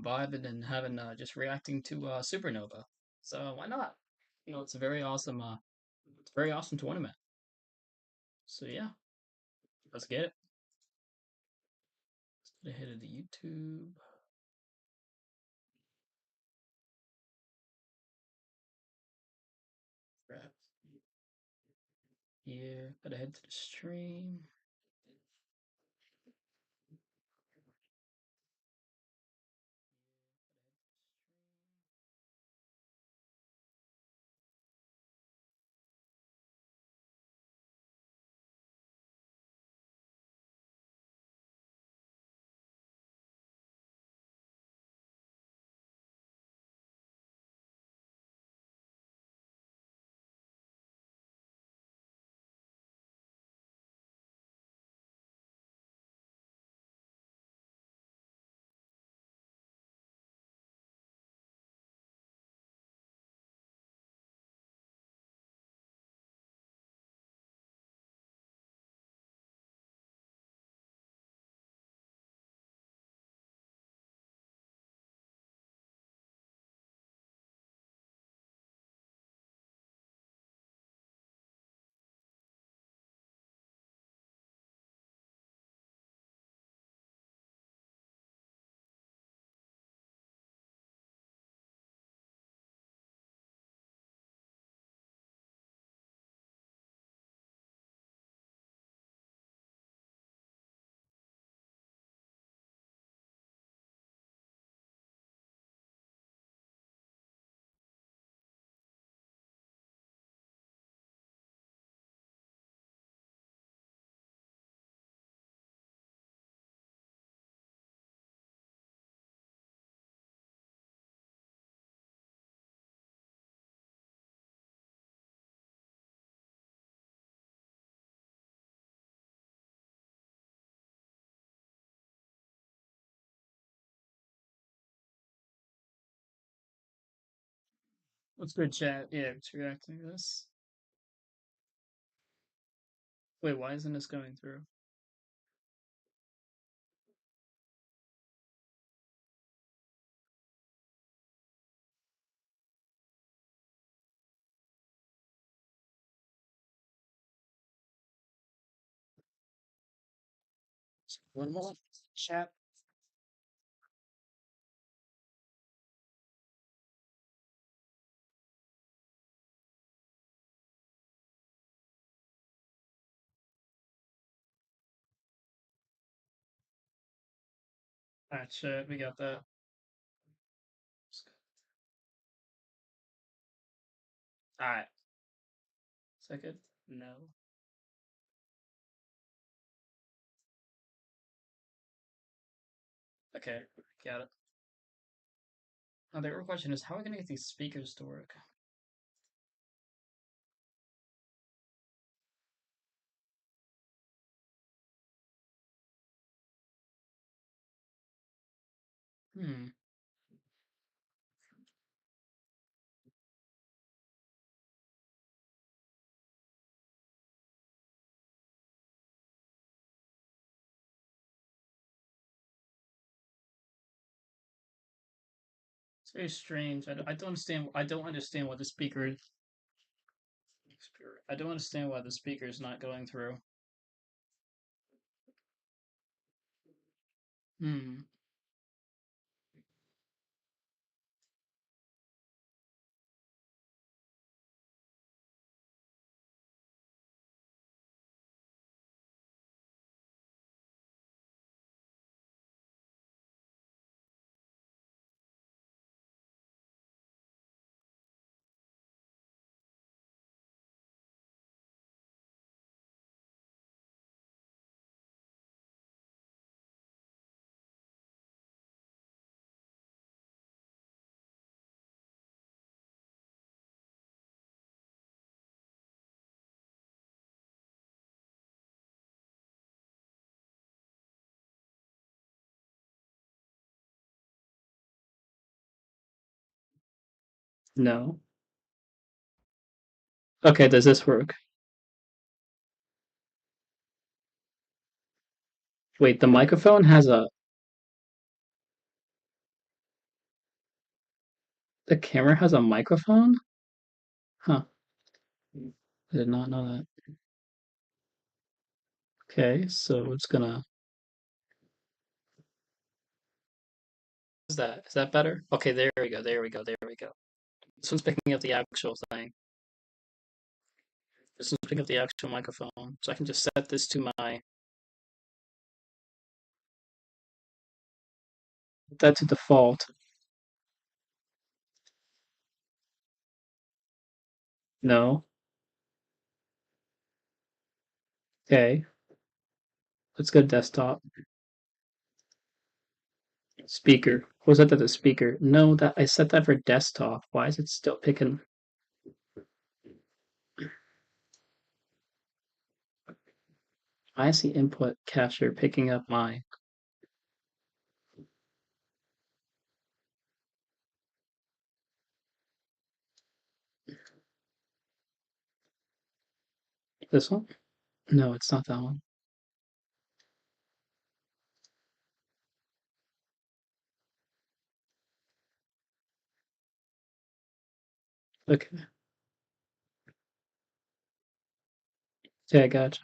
vibing and having just reacting to Supernova. So why not? It's a very awesome tournament. So yeah, let's get it. Let's get ahead of the YouTube. Grab here. Gotta head to the stream. What's good, chat? Yeah, it's reacting to this. Wait, why isn't this going through? One more chat. Alright, chat, we got that. Alright, second. No. Okay, got it. Now the real question is, how are we gonna get these speakers to work? Hmm. It's very strange. I don't understand. I don't understand why the speaker. I don't understand why the speaker is not going through. Hmm. No. Okay, does this work? Wait, the microphone has a. The camera has a microphone? Huh. I did not know that. Okay, so it's gonna. Is that better? Okay, there we go. There we go. There we go. This one's picking up the actual thing. This one's picking up the actual microphone. So I can just set this to my that to default. No. Okay. Let's go desktop. Speaker. Was that the speaker? No, that I set that for desktop. Why is it still picking? Why is the input capture picking up my this one? No, it's not that one. Okay. Yeah, I gotcha.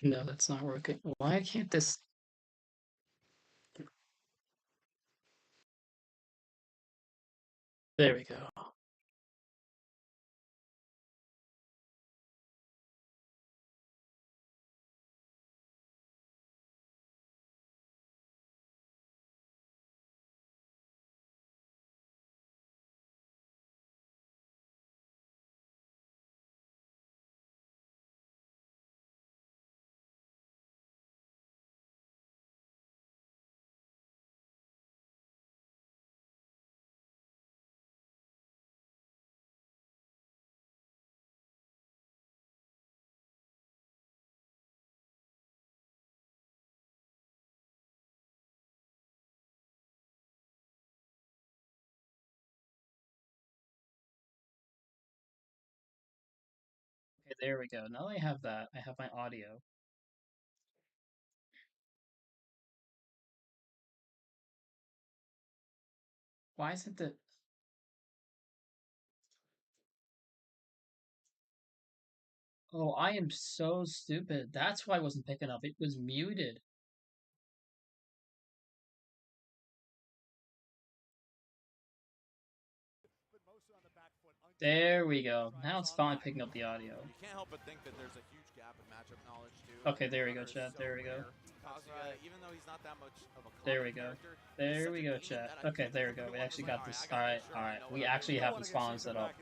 No, that's not working. Why can't this? There we go. Okay, there we go. Now that I have that, I have my audio. Why isn't the? Oh, I am so stupid. That's why I wasn't picking up. It was muted. There we go. Now it's finally picking up the audio. You can't help but think that there's a huge gap in matchup knowledge too. Okay, there we go, chat. There we go. Kazuya, even though he's not that much of a There we common go. character, There we go, chat. Okay, there we go. We actually got this. Alright, alright. We actually have the spawn set up.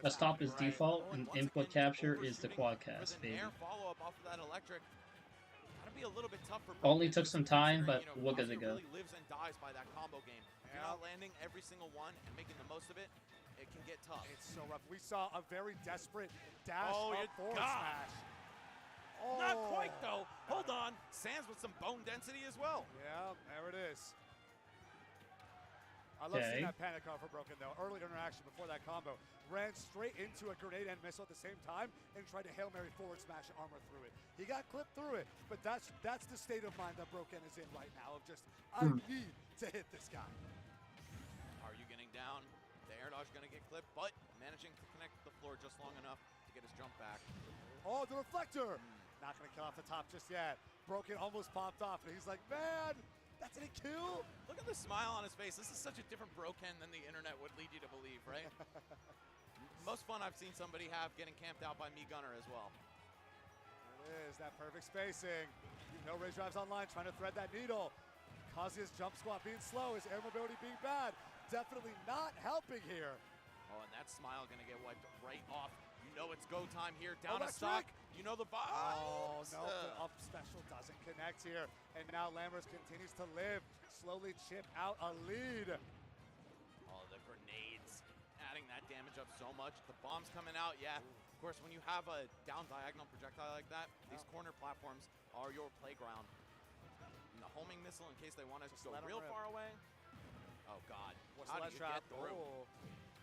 Desktop is default, and input capture is the quadcast, baby. Follow-up off of that electric. Gotta be a little bit tough for Only took some time, but we're good to go. Really lives and dies by that combo game. If you're not landing every single one and making the most of it, it can get tough. It's so rough. We saw a very desperate dash up forward smash. Oh. Not quite though. Hold on. Sands with some bone density as well. Yeah, there it is. I love seeing that panic off for Broken though. Early interaction before that combo. Ran straight into a grenade and missile at the same time and tried to Hail Mary forward smash armor through it. He got clipped through it, but that's the state of mind that Broken is in right now of just, I need to hit this guy. Are you getting down? The air dodge gonna get clipped, but managing to connect the floor just long enough to get his jump back. Oh, the reflector! Not gonna kill off the top just yet. Broken almost popped off, and he's like, man, that's a kill? Look at the smile on his face. This is such a different Broken than the internet would lead you to believe, right? Most fun I've seen somebody have getting camped out by me Gunner as well. There it is, that perfect spacing. You know Ray Drive's online trying to thread that needle. Kazuya's jump squat being slow, his air mobility being bad. Definitely not helping here. Oh, and that smile gonna get wiped right off. You know it's go time here. Down a stock. You know the vibe. Oh, no, the up special doesn't connect here. And now Lammers continues to live. Slowly chip out a lead. Oh, the grenades adding that damage up so much. The bombs coming out, yeah. Of course, when you have a down diagonal projectile like that, these corner platforms are your playground. And the homing missile in case they want to go real far away. Oh, God. How do you get through? Oh,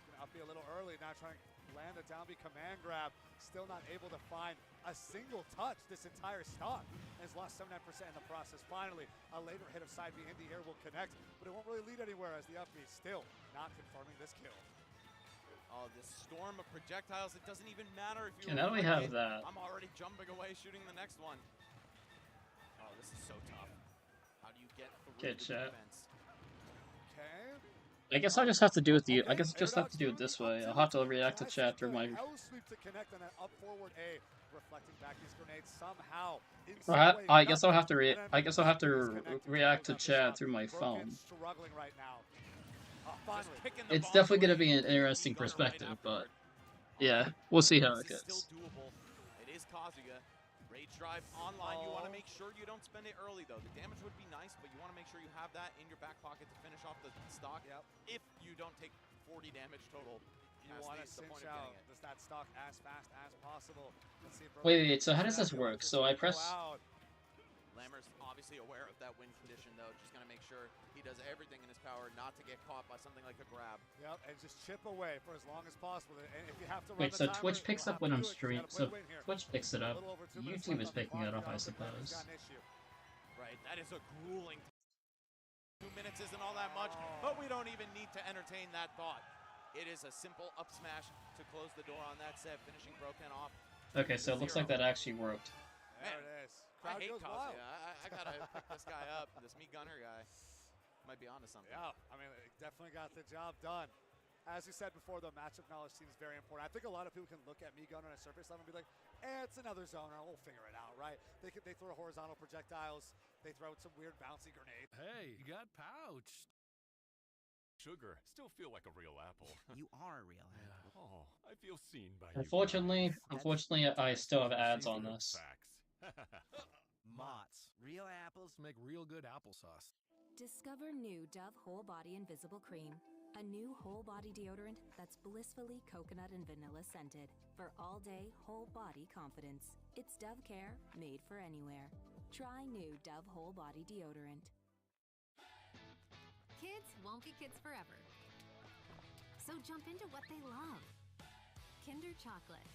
gonna up be a little early, not trying. land the down B command grab. Still not able to find a single touch this entire stock. And has lost 79% in the process. Finally, a later hit of side B in the air will connect, but it won't really lead anywhere as the up B still not confirming this kill. Oh, this storm of projectiles, it doesn't even matter if you Okay, now we have that. I'm already jumping away, shooting the next one. Oh, this is so tough. How do you get through Okay, the chat. defense? Okay. I guess I'll just have to do it I guess I'll just have to do it this way. I'll have to react to chat through my... L sweep to connect on that up forward A, reflecting back these grenades somehow. I guess I'll have to react to chat through my phone. Struggling right now. It's definitely going to be an interesting perspective, but yeah, we'll see how it goes. Still doable. It is Kazuya. Rage drive online. You want to make sure you don't spend it early, though. The damage would be nice, but you want to make sure you have that in your back pocket to finish off the stock. Yep. If you don't take 40 damage total, you want to cinch out that stock as fast as possible. Let's see if wait, so how does this work? So I press... Lammer's obviously aware of that win condition, though. Just going to make sure he does everything in his power not to get caught by something like a grab. Yep, and just chip away for as long as possible. And if you have to wait, so Twitch picks up when I'm streaming. So Twitch picks it up. YouTube is picking it up, I suppose. Right, that is a grueling 2 minutes isn't all that much, but we don't even need to entertain that thought. It is a simple up smash to close the door on that set, finishing Broken off. Okay, so it looks like that actually worked. There it is. I hate Kazuya. I gotta pick this guy up. This me gunner guy might be onto something. Yeah, I mean, it definitely got the job done. As we said before, though, matchup knowledge seems very important. I think a lot of people can look at me gunner on a surface level and be like, it's another zoner. We'll figure it out, right? They throw horizontal projectiles. They throw some weird bouncy grenades. Hey, you got pouched. Sugar, still feel like a real apple. You are a real apple. Oh, I feel seen by Unfortunately, I still have ads on this. Mott's. Real apples make real good applesauce. Discover new Dove Whole Body Invisible Cream, a new whole body deodorant that's blissfully coconut and vanilla scented for all-day whole body confidence. It's Dove Care made for anywhere. Try new Dove Whole Body Deodorant. Kids won't be kids forever, so jump into what they love. Kinder Chocolate.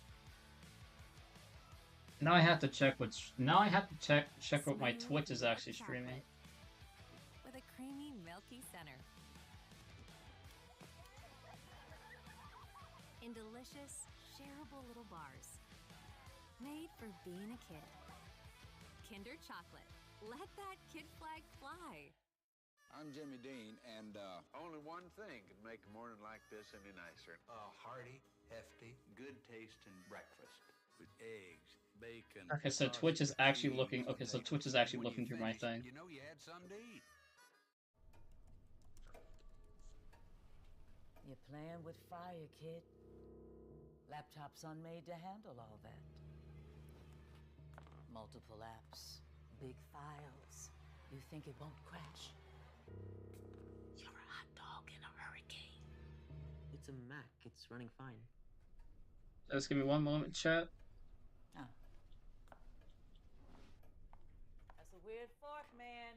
Now I have to check which. Now I have to check what my Twitch is actually streaming. With a creamy, milky center. In delicious, shareable little bars. Made for being a kid. Kinder Chocolate. Let that kid flag fly. I'm Jimmy Dean, and only one thing could make a morning like this any nicer. A hearty, hefty, good-tasting breakfast with eggs, bacon. Okay, so Twitch is actually looking. Okay, so Twitch is actually looking through my thing. You know you had something to eat. You're playing with fire, kid. Laptops unmade to handle all that. Multiple apps, big files. You think it won't crash? You're a hot dog in a hurricane. It's a Mac. It's running fine. Just give me one moment, chat. Oh. That's a weird fork, man.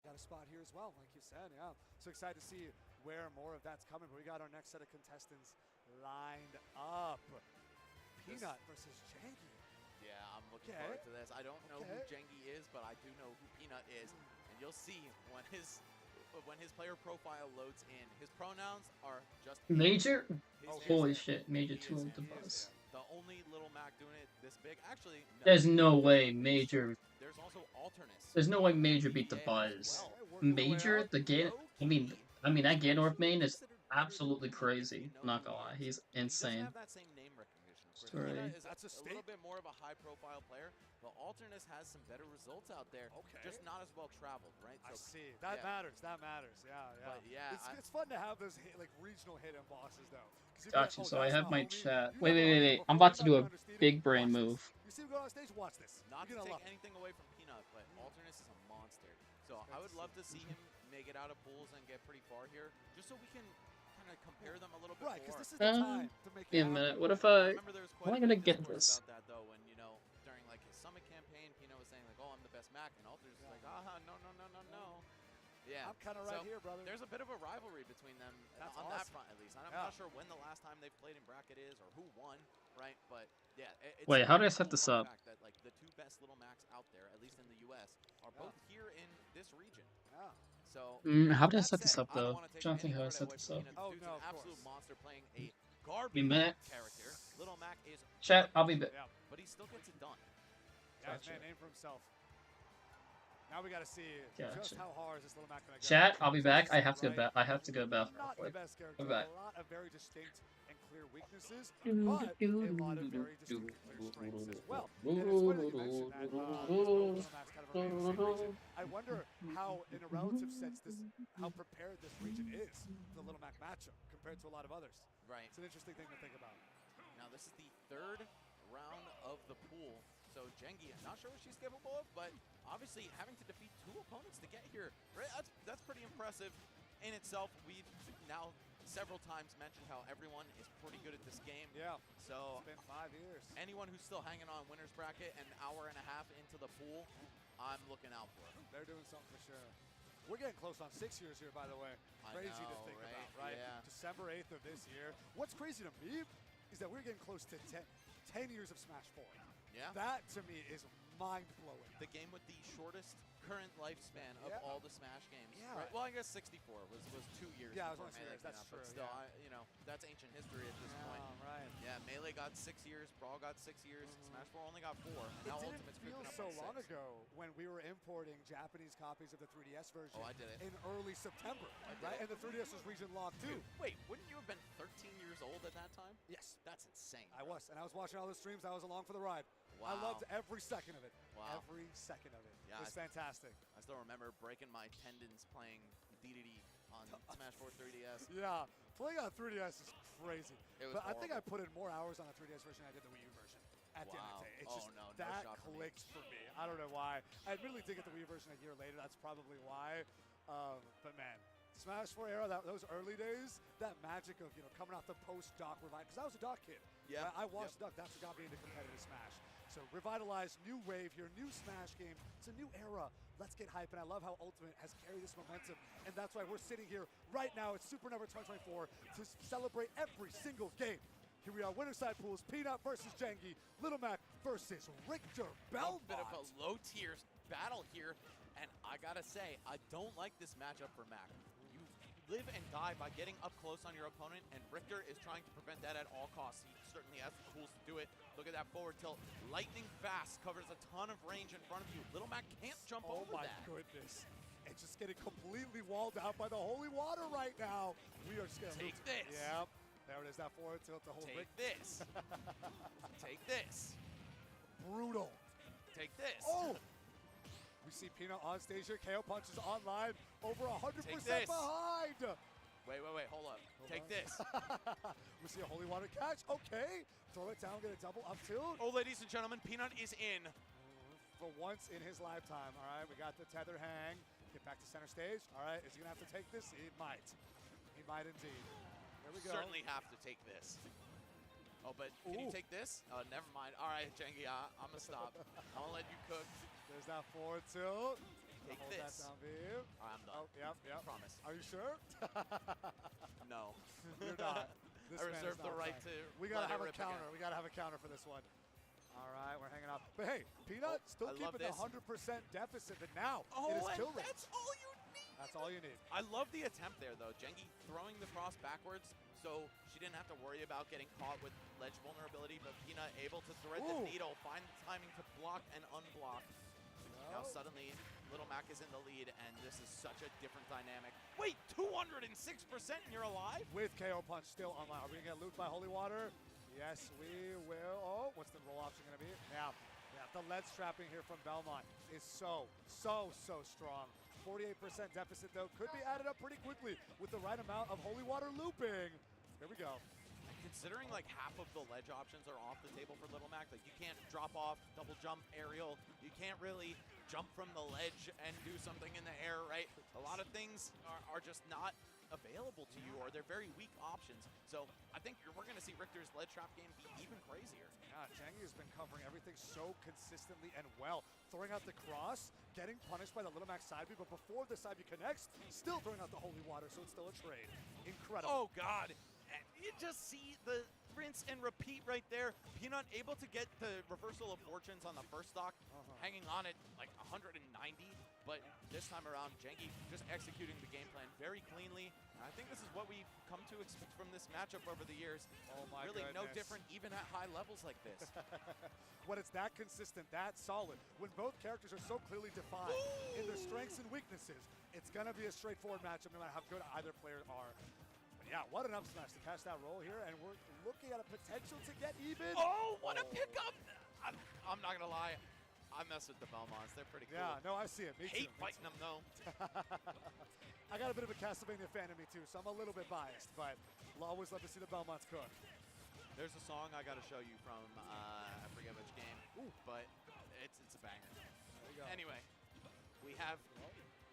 Got a spot here as well, like you said, yeah. So excited to see where more of that's coming, but we got our next set of contestants lined up. Peanut versus Janky. Yeah, I'm looking forward to this. I don't know who Janky is, but I do know who Peanut is. And you'll see when his player profile loads in. His pronouns are just Major? Holy shit, Major 2 of the bus. The only little Mac doing it this big. Actually, no. There's no way Major. There's also Alternus. There's no way Major beat the buzz. Major, the Gan. I mean that Ganondorf main is absolutely crazy. Not gonna lie, he's insane. That's a little bit more of a high-profile player, but Alternus has some better results out there. Just not as well traveled, right? So, I see. That matters. That matters. Yeah, yeah. But yeah, it's fun to have those like regional hidden bosses, though. Gotcha. So I have my chat. Wait. I'm about to do a big brain move. You see him go on stage? Watch this. Not to take anything away from Peanut, but Alternus is a monster. So I would love to see him make it out of pools and get pretty far here, just so we can compare them a little bit more. Because this is the time to make it a minute. What if I? How am I gonna get this? About that though, when during like his summit campaign, Peanut was saying like, "Oh, I'm the best Mac," and Alternus was like, "Ah, no." Yeah. I'm kind of right here, brother. There's a bit of a rivalry between them on that front, at least. I'm not sure when the last time they've played in bracket is or who won, right? But yeah, it's Wait, how did I cool set this fun up? fact that like the two best Little Macs out there, at least in the U.S., are both here in this region. Yeah. So How did I that set this said, up I don't though? want to take I'm trying to think any how I credit set away this from up. Peanut. This dude's an absolute monster playing a Be garbage back. character. Little Mac is Chat, I'll be back. Yeah. but he still gets it done. Yeah, he's made a name for himself. Now we got to see just how hard is this Little Mac going to go. Chat, I'll be back. I have to go back. I have to go back. Not the best character. I'm back. A lot of very distinct and clear weaknesses, but a lot of very distinct and clear strengths as well. And it's funny that you mentioned that Little Mac's kind of a main region. I wonder how, in a relative sense, how prepared this region is for the Little Mac matchup compared to a lot of others. Right. It's an interesting thing to think about. Now this is the third round of the pool. So Jengi, not sure what she's capable of, but obviously having to defeat 2 opponents to get here, right, that's pretty impressive in itself. We've now several times mentioned how everyone is pretty good at this game. Yeah. So it's been 5 years. Anyone who's still hanging on winner's bracket an hour and a half into the pool, I'm looking out for. They're doing something for sure. We're getting close on 6 years here, by the way. Crazy to think about, right? Yeah. December 8th of this year. What's crazy to me is that we're getting close to 10 years of Smash 4. Yeah. That, to me, is mind-blowing. The game with the shortest current lifespan of all the Smash games. Yeah. Right? Well, I guess 64 was 2 years. Yeah, it before was 2 Melee years. That's came out, true. But still, Yeah. that's ancient history at this point. Right. Yeah, Melee got 6 years, Brawl got 6 years, Smash 4 only got 4. And It now didn't Ultimate's feel creeping up so on long 6. ago when we were importing Japanese copies of the 3DS version I did it. in early September, I did right? it. And the 3DS was region locked too. Wait, wouldn't you have been 13 years old at that time? Yes. That's insane. I was, and I was watching all the streams. I was along for the ride. Wow. I loved every second of it. Wow. Every second of it. Yeah, It was fantastic. I still remember breaking my tendons playing DDD on Smash 4 3DS. Yeah, playing on 3DS is crazy. It was but I think I horrible. put in more hours on the 3DS version than I did the Wii U version. At the end of the day, it's just that shot for me. clicked for me. I don't know why. I admittedly did get the Wii U version a year later. That's probably why. But man, Smash 4 era, those early days, that magic of coming off the post-Doc revive, because I was a Doc kid. Yeah. I watched Doc. That's what got me into competitive Smash. So revitalized, new wave here, new Smash game. It's a new era. Let's get hype, and I love how Ultimate has carried this momentum, and that's why we're sitting here right now at SUPERNOVA 2024 to celebrate every single game. Here we are, winner side pools, Peanut versus Jengi, Little Mac versus Richter Belmont. A bit of a low-tier battle here, and I gotta say, I don't like this matchup for Mac. You live and die by getting up close on your opponent, and Richter is trying to prevent that at all costs. He certainly has the tools to do it. Look at that forward tilt. Lightning fast, covers a ton of range in front of you. Little Mac can't jump over that. Oh my goodness. It's just getting completely walled out by the holy water right now. We are just gonna Take this. Yep. There it is, that forward tilt to hold Take this. Take this. Brutal. Take this. Oh! We see Peanut on stage here. KO punches online. Over 100% Take this. behind. Wait, hold up. Take this. We see a holy water catch. Okay. Throw it down, get a double up tilt. Oh, ladies and gentlemen, Peanut is in. For once in his lifetime. All right, we got the tether hang. Get back to center stage. All right, is he going to have to take this? He might. He might indeed. There we go. Certainly have to take this. Oh, but can you take this? Oh, never mind. All right, Jengi, I'm going to stop. I'm going to let you cook. There's that forward tilt. Take Hold this. that down, V. All right, I'm done. Oh, yep. Promise. Are you sure? No. You're not. This I man reserve is the not right playing. to We gotta let have it a rip counter. again. We gotta have a counter for this one. All right, we're hanging up. But hey, Peanut still I love keeping the this. 100% deficit, but now Oh, it is and kill rate. that's all you need. That's all you need. I love the attempt there, though. Jengi throwing the cross backwards, so she didn't have to worry about getting caught with ledge vulnerability, but Peanut able to thread the needle, find the timing to block and unblock. Now suddenly, Little Mac is in the lead, and this is such a different dynamic. Wait, 206% and you're alive? With KO punch still online. Are we gonna get looped by Holy Water? Yes, we will. Oh, what's the roll option gonna be? Now, the lead strapping here from Belmont is so strong. 48% deficit though could be added up pretty quickly with the right amount of Holy Water looping. Here we go. Considering like half of the ledge options are off the table for Little Mac, like you can't drop off, double jump, aerial, you can't really jump from the ledge and do something in the air, right? A lot of things are just not available to you, or they're very weak options. So I think we're going to see Richter's ledge trap game be even crazier. Yeah, Jengi has been covering everything so consistently and well. Throwing out the cross, getting punished by the Little Mac side B, but before the side B connects, still throwing out the Holy Water, so it's still a trade. Incredible. Oh, God. And you just see the rinse and repeat right there. Peanut able to get the reversal of fortunes on the first stock, hanging on at like 190. But this time around, Jengi just executing the game plan very cleanly. I think this is what we've come to expect from this matchup over the years. Oh my really goodness. No different even at high levels like this. When it's that consistent, that solid, when both characters are so clearly defined in their strengths and weaknesses, it's going to be a straightforward matchup no matter how good either player are. But yeah, what an up smash to catch that roll here, and we're looking at a potential to get even. Oh, what a pickup! I'm not going to lie. I mess with the Belmonts. They're pretty cool. Yeah, no, I see it. Me Hate too. fighting them, though. I got a bit of a Castlevania fan in me, too, so I'm a little bit biased, but I'll always love to see the Belmonts cook. There's a song I got to show you from, I forget which game, but it's a banger. There you go. Anyway, we have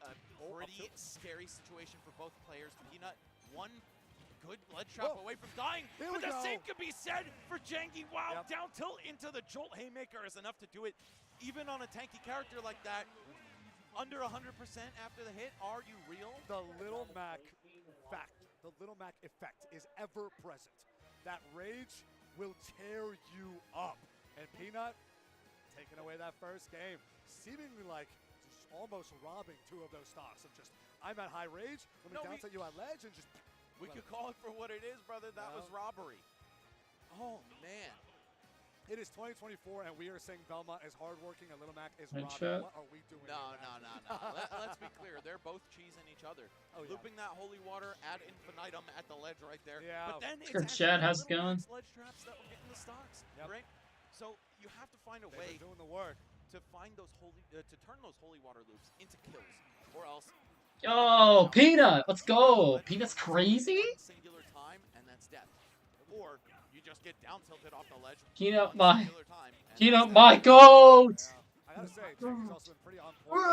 a pretty scary situation for both players. Peanut, one good ledge trap away from dying, but the same could be said for Jengi. Wow, down tilt into the Jolt Haymaker is enough to do it. Even on a tanky character like that, under 100% after the hit, are you real? The Little Mac effect is ever present. That rage will tear you up. And Peanut taking away that first game, seemingly like just almost robbing two of those stocks of just, I'm at high rage, let me down to you at ledge, and just... We could call it for what it is, brother. That was robbery. Oh, man. It is 2024, and we are saying Belmont is hardworking and Little Mac is Headshot. robbing. What are we doing? No. Let's be clear. They're both cheesing each other. Looping that holy water ad infinitum at the ledge right there. Yeah. But then it's Good chat. How's it going? ledge traps that were getting the stocks, right? So you have to find a way doing the work to find those to turn those holy water loops into kills, or else. Yo, Peanut, let's go. Peanut's crazy. Singular time, and that's death. Or you just get down tilted off the ledge. Peanut, Peanut, my goat. I gotta say, Jengi's also been pretty on point.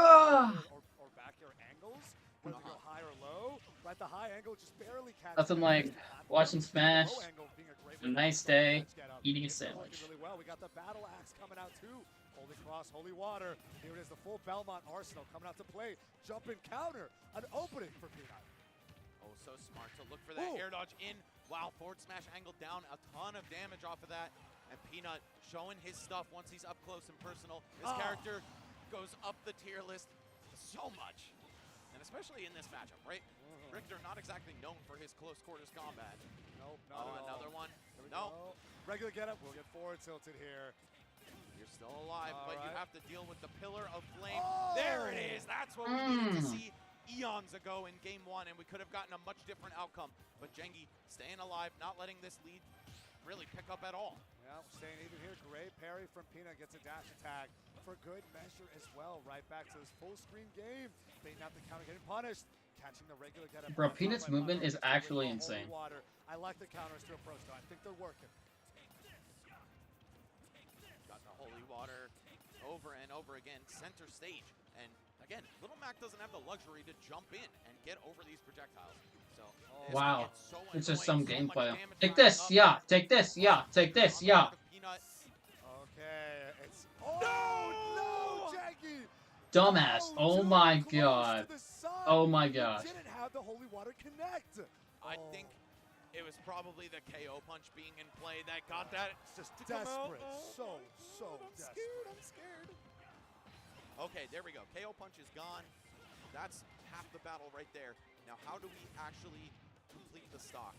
or back air angles, whether to go high or low. But at the high angle, just barely catches. Nothing like watching Smash. A nice day, eating a sandwich. Really well. We got the battle axe coming out too. Holy Cross, Holy Water. Here it is, the full Belmont arsenal coming out to play. Jump and counter, an opening for Peanut. Oh, so smart to look for that air dodge in. Wow, forward smash angle down, a ton of damage off of that. And Peanut showing his stuff once he's up close and personal. His character goes up the tier list so much. And especially in this matchup, right? Richter not exactly known for his close quarters combat. Nope, not at all. Another one. No. Regular get up, we'll get forward tilted here. You're still alive, but you have to deal with the Pillar of Flame. Oh! There it is. That's what we needed to see eons ago in game one, and we could have gotten a much different outcome. But Jengi staying alive, not letting this lead really pick up at all. Yeah, staying even here. Great parry from Peanut, gets a dash attack for good measure as well. Right back to his full screen game. Baiting out the counter, getting punished. Catching the regular get up. Bro, Peanut's movement is actually insane. Water. I like the counters to approach though. I think they're working. Got the holy water over and over again, center stage. And again, Little Mac doesn't have the luxury to jump in and get over these projectiles. So wow, so it's just some annoying, gameplay. much Take damage this, racking yeah. up. Take this, yeah. Take this, yeah. Okay, it's no, Jengi! Dumbass. Oh my god. Oh my gosh. Didn't have the holy water connect. I think it was probably the KO punch being in play that got that. Just to come out. desperate. So desperate. I'm scared. Okay, there we go. KO punch is gone. That's half the battle right there. Now, how do we actually complete the stock?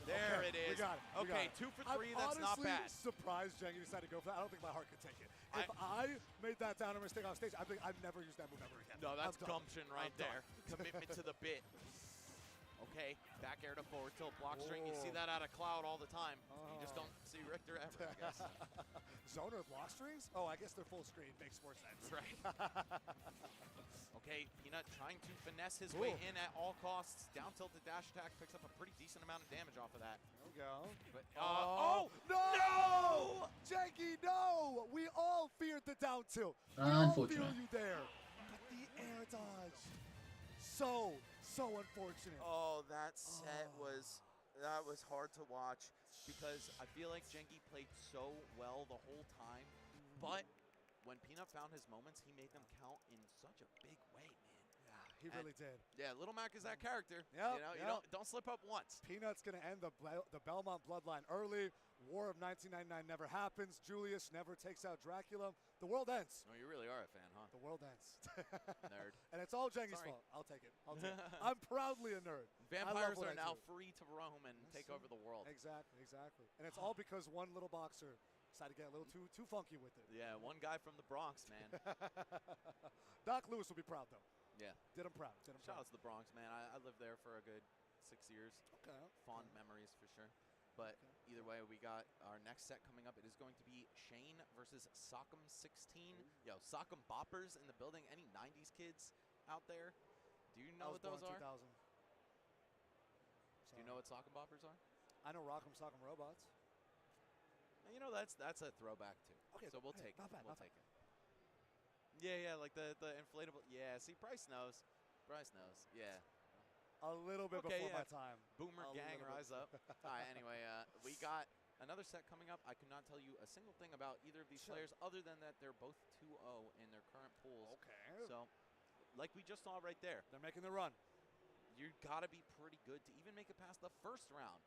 There it is. We got it. Okay, 2 for 3. That's not bad. I'm honestly surprised Jengi decided to go for that. I don't think my heart could take it. If I made that downer mistake on stage, I think I'd never use that move ever again. No, that's I'm done. gumption right there. Commitment to the bit. Okay, back air to forward tilt block string. You see that out of Cloud all the time. You just don't see Richter ever, I guess. Zoner block strings? Oh, I guess they're full screen. Makes more sense. Right. Okay, Peanut trying to finesse his way in at all costs. Down tilted dash attack picks up a pretty decent amount of damage off of that. There we go. But, no! No! Jengi, no! We all feared the down tilt. We all feel Unfortunate. you there. But the air dodge. So So unfortunate. Oh, that set was hard to watch because I feel like Jengi played so well the whole time, but when Peanut found his moments, he made them count in such a big way, man. Yeah, he really did. Yeah, Little Mac is that character. Yep, You don't slip up once. Peanut's gonna end the Belmont bloodline early. War of 1999 never happens. Julius never takes out Dracula. The world ends. Oh, you really are a fan, huh? The world ends. Nerd. And it's all Jengi's fault. I'll take it. I'm proudly a nerd. Vampires are now free to roam and take over the world. Exactly. And it's all because one little boxer decided to get a little too funky with it. Yeah, one guy from the Bronx, man. Doc Lewis will be proud, though. Yeah. Did him proud. Shout out to the Bronx, man. I lived there for a good 6 years. Okay. Fond memories for sure. But either way, we got our next set coming up. It is going to be Shane versus Sock'em 16. Yo, Sock'em Boppers in the building. Any 90s kids out there? Do you know what those are? 2000. Do you know what Sock'em Boppers are? I know Rock'em Sock'em Robots. You know, that's a throwback too. Okay, so we'll take not it. bad, We'll not take it. Yeah, like the inflatable. Yeah, see, Bryce knows. Bryce knows. Yeah. A little bit before my time. Boomer gang, rise up. All right, anyway, we got another set coming up. I could not tell you a single thing about either of these players other than that they're both 2-0 in their current pools. Okay. So, like we just saw right there. They're making the run. You got to be pretty good to even make it past the first round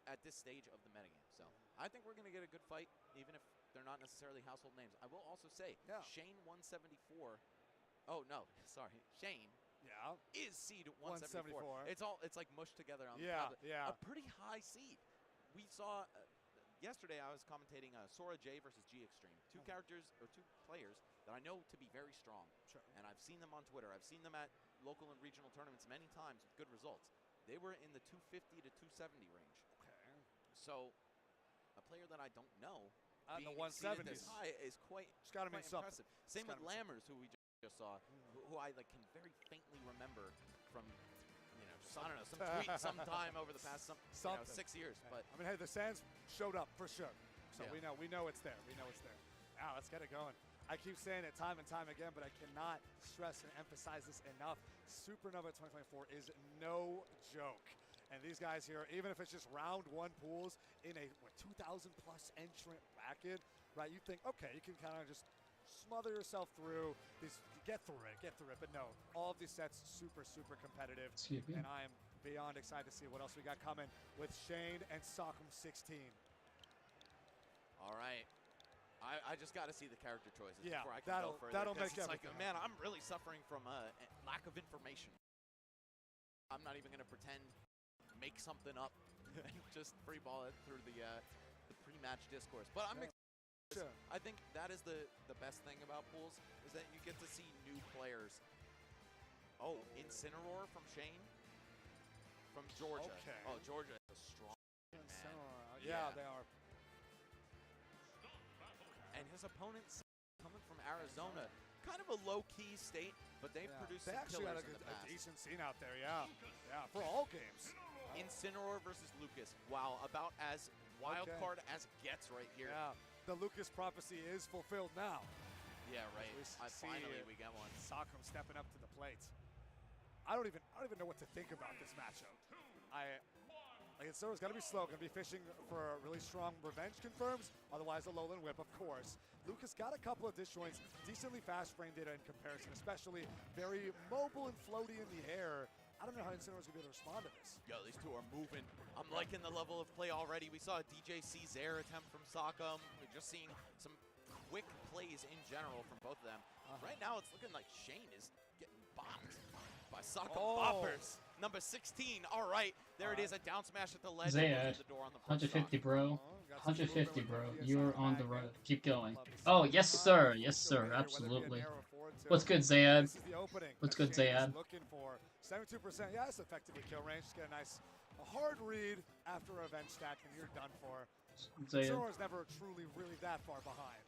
at this stage of the metagame. So, I think we're going to get a good fight, even if they're not necessarily household names. I will also say, Shane 174. Oh, no, sorry. Shane. Yeah. Is seed 174. It's like mushed together on the tablet. Yeah. A pretty high seed. We saw yesterday I was commentating Sora J versus G Extreme. Two characters or two players that I know to be very strong. Sure. And I've seen them on Twitter. I've seen them at local and regional tournaments many times with good results. They were in the 250 to 270 range. Okay. So a player that I don't know being the 170s this high is quite impressive. Same with Lammers, who we just saw, who I can very faintly remember from, I don't know, some tweet sometime over the past 6 years. But I mean, hey, the Sands showed up for sure, so we know it's there. Now let's get it going. I keep saying it time and time again, but I cannot stress and emphasize this enough. Supernova 2024 is no joke. And these guys here, even if it's just round one pools in a 2,000 plus entrant bracket, right? You think, okay, you can kind of just smother yourself through these, get through it. But no, all of these sets super competitive. And I am beyond excited to see what else we got coming with Shane and Sock'em 16. All right. I just got to see the character choices before I can go further. That'll make it's like, everything. man, I'm really suffering from lack of information. I'm not even going to pretend, make something up, and just free ball it through the pre-match discourse. But I'm excited. Sure. I think that is the best thing about pools, is that you get to see new players. Oh, Incineroar from Shane? From Georgia. Okay. Oh, Georgia is a strong man. Yeah, they are. And his opponent's coming from Arizona. Kind of a low-key state, but they've produced some killers in the past. A decent scene out there, yeah, for all games. Incineroar versus Lucas. Wow, about as wild card as gets right here. Yeah, the Lucas prophecy is fulfilled now. Yeah, right. Finally, we get one. Sock'em stepping up to the plate. I don't even know what to think about this matchup. It's always got to be slow, going to be fishing for a really strong revenge confirms, otherwise a lowland whip, of course. Lucas got a couple of disjoints, decently fast frame data in comparison, especially very mobile and floaty in the air. I don't know how Incineroar's going to be able to respond to this. Yo, these two are moving. I'm liking the level of play already. We saw a DJ Caesar attempt from Sock'em. We're just seeing some quick plays in general from both of them. Right now, it's looking like Shane is getting bopped by Sock'em Boppers. Number 16. All right. There it is. A down smash at the ledge. Zayad, the door on the 150, bro. 150, bro. You're on the road. Keep going. Oh, yes, sir. Yes, sir. Absolutely. What's good, Zayad? What's good, Zayad? Looking for 72%. Yeah, that's effectively kill range. Just get a hard read after a revenge stack, and you're done for. Incineroar's never truly really that far behind.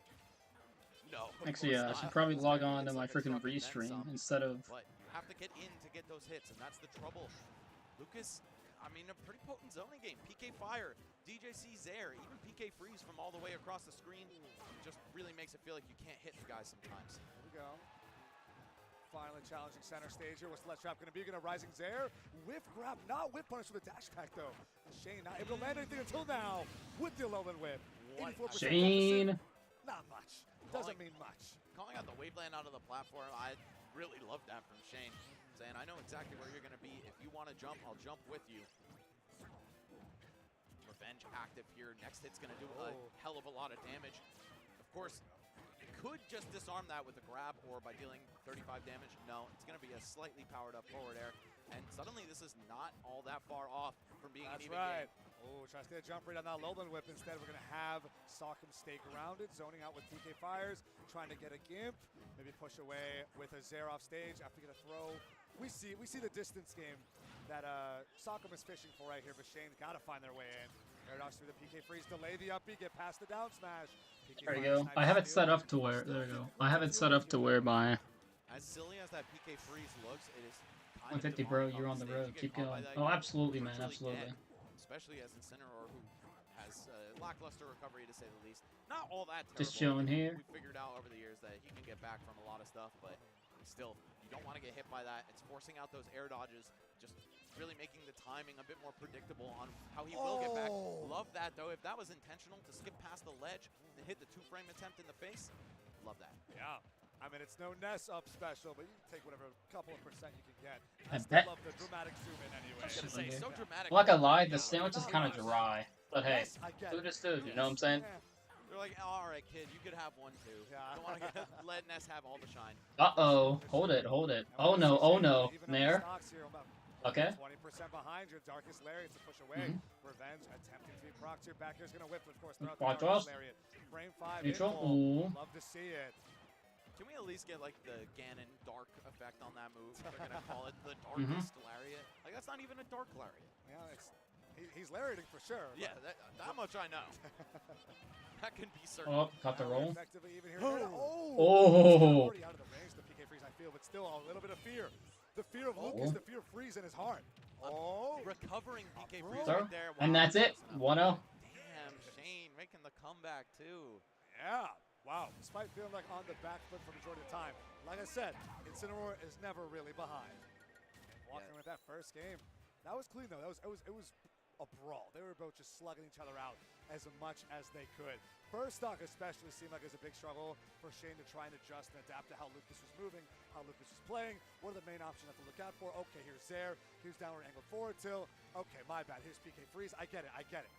No. Actually, I should probably log on to my freaking restream instead of. But you have to get in to get those hits, and that's the trouble. Lucas, I mean, a pretty potent zoning game. PK Fire, DJ Caesar, even PK Freeze from all the way across the screen just really makes it feel like you can't hit the guy sometimes. Here we go. finally challenging center stage here. What's the left trap going to be? Going to Rising Zair. Whiff grab, not whip punish with a dash attack though. Shane not able to land anything until now with the Alolan Whip. 84% Shane. deficit. Not much. Doesn't mean much. Calling out the Waveland out of the platform, I really love that from Shane. Saying, I know exactly where you're going to be. If you want to jump, I'll jump with you. Revenge active here. Next hit's going to do a hell of a lot of damage. Of course, could just disarm that with a grab or by dealing 35 damage. No, it's going to be a slightly powered up forward air. And suddenly this is not all that far off from being an even game. Oh, tries to get a jump right on that Alolan Whip. Instead, we're going to have Sockham stay grounded, zoning out with TK Fires, trying to get a Gimp, maybe push away with a Zair off stage after get a throw. We see the distance game that Sockham is fishing for right here, but Shane's got to find their way in. Paradox through the PK freeze, delay the up B, get past the down smash. PK There you go. I have it set up to where, there you go. I have it set up to where my As silly as that PK freeze looks, it is 150, bro. You're on the road. Keep going. Oh, absolutely, man. Absolutely. Especially as Incineroar, who has lackluster recovery to say the least. Not all that terrible. Just chilling here. We figured out over the years that he can get back from a lot of stuff, but still, you don't want to get hit by that. It's forcing out those air dodges, just really making the timing a bit more predictable on how he will get back. Love that, though. If that was intentional to skip past the ledge and hit the 2-frame attempt in the face, love that. Yeah. I mean, it's no Ness up special, but you can take whatever couple of percent you can get. I still love the dramatic zoom in anyway. I was gonna say, so dramatic. Well, like I lied, the sandwich is kind of dry. But hey, food is food, you know what I'm saying? They're like, all right, kid, you could have one too. Yeah. Don't want to let Ness have all the shine. Uh-oh. Hold it, hold it. Oh no, oh no. Nair. Okay. 20% behind your Darkest Lariat to push away. Revenge attempting to be procced here. Back here's going to whip, of course. Watch off. Frame 5. Neutral. Ooh. Love to see it. Can we at least get like the Ganon dark effect on that move? They're gonna call it the Darkest Lariat. Like that's not even a dark lariat. Yeah, he's lariating for sure. Yeah, that much I know. That can be certain. Oh, got the roll. Even here. Already out of the range, the PK freeze I feel, but still a little bit of fear. The fear of Lucas, the fear of freeze in his heart. Recovering PK freeze right there. And that's it. 1-0. Damn, Shane making the comeback too. Yeah. Wow, despite feeling like on the back foot for the majority of the time, like I said, Incineroar is never really behind. Walking with that first game, that was clean though. It was a brawl. They were both just slugging each other out as much as they could. First stock especially seemed like it was a big struggle for Shane to try and adjust and adapt to how Lucas was moving, how Lucas was playing. What are the main options I have to look out for? Okay, here's Zair. Here's downward angled forward tilt. Okay, my bad. Here's PK freeze. I get it.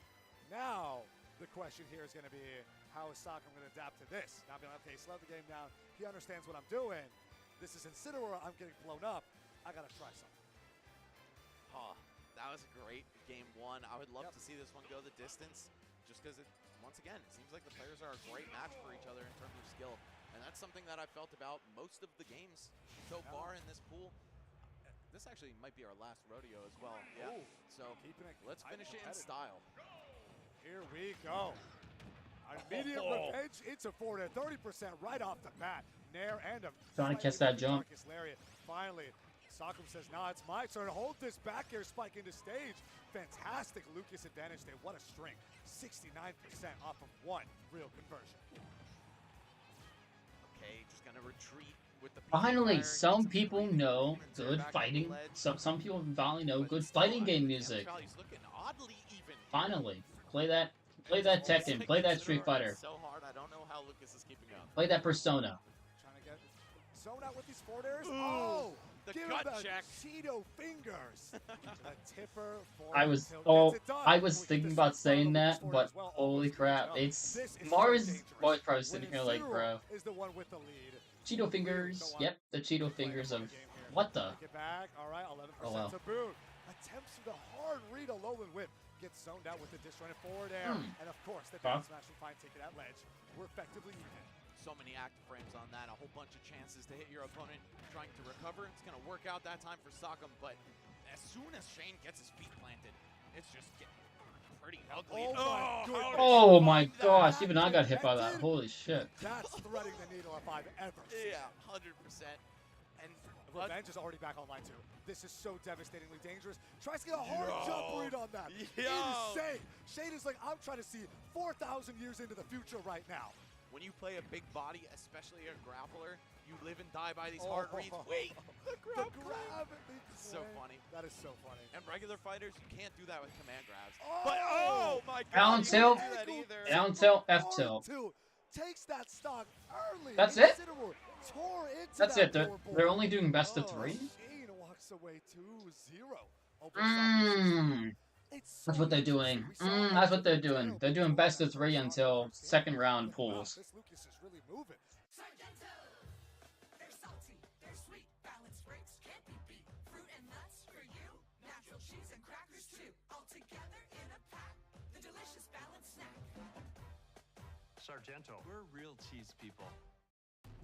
Now, the question here is going to be, how is Sockham going to adapt to this? Now being like, okay, slow the game down. He understands what I'm doing. This is Incineroar. I'm getting blown up. I got to try something. Oh, that was a great game one. I would love to see this one go the distance just because, once again, it seems like the players are a great match for each other in terms of skill. And that's something that I've felt about most of the games so far in this pool. This actually might be our last rodeo as well. Yeah. So let's finish it in style. Here we go. Immediate revenge into forward at 30% right off the bat. Nair and a trying to catch that jump. Lariat. Finally, Sockham says, nah, it's my turn. Hold this back air spike into stage. Fantastic Lucas advantage there. What a string. 69% off of one real conversion. Okay, just gonna retreat with the finally, some people know good fighting. Some people finally know good fighting game music. Finally, play that Tekken, play that Street Fighter. So hard, I don't know how Lucas is keeping up. Play that Persona. Trying to get zone out with these forward airs. Oh, the give gut him the check. Cheeto fingers. A tipper. I was thinking about saying that, but holy crap, it's Mars. Probably sitting here like, bro. Is the one with the lead. Cheeto fingers. Yep, the Cheeto fingers of what the? Get back. All right, 11% to boot. Attempts the hard read Alolan Whip. Gets zoned out with the disjointed forward air. And of course, the down smash and fine ticket at ledge. We're effectively even. So many active frames on that. A whole bunch of chances to hit your opponent trying to recover. It's going to work out that time for Sockham, but as soon as Shane gets his feet planted, it's just getting pretty ugly. Oh my gosh, even I got hit by that. Holy shit. That's threading the needle if I've ever seen. Yeah, 100%. And Revenge is already back online too. This is so devastatingly dangerous. Tries to get a hard jump read on that. Insane. Shane is like, I'm trying to see 4,000 years into the future right now. When you play a big body, especially a grappler, you You live and die by these hard reads. Wait, the grab. So funny. That is so funny. And regular fighters, you can't do that with command grabs. Oh! But oh my Down god, you tilt, can't do that either. down tilt, F tilt. Takes that stock early. That's it? Tore into That's that it. They're poor only doing best of 3. Shane walks away 2-0. That's what they're doing. That's what they're doing. They're doing best of 3 until second round pools. This Lucas is really moving. They're salty, they're sweet, balanced grapes can't be beat. Fruit and nuts for you, natural cheese and crackers too, all together in a pack. The delicious balanced snack. Sargento, we're real cheese people.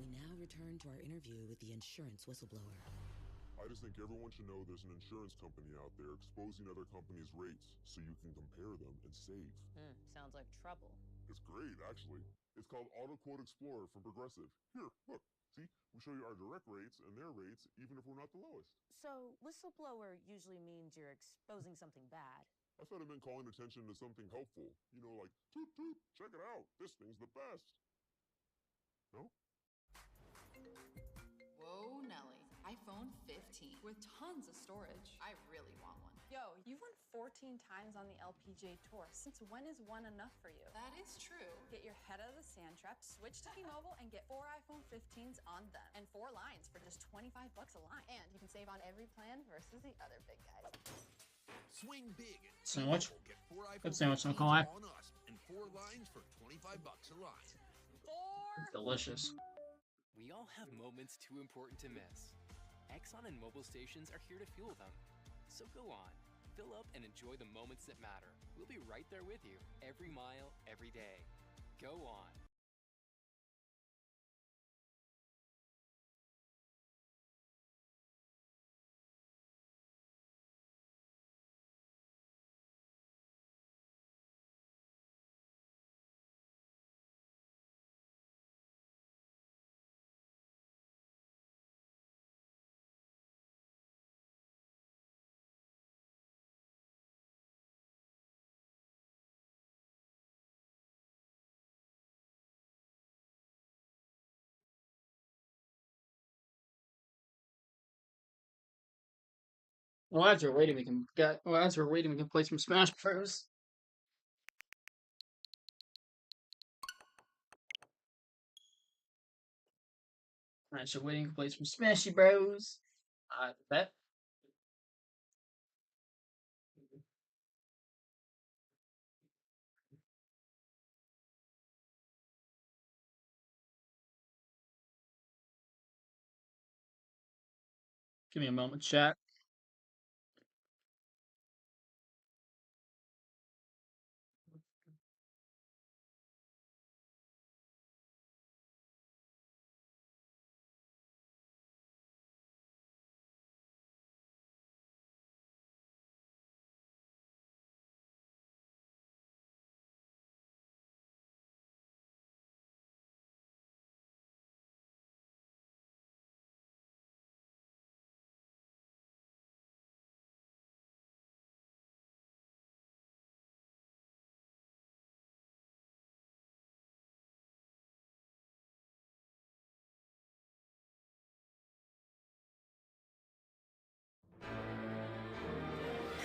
We now return to our interview with the insurance whistleblower. I just think everyone should know there's an insurance company out there exposing other companies' rates so you can compare them and save. Sounds like trouble. It's great, actually. It's called Auto Quote Explorer from Progressive. Here, look. See? We show you our direct rates and their rates, even if we're not the lowest. So, whistleblower usually means you're exposing something bad. I thought it meant calling attention to something helpful. You know, like, toot toot, check it out. This thing's the best. No? Whoa, Nelly. iPhone 15 with tons of storage. I really want one. Yo, you've won 14 times on the LPGA Tour. Since when is one enough for you? That is true. Get your head out of the sand trap, switch to T-Mobile, and get 4 iPhone 15s on them. And 4 lines for just $25 a line. And you can save on every plan versus the other big guys. Swing big. Sandwich. Get 4 Good iPhone sandwich, 15s Nikolai. on us and 4 lines for $25 a line. Delicious. We all have moments too important to miss. Exxon and mobile stations are here to fuel them. So go on, fill up and enjoy the moments that matter. We'll be right there with you, every mile, every day. Go on. Well, as we're waiting, we can play some Smash Bros. Alright, so waiting to play some Smashy Bros. Bet. Give me a moment, chat.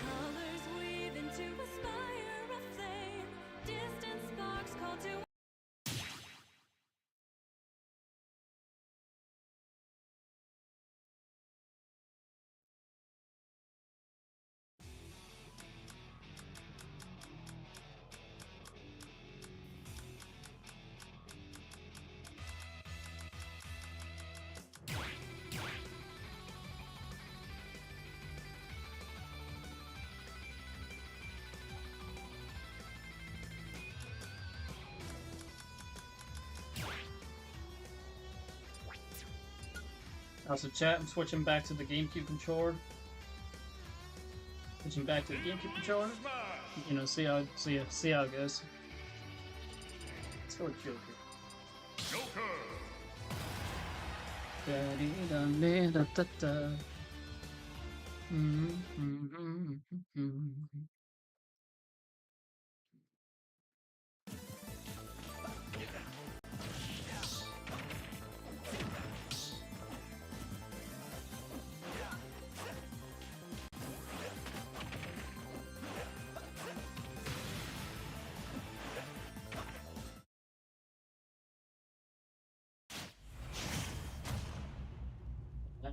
Colors weave into a spire of flame. Distant sparks call to. Also, chat, I'm switching back to the GameCube controller. Switching back to the GameCube controller. You know, see how it goes. Let's go with Joker. Da-dee-da-dee-da-da-da.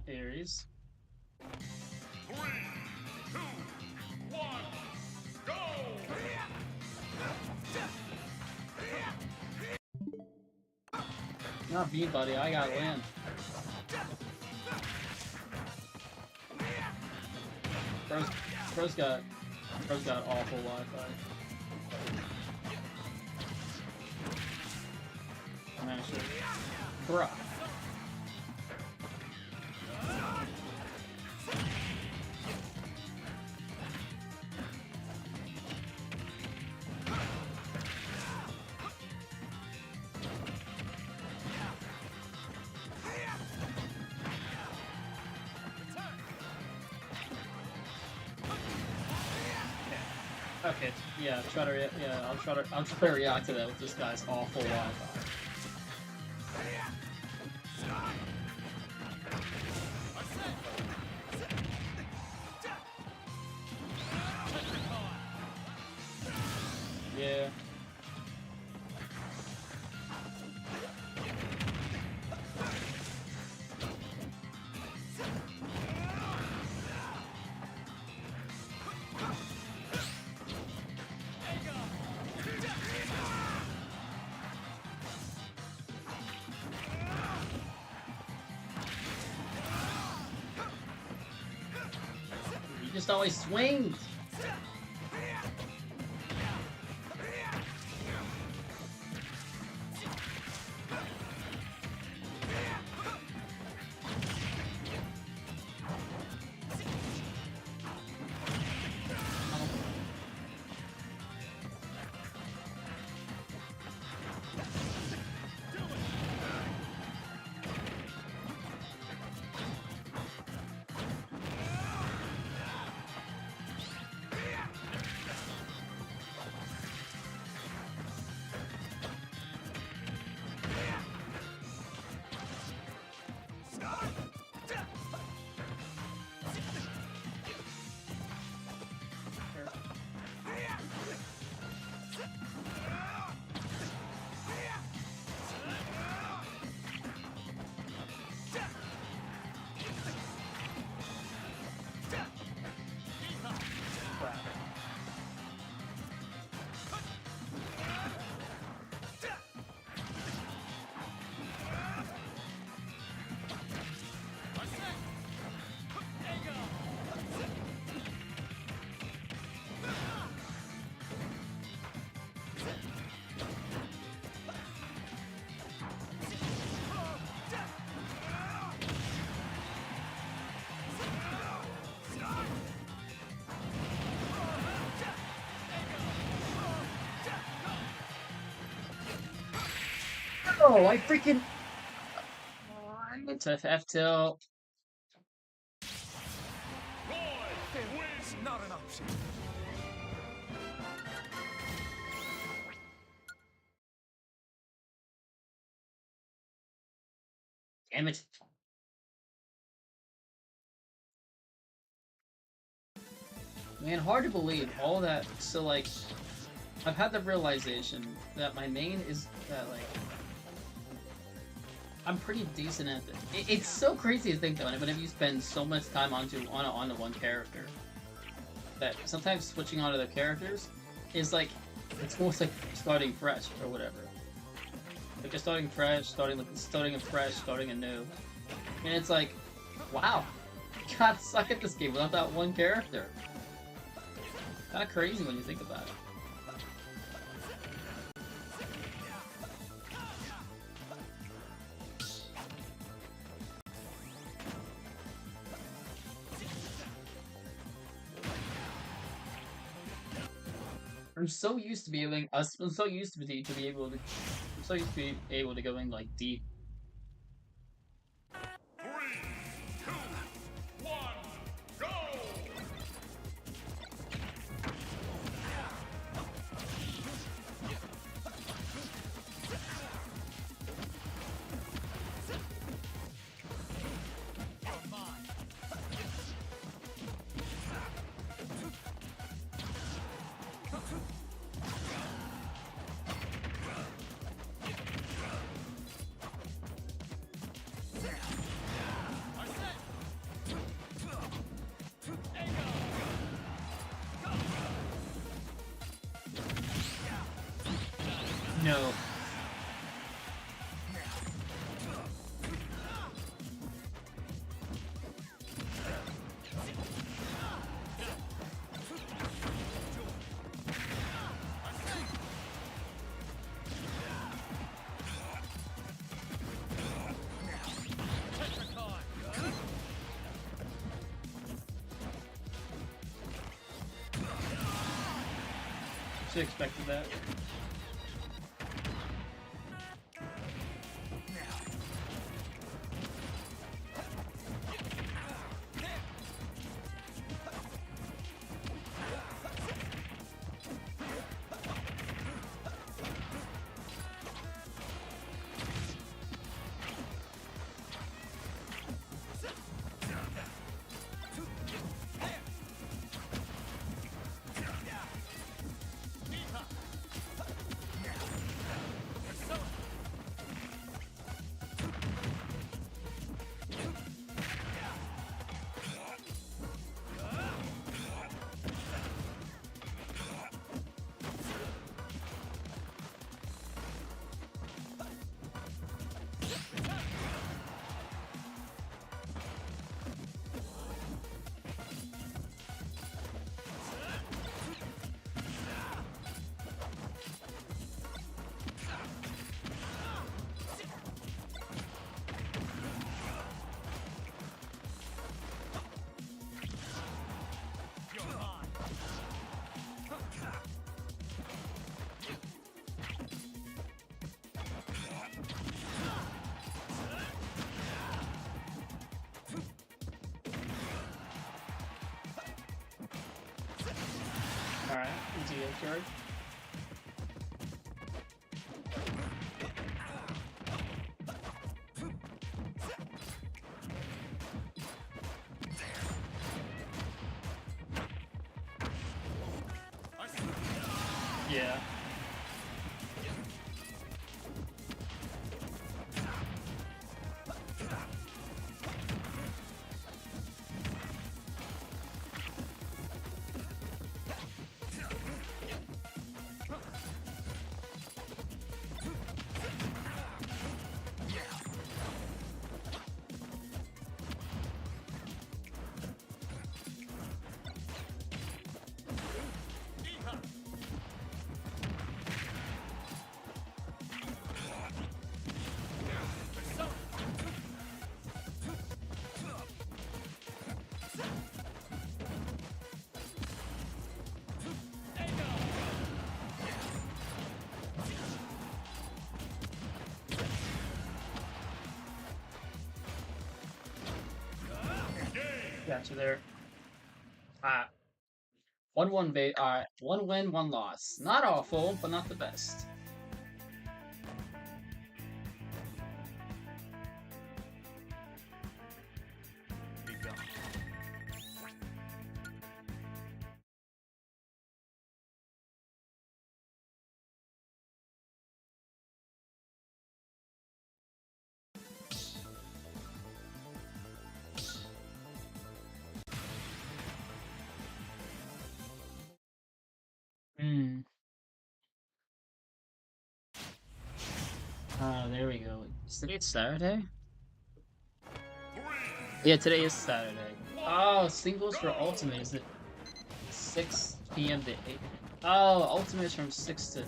Aries. 3, 2, 1, go! Not me, buddy. I got land. Bro's got awful Wi-Fi. I'm actually, bruh. Okay, yeah, I'll try to react to that with this guy's awful Wi-Fi. Yeah. He just always swings. Oh, I freaking... I went to F tilt. Wins not an option. Damn it. Man, hard to believe all that. So, like, I've had the realization that my main is that, like, I'm pretty decent at it. It's so crazy to think, though, whenever you spend so much time onto one character, that sometimes switching onto the characters is like, it's almost like starting fresh or whatever. Like just starting fresh, starting afresh, starting anew, and it's like, wow, you gotta suck at this game without that one character. Kind of crazy when you think about it. I'm so used to being able to going like deep. 3, 2, 1, go! No. Should have expected that. Alright, easy charge. Yeah. Got you there. 1-1 one win, one loss. Not awful, but not the best. There we go. Is today Saturday? Yeah, today is Saturday. Oh, singles for Ultimate is it 6 p.m. to 8? Oh, Ultimate is from 6 to...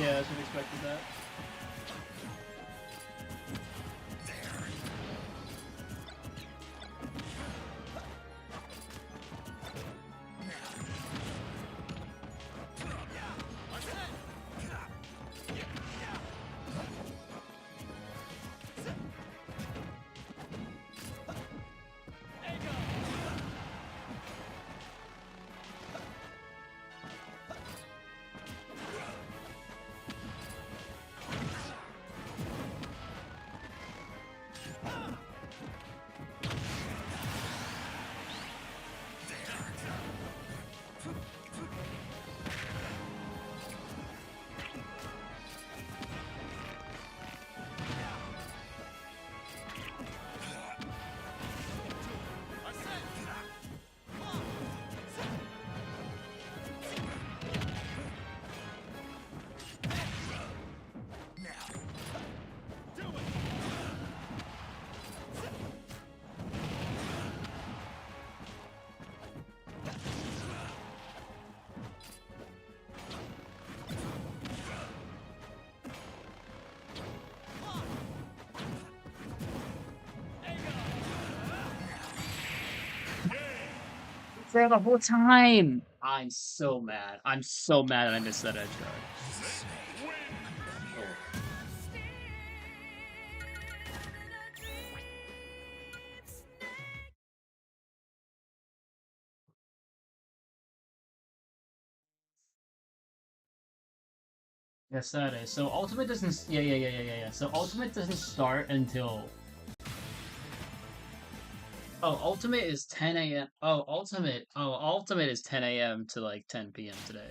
Yeah, I should have expected that. For the whole time. I'm so mad. I'm so mad that I missed that edge guard. Yes, that is. So ultimate doesn't. Yeah. So ultimate doesn't start until. Oh, ultimate is 10 a.m. Oh, ultimate. Oh, ultimate is 10 a.m. to like 10 p.m. today.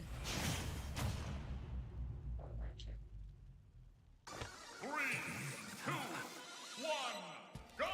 3, 2, 1, go!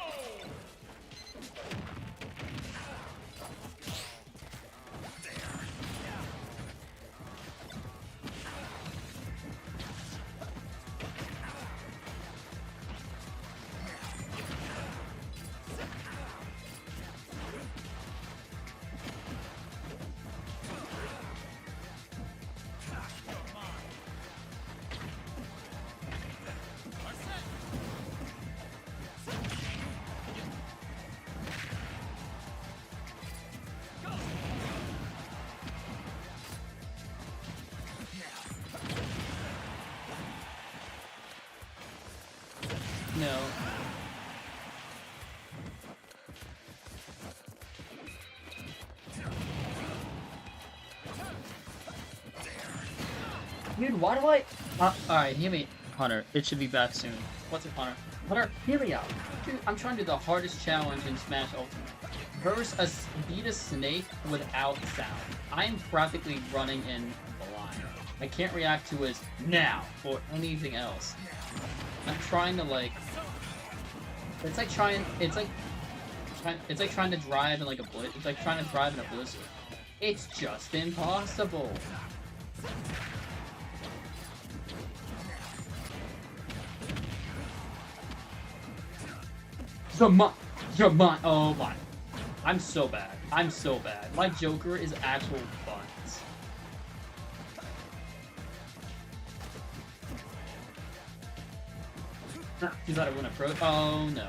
No. Dude, why do I... alright, hear me. Hunter, it should be back soon. What's it, Hunter? Hunter, hear me out. Dude, I'm trying to do the hardest challenge in Smash Ultimate. Beat a snake without sound. I am practically running in blind. I can't react to his now or anything else. I'm trying to like... It's like trying to drive in like a blizzard. It's like trying to drive in a blizzard. It's just impossible. Your mind. Oh my. I'm so bad. I'm so bad. My Joker is actual buns. You thought I wouldn't approach? Oh no.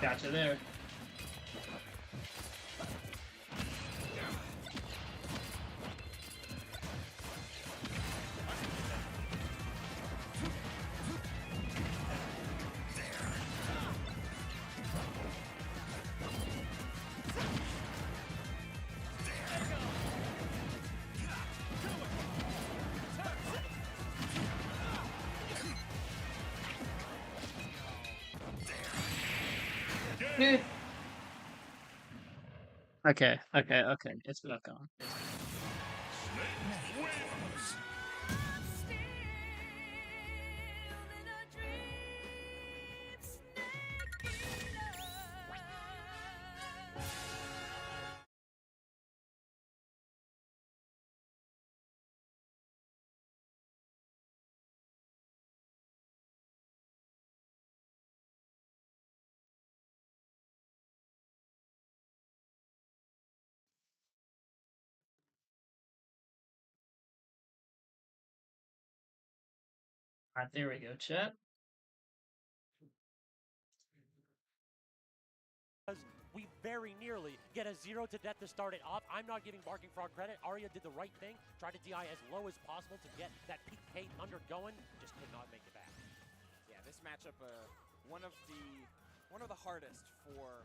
Gotcha there. Dude. Okay. It's not gone. Alright, there we go, chat. We very nearly get a 0 to death to start it off. I'm not giving Barking Frog credit. Arya did the right thing, tried to DI as low as possible to get that peak K undergoing, just could not make it back. Yeah, this matchup, one of the hardest for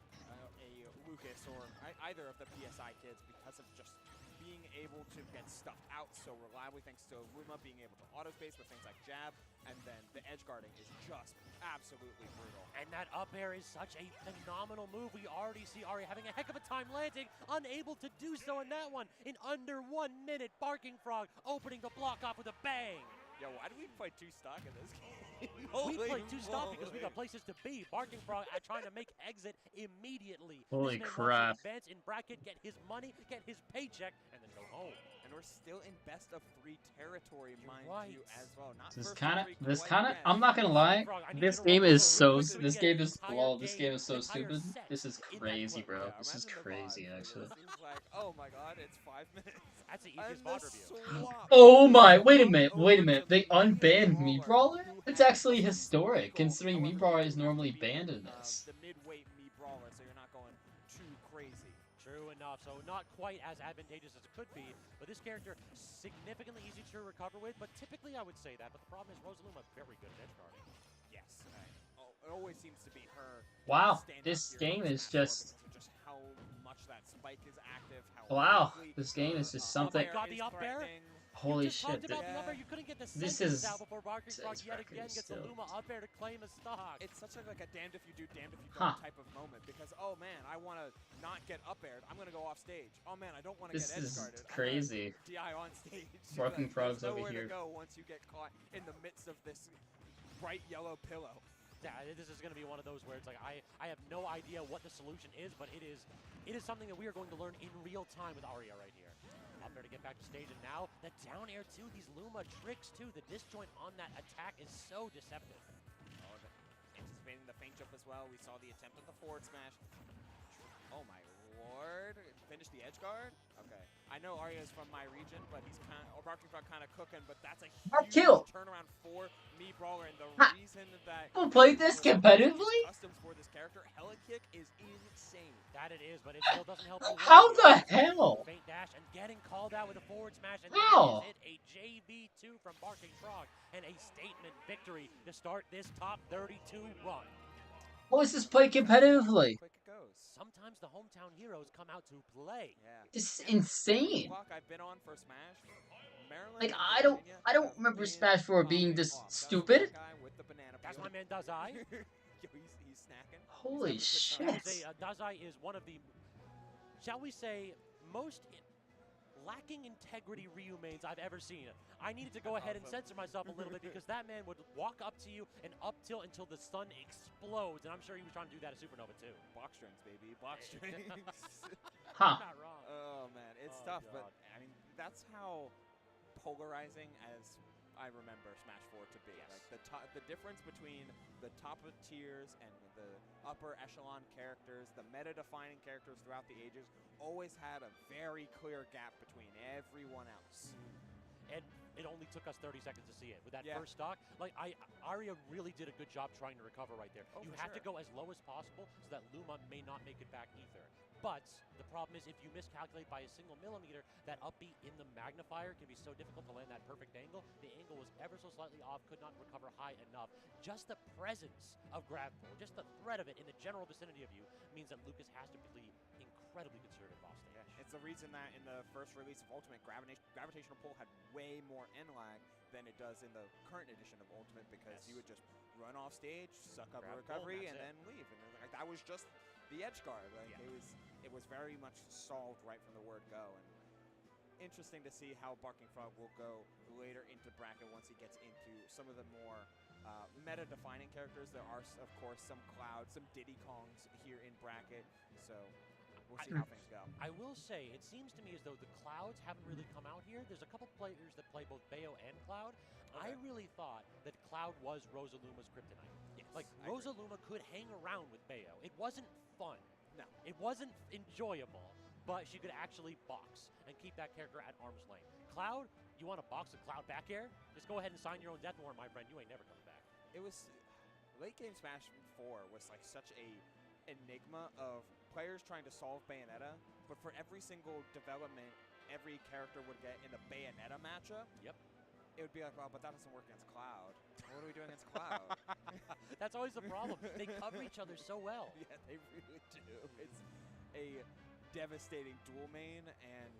a Lucas or either of the PSI kids because of just being able to get stuffed out so reliably thanks to Luma being able to auto-space with things like jab, and then the edge guarding is just absolutely brutal. And that up air is such a phenomenal move. We already see Arya having a heck of a time landing, unable to do so in that one. In under 1 minute, Barking Frog opening the block off with a bang. Yo, why do we play 2 stock in this game? We play 2 stock because we got places to be. Barking Frog trying to make exit immediately. Holy this man crap. wants to advance in bracket, get his money, get his paycheck, and then go home. And we're still in best of 3 territory, mind you, as well. Not This first kind of, of 3 this quite kind of, yet. I'm not gonna lie, this game is so, this game is flawed, this game is so stupid. This is crazy, bro. This is crazy, actually. It's like, oh my god, it's 5 minutes. That's the easiest VOD review. Oh my, wait a minute, they unbanned Meat Brawler? It's actually historic, considering Meat Brawler is normally banned in this. The midweight Mii Brawler, so you're not going too crazy. True enough, so not quite as advantageous as it could be, but this character significantly easy to recover with, but typically I would say that, but the problem is Rosaluma very good at edge guarding. Yes, it always seems to be her. Wow, this game is just how much that spike is active. Wow, this game is just something. Oh my god, the up air! Holy shit! You couldn't get the This is out before Barking Frog yet again gets a Luma up air to claim a stock. It's such like a damned if you do, damned if you don't type of moment because oh man, I want to not get up aired. I'm gonna go off stage. Oh man, I don't want to get edge guarded. This is crazy. DI on stage. Barking Frog's over Nowhere here. to go once you get caught in the midst of this bright yellow pillow. Yeah, this is going to be one of those where it's like I have no idea what the solution is, but it is something that we are going to learn in real time with Arya right here. Up there to get back to stage, and now that down air too, these Luma tricks too, the disjoint on that attack is so deceptive. Oh, anticipating the feint jump as well. We saw the attempt at the forward smash. Oh my lord. Finish the edge guard? Okay. I know Arya is from my region, but he's Barking Frog kind of cooking, but that's a huge turnaround for Mii Brawler, and the reason that Who played this competitively? Customs for this character, Hella Kick is insane. That it is, but it still doesn't help. How the hell? Feint dash and getting called out with a forward smash, and How? that is it, a JV2 from Barking Frog, and a statement victory to start this top 32 run. How is this played competitively? Quick it goes. Sometimes the hometown heroes come out to play. Yeah. This is insane. I've been on for Smash. Maryland Like I don't remember Smash 4 being this stupid. That's my man Dazai. Yo, he's snacking. Holy shit. Dazai is one of the, shall we say, most lacking integrity Ryu mains I've ever seen. I needed to go ahead and censor myself a little bit because that man would walk up to you and up tilt until the sun explodes, and I'm sure he was trying to do that at Supernova too. Box strings, baby. Box strings. Huh. Not wrong. Oh man, it's tough, but I mean that's how polarizing as I remember Smash 4 to be. Yes. Like the difference between the top of tiers and the upper echelon characters, the meta-defining characters throughout the ages, always had a very clear gap between everyone else. And it only took us 30 seconds to see it. With that first stock, like Arya really did a good job trying to recover right there. You have to go as low as possible so that Luma may not make it back either. But the problem is if you miscalculate by a single millimeter, that upbeat in the magnifier can be so difficult to land that perfect angle. The angle was ever so slightly off, could not recover high enough. Just the presence of grab pull, just the threat of it in the general vicinity of you means that Lucas has to be incredibly conservative off stage. It's the reason that in the first release of Ultimate, gravitational pull had way more N lag than it does in the current edition of Ultimate because you would just run off stage, suck up a recovery, and then leave. And like, that was just the edge guard. Like it was very much solved right from the word go. And interesting to see how Barking Frog will go later into bracket once he gets into some of the more meta-defining characters. There are, of course, some Clouds, some Diddy Kongs here in bracket. So we'll see how things go. I will say, it seems to me as though the Clouds haven't really come out here. There's a couple players that play both Bayo and Cloud. I really thought that Cloud was Rosaluma's kryptonite. Yes, like, Rosaluma could hang around with Bayo. It wasn't fun. No. It wasn't enjoyable, but she could actually box and keep that character at arm's length. Cloud, You want a box of Cloud back air? Just go ahead and sign your own death warrant, my friend. You ain't never coming back. It was late game Smash 4 was like such a enigma of players trying to solve Bayonetta, but for every single development every character would get in the Bayonetta matchup, it would be like, well, but that doesn't work against Cloud. What are we doing against Cloud? That's always the problem. They cover each other so well. Yeah, they really do. It's a devastating dual main, and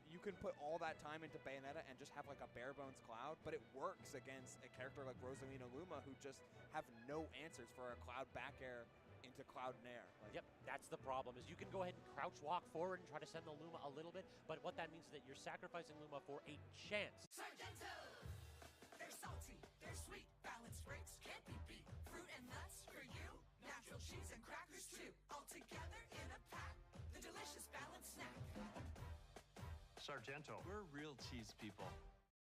you can put all that time into Bayonetta and just have like a bare bones Cloud, but it works against a character like Rosalina Luma who just have no answers for a Cloud back air into Cloud Nair. Yep, that's the problem, is you can go ahead and crouch walk forward and try to send the Luma a little bit, but what that means is that you're sacrificing Luma for a chance. Sargento! They're salty, they're sweet, balanced grapes can't be beat. Fruit and nuts for you, natural cheese and crackers too. All together in a pack, the delicious balanced snack. Sargento, we're real cheese people.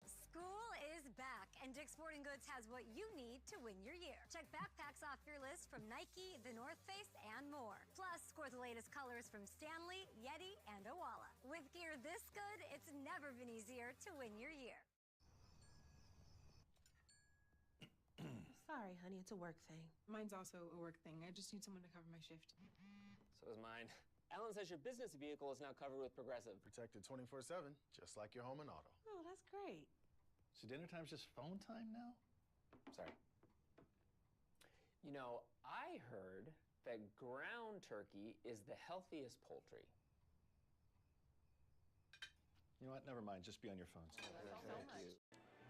School is back, and Dick's Sporting Goods has what you need to win your year. Check backpacks off your list from Nike, The North Face, and more. Plus, score the latest colors from Stanley, Yeti, and Owala. With gear this good, it's never been easier to win your year. Sorry, honey, it's a work thing. Mine's also a work thing. I just need someone to cover my shift. So is mine. Alan says your business vehicle is now covered with Progressive. Protected 24/7, just like your home and auto. Oh, that's great. So dinner time's just phone time now? Sorry. You know, I heard that ground turkey is the healthiest poultry. You know what? Never mind. Just be on your phones. Thank you.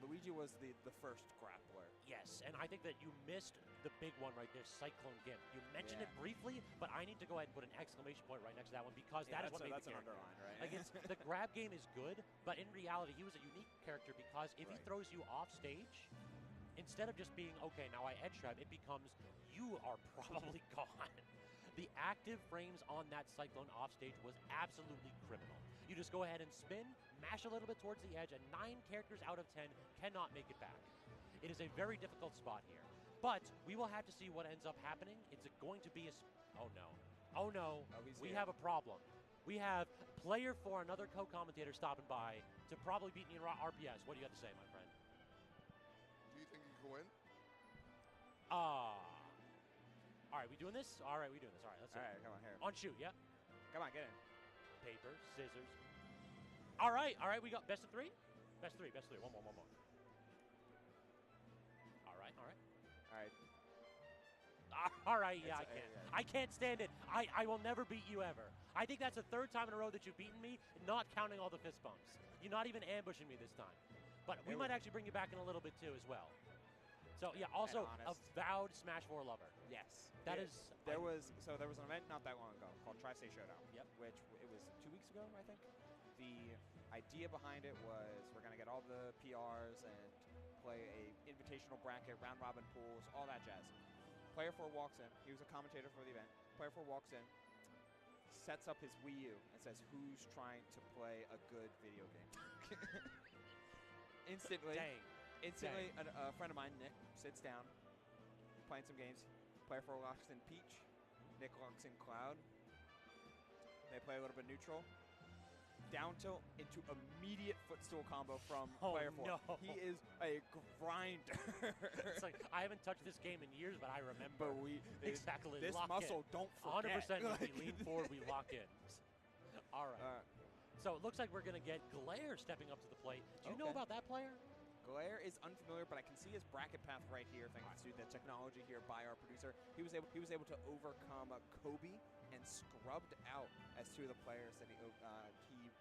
Luigi was the first grappler. Yes, and I think that you missed the big one right there, Cyclone Gimp. You mentioned it briefly, but I need to go ahead and put an exclamation point right next to that one because that is what made the character. Underline, right? Like the grab game is good, but in reality, he was a unique character because if he throws you off stage, instead of just being, okay, now I edge trap, it becomes, you are probably gone. The active frames on that Cyclone offstage was absolutely criminal. You just go ahead and spin, mash a little bit towards the edge, and 9 characters out of 10 cannot make it back. It is a very difficult spot here. But we will have to see what ends up happening. It's going to be a... Oh, no. Oh, no. We have a problem. We have player for another co-commentator stopping by to probably beat me in RPS. What do you have to say, my friend? Do you think you can win? All right, we doing this? All right, we doing this. All right, let's see. All right, come on, here. On shoot, yeah? Come on, get in. Paper, scissors. All right, we got best of 3? Best 3. One more. All right. All right, yeah, I can't stand it. I will never beat you ever. I think that's the 3rd time in a row that you've beaten me, not counting all the fist bumps. You're not even ambushing me this time. But we might actually bring you back in a little bit, too, as well. So, yeah, also avowed Smash 4 lover. Yes. That is... There was an event not that long ago called Tri-State Showdown. Yep. Which it was 2 weeks ago, I think. The idea behind it was we're going to get all the PRs and play a invitational bracket, round robin pools, all that jazz. Player 4 walks in. He was a commentator for the event. Player 4 walks in, sets up his Wii U, and says, "Who's trying to play a good video game?" Instantly, a friend of mine, Nick, sits down, playing some games. Player 4 locks in Peach. Nick locks in Cloud. They play a little bit neutral. Down tilt into immediate footstool combo from player 4. No. He is a grinder. It's like, I haven't touched this game in years, but I remember. Exactly. This lock muscle, in. don't forget. 100% when we lean forward, we lock in. All right. So it looks like we're going to get Glare stepping up to the plate. Do you know about that player? Glare is unfamiliar, but I can see his bracket path right here thanks to the technology here by our producer. He was able to overcome Kobe and scrubbed out as 2 of the players that he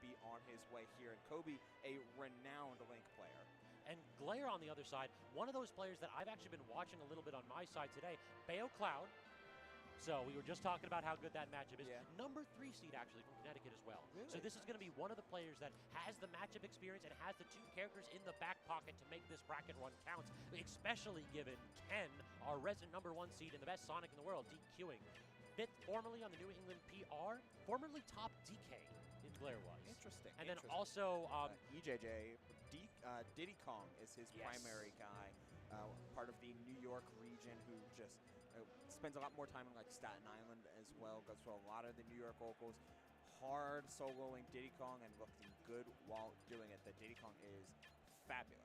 beat on his way here. And Kobe, a renowned Link player. And Glare on the other side, one of those players that I've actually been watching a little bit on my side today, Bayo Cloud. So we were just talking about how good that matchup is. Yeah. Number 3 seed, actually, from Connecticut as well. Really? So this is going to be one of the players that has the matchup experience and has the 2 characters in the back pocket to make this bracket run count, especially given Ken, our resident number 1 seed and the best Sonic in the world, DQing. 5th formerly on the New England PR, formerly top DK in Glare was. Interesting. And then also... EJJ, Diddy Kong is his primary guy, part of the New York region who just... spends a lot more time in like Staten Island as well, goes to a lot of the New York locals. hard soloing Diddy Kong and looking good while doing it. That Diddy Kong is fabulous.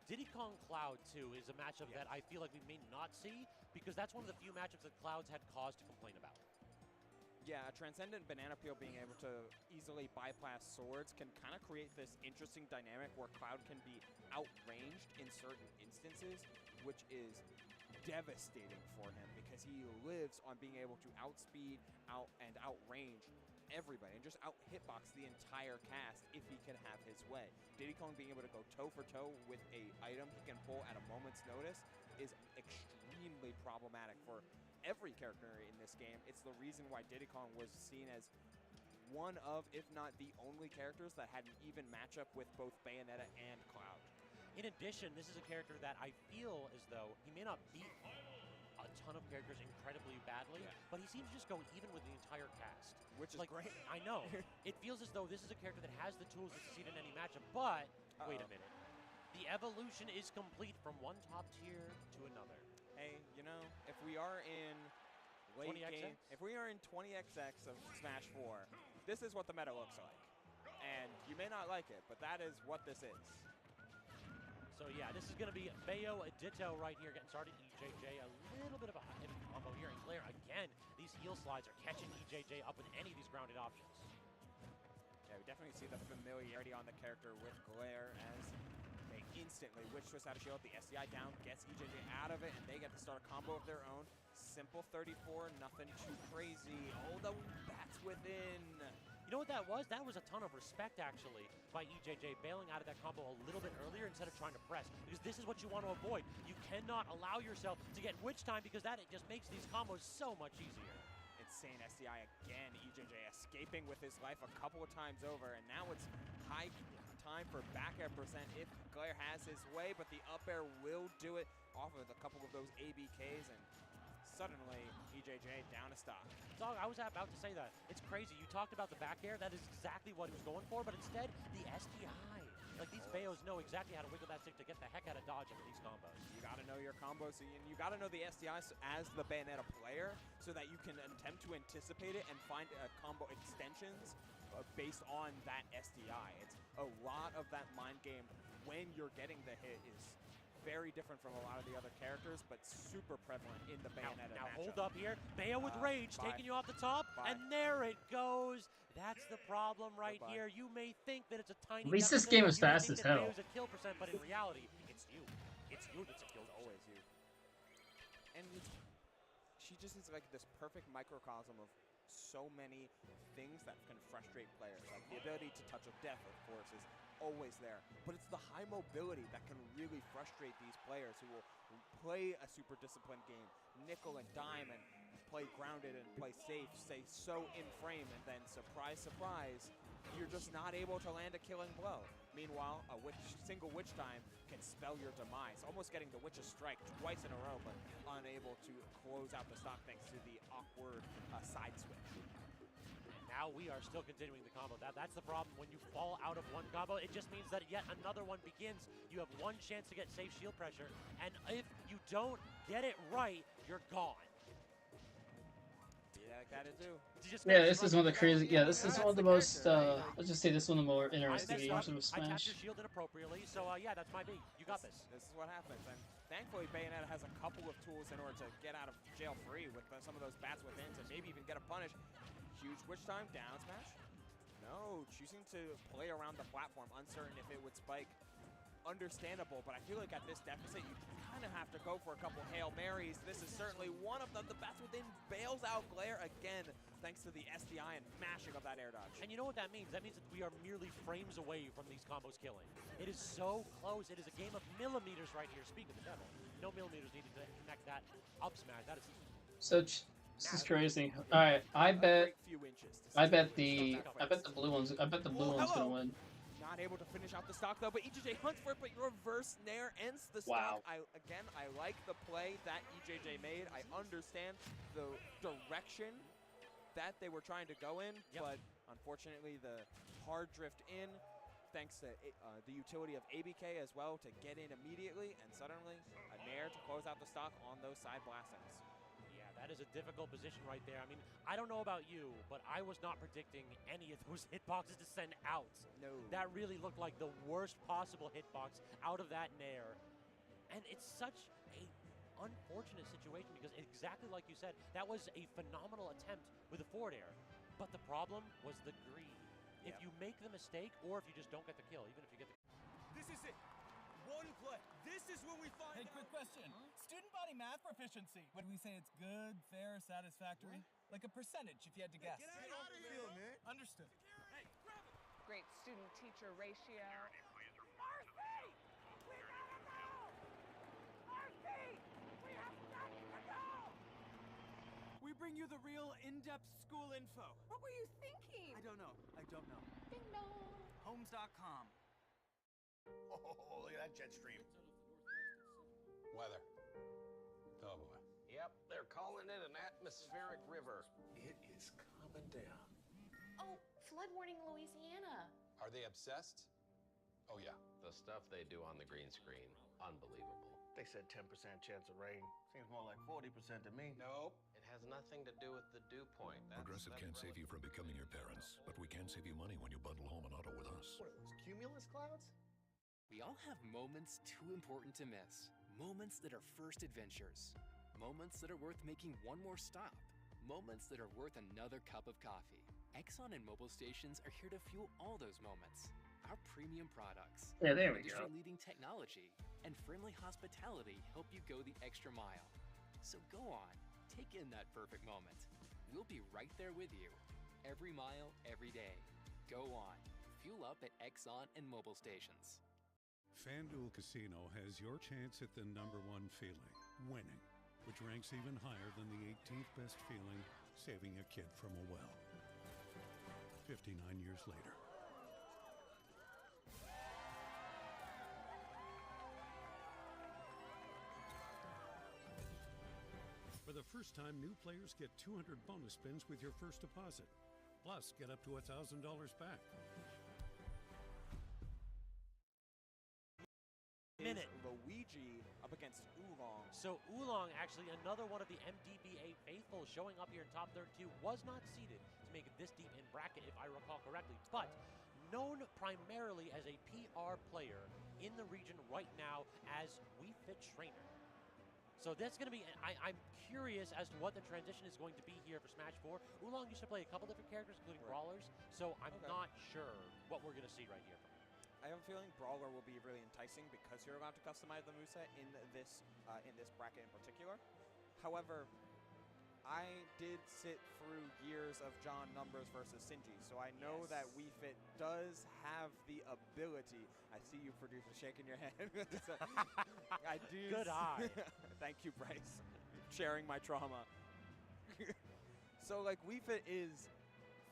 Diddy Kong Cloud, too, is a matchup that I feel like we may not see because that's one of the few matchups that Clouds had cause to complain about. Yeah, a Transcendent Banana Peel being able to easily bypass swords can kind of create this interesting dynamic where Cloud can be outranged in certain instances, which is devastating for him because he lives on being able to outspeed, outrange everybody and just out-hitbox the entire cast if he can have his way. Diddy Kong being able to go toe-for-toe with a item he can pull at a moment's notice is extremely problematic for every character in this game. It's the reason why Diddy Kong was seen as one of, if not the only characters that had an even matchup with both Bayonetta and Cloud. In addition, this is a character that I feel as though he may not beat a ton of characters incredibly badly, but he seems to just go even with the entire cast. Which is great. I know. It feels as though this is a character that has the tools to succeed in any matchup, but wait a minute. The evolution is complete from one top tier to another. Hey, you know, if we are in late 20XX? game, if we are in 20XX of Smash 4, this is what the meta looks like. And you may not like it, but that is what this is. So yeah, this is going to be Bayo Ditto right here getting started. EJJ, a little bit of a heavy combo here. And Claire, again, these heel slides are catching EJJ up with any of these grounded options. Yeah, we definitely see the familiarity on the character with Glare as they instantly witch twist out of shield. The SDI down gets EJJ out of it, and they get to start a combo of their own. Simple 34, nothing too crazy. Oh, the bats within. You know what that was? That was a ton of respect, actually, by EJJ, bailing out of that combo a little bit earlier instead of trying to press, because this is what you want to avoid. You cannot allow yourself to get witch time, because that it just makes these combos so much easier. Insane SDI again. EJJ escaping with his life a couple of times over, and now it's high time for back air percent if Glare has his way, but the up air will do it off of a couple of those ABKs, and suddenly EJJ down a stock. Dog, I was about to say that. It's crazy. You talked about the back air. That is exactly what he was going for, but instead, the SDI. Like, these Bayos know exactly how to wiggle that stick to get the heck out of dodge into these combos. You got to know your combos, and you got to know the SDIs as the Bayonetta player so that you can attempt to anticipate it and find combo extensions based on that SDI. It's a lot of that mind game when you're getting the hit is very different from a lot of the other characters, but super prevalent in the Bayonetta Now matchup. hold up here. Bayo with Rage taking you off the top, and there it goes. That's the problem right here. You may think that it's a tiny At least this deficit. game is You may fast think as that hell. Bayo's a kill percent, but in reality, it's you. It's you that's a kill percent. Always you. And she just is like this perfect microcosm of so many things that can frustrate players. Like the ability to touch of death, of course, is always there. But it's the high mobility that can really frustrate these players who will play a super disciplined game, nickel and dime, and play grounded and play safe, stay so in frame, and then surprise, surprise, you're just not able to land a killing blow. Meanwhile, a single witch time can spell your demise, almost getting the witch's strike twice in a row, but unable to close out the stock thanks to the awkward side switch. Now we are still continuing the combo. That's the problem. When you fall out of one combo, it just means that yet another one begins. You have one chance to get safe shield pressure, and if you don't get it right, you're gone. Yeah, this is one of the crazy. Yeah, this is one of the most. Let's just say this is one of the more interesting games of I tapped Smash. your shield inappropriately, so yeah, that's my B. You got this. This is what happens, and thankfully Bayonetta has a couple of tools in order to get out of jail free with some of those bats within to maybe even get a punish. Huge witch time, down smash. No, choosing to play around the platform, uncertain if it would spike. Understandable, but I feel like at this deficit, you kind of have to go for a couple Hail Marys. This is certainly one of them. The bats within bails out Glare again, thanks to the SDI and mashing of that air dodge. And you know what that means? That means that we are merely frames away from these combos killing. It is so close. It is a game of millimeters right here. Speak of the devil. No millimeters needed to connect that up smash. That is So this is crazy. All right, I bet the blue one's gonna win. Not able to finish out the stock though, but EJJ hunts for it, but reverse nair ends the Wow. stock. I like the play that EJJ made. I understand the direction that they were trying to go in, but unfortunately the hard drift in, thanks to the utility of ABK as well to get in immediately, and suddenly a nair to close out the stock on those side blast outs. Yeah, That is a difficult position right there. I mean, I don't know about you, but I was not predicting any of those hitboxes to send out. No. That really looked like the worst possible hitbox out of that nair. And it's such a unfortunate situation because exactly like you said, that was a phenomenal attempt with the forward air. But the problem was the greed. If you make the mistake or if you just don't get the kill, even if you get the This is it. One play. This is when we find out. Hey, quick question. Student body math proficiency. Would we say it's good, fair, satisfactory? Like a percentage if you had to guess. Get out of here, man. Understood. Hey, grab it. Great student-teacher ratio. We bring you the real in-depth school info. What were you thinking? I don't know. Ding dong. Homes.com. Oh, look at that jet stream. Weather. Oh, boy. Yep, they're calling it an atmospheric river. It is coming down. Oh, flood warning Louisiana. Are they obsessed? Oh, yeah. The stuff they do on the green screen, unbelievable. They said 10% chance of rain. Seems more like 40% to me. Nope. It has nothing to do with the dew point. Progressive can't save you from becoming your parents, but we can save you money when you bundle home and auto with us. What are those, cumulus clouds? We all have moments too important to miss. Moments that are first adventures. Moments that are worth making one more stop. Moments that are worth another cup of coffee. Exxon and mobile stations are here to fuel all those moments. Our premium products, Yeah, there we go. industry-leading technology, and friendly hospitality help you go the extra mile. So go on, take in that perfect moment. We'll be right there with you. Every mile, every day. Go on. Fuel up at Exxon and mobile stations. FanDuel Casino has your chance at the #1 feeling, winning, which ranks even higher than the 18th best feeling, saving a kid from a well. 59 years later. For the first time, new players get 200 bonus spins with your first deposit. Plus, get up to $1,000 back. Minute. Luigi up against Oolong. So Oolong, actually another one of the MDBA faithful showing up here in top 32, was not seeded to make it this deep in bracket, if I recall correctly, but known primarily as a PR player in the region right now as We Fit Trainer. So that's going to be, I'm curious as to what the transition is going to be here for Smash 4. Oolong used to play a couple different characters, including Brawlers, so I'm not sure what we're going to see right here from him. I have a feeling Brawler will be really enticing because you're allowed to customize the moveset in this bracket in particular. However, I did sit through years of John Numbers versus Sinji, so I know that Wii Fit does have the ability. I see you, producer, shaking your head. So, I do. Good eye. Thank you, Bryce. Sharing my trauma. So, like, Wii Fit is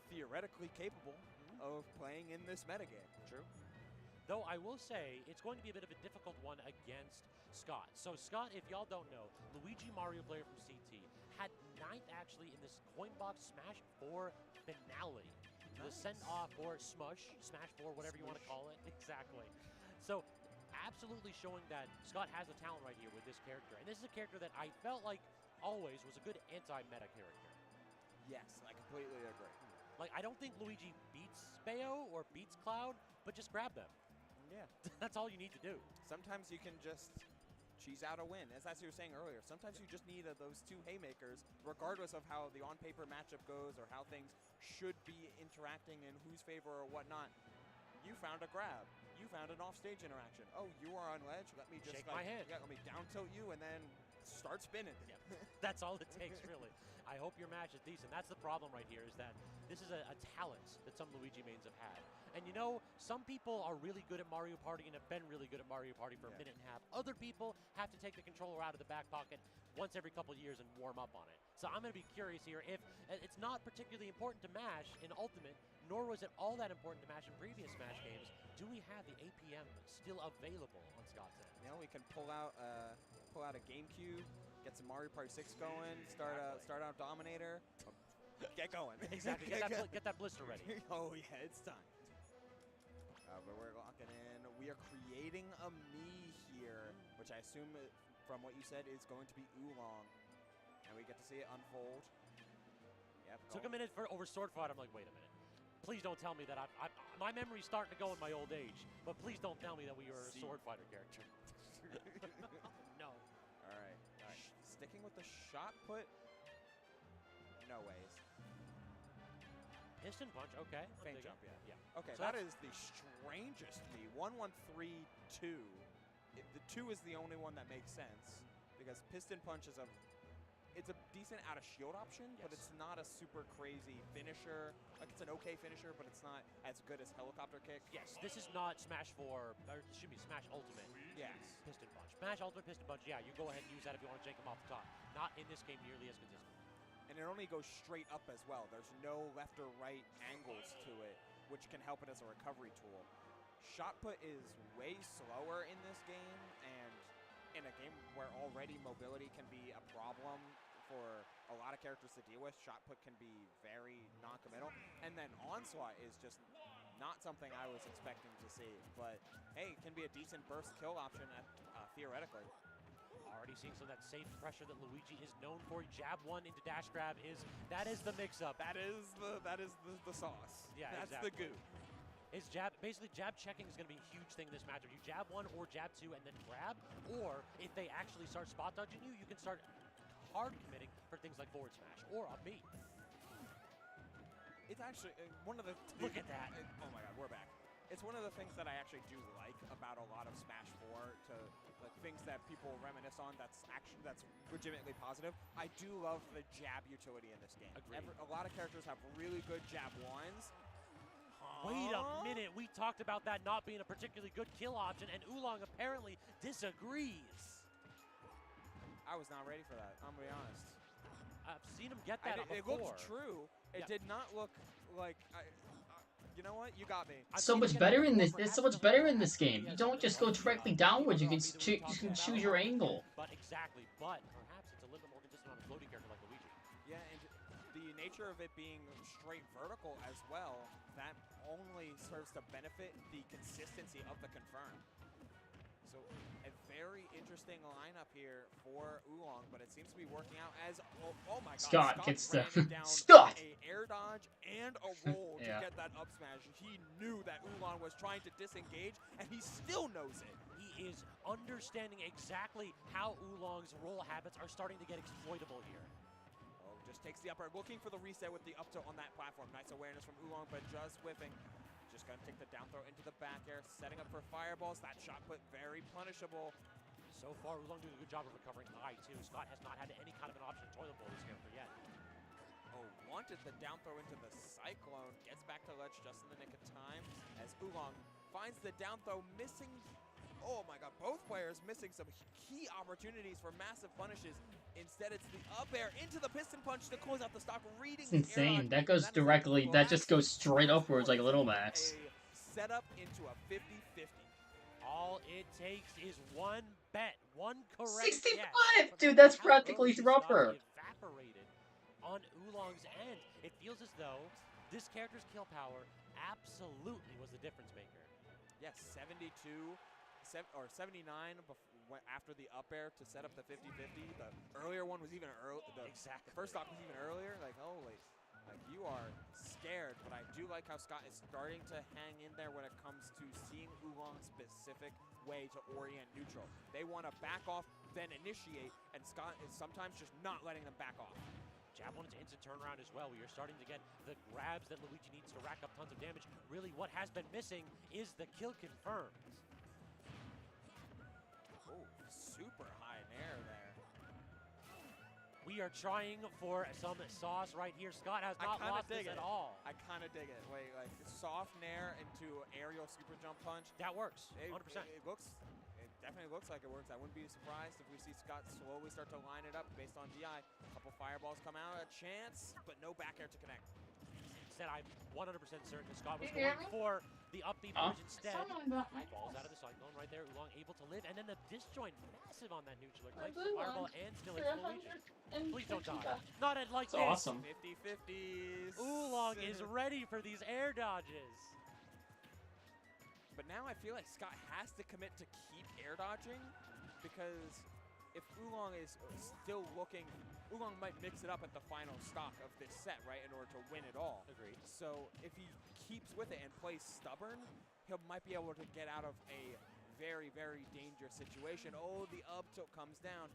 theoretically capable of playing in this metagame. True. Though I will say, it's going to be a bit of a difficult one against Scott. So Scott, if y'all don't know, Luigi Mario player from CT, had 9th actually in this Coinbox Smash 4 finale. The send-off or Smash 4, whatever you want to call it. Exactly. So absolutely showing that Scott has the talent right here with this character. And this is a character that I felt like always was a good anti-meta character. Yes, I completely agree. Like, I don't think Luigi beats Bayo or beats Cloud, but just grab them. Yeah. That's all you need to do. Sometimes you can just cheese out a win, as you were saying earlier. Sometimes you just need those two haymakers, regardless of how the on-paper matchup goes or how things should be interacting in whose favor or whatnot. You found a grab. You found an off-stage interaction. Oh, you are on ledge. Let me just shake my hand. Yeah, let me down tilt you and then start spinning. Yeah. That's all it takes, really. I hope your match is decent. That's the problem right here, is that this is a talent that some Luigi mains have had. And you know, some people are really good at Mario Party and have been really good at Mario Party for a minute and a half. Other people have to take the controller out of the back pocket once every couple years and warm up on it. So I'm going to be curious here. If it's not particularly important to MASH in Ultimate, nor was it all that important to MASH in previous Smash games, do we have the APM still available on Scott's end? You know, we can pull out a GameCube, get some Mario Party 6 going, start out Dominator, get going. Exactly. Get that blister ready. Oh yeah, it's time. But we're locking in. We are creating a me here, which I assume, from what you said, is going to be Oolong. And we get to see it unfold. Yep, Took a minute for over sword fight. I'm like, wait a minute. Please don't tell me that my memory's starting to go in my old age, but please don't tell me that we were a sword fighter character. No. All right. Sticking with the shot put. No ways. Piston punch, okay. Feint jump, yeah. Okay, So that is the strangest knee. 1-1-3-2. The 2 is the only one that makes sense because piston punch is it's a decent out of shield option, but it's not a super crazy finisher. Like it's an okay finisher, but it's not as good as helicopter kick. Yes, this is not Smash 4, or excuse me, Smash Ultimate. Yes. Piston punch. Smash Ultimate Piston punch, yeah, you go ahead and use that if you want to jank them off the top. Not in this game nearly as consistent. And it only goes straight up as well. There's no left or right angles to it, which can help it as a recovery tool. Shot put is way slower in this game, and in a game where already mobility can be a problem for a lot of characters to deal with, shot put can be very non-committal. And then onslaught is just not something I was expecting to see. But hey, it can be a decent burst kill option theoretically. Already seeing some of that safe pressure that Luigi is known for. Jab 1 into dash grab that is the mix-up. That is the sauce. Yeah, that's exactly. the goo. His basically jab checking is going to be a huge thing in this matchup. You jab 1 or jab 2 and then grab, or if they actually start spot dodging you, you can start hard committing for things like forward smash or up B. It's actually one of the... Look at that. Oh my god, we're back. It's one of the things that I actually do like about a lot of Smash 4, like things that people reminisce on that's legitimately positive. I do love the jab utility in this game. A lot of characters have really good jab 1s. Wait a minute, we talked about that not being a particularly good kill option, and Oolong apparently disagrees. I was not ready for that, I'm gonna be honest. I've seen him get that before. It looks true. It did not look like... you know what? You got me. So much better in this. It's so much better in this game. You don't just go directly downwards. You can choose your angle. But exactly. But perhaps it's a little bit more consistent on a floating character like Luigi. Yeah, and the nature of it being straight vertical as well, that only serves to benefit the consistency of the confirm. So a very interesting lineup here for Oolong, but it seems to be working out as oh my god, Scott gets the Scott a air dodge and a roll to get that up smash. He knew that Oolong was trying to disengage, and he still knows it. He is understanding exactly how Oolong's roll habits are starting to get exploitable here. Oh, just takes the upper, looking for the reset with the up tilt on that platform. Nice awareness from Oolong, but just whiffing. Just gonna take the down throw into the back air, setting up for fireballs. That shot put very punishable. So far, Oolong doing a good job of recovering high too. Scott has not had any kind of an option to toilet bowl this character yet. Oh, wanted the down throw into the Cyclone. Gets back to ledge just in the nick of time as Oolong finds the down throw, missing. Oh my god, both players missing some key opportunities for massive punishes. Instead, it's the up air into the piston punch to close out the stock. Reading it's insane. That goes directly. That just goes straight upwards like Little Max. Set up into a 50-50. All it takes is one bet, one correct 65, guess. dude. That's practically rubber. Evaporated on Oolong's end. It feels as though this character's kill power absolutely was the difference maker. Yes, 72 or 79 after the up air to set up the 50-50. The earlier one was even early. Exactly. The first stock was even earlier. Like, holy, like you are scared. But I do like how Scott is starting to hang in there when it comes to seeing Oolong's specific way to orient neutral. They want to back off, then initiate, and Scott is sometimes just not letting them back off. Jab 1 into instant turnaround as well. We are starting to get the grabs that Luigi needs to rack up tons of damage. Really, what has been missing is the kill confirmed. Oh, super high in air there. We are trying for some sauce right here. Scott has not lost this at all. I kind of dig it. Wait, like soft nair into aerial super jump punch. That works, 100%. It definitely looks like it works. I wouldn't be surprised if we see Scott slowly start to line it up based on DI. A couple fireballs come out, a chance, but no back air to connect. Instead, I'm 100% certain Scott was going for the up B bridge instead. Falls out of the cyclone right there. Oolong able to live, and then the disjoint massive on that neutral. Like fireball and still hits Luigi. Please don't die. Not at like this. Awesome. 50-50s. Oolong is ready for these air dodges. But now I feel like Scott has to commit to keep air dodging because if Oolong is still looking, Oolong might mix it up at the final stock of this set, right, in order to win it all. Agreed. So if he keeps with it and plays stubborn, he might be able to get out of a very, very dangerous situation. Oh, the up tilt comes down.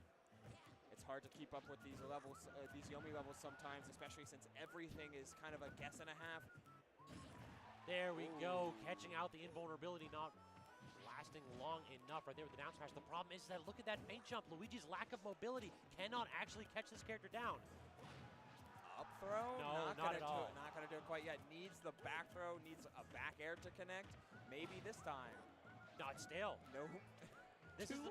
It's hard to keep up with these levels, these Yomi levels sometimes, especially since everything is kind of a guess and a half. There we go, catching out the invulnerability, not lasting long enough right there with the down smash. The problem is that look at that feint jump. Luigi's lack of mobility cannot actually catch this character down. Up throw? No, not at all. Not gonna do it quite yet. Needs the back throw, needs a back air to connect. Maybe this time. Not stale. No. This 200.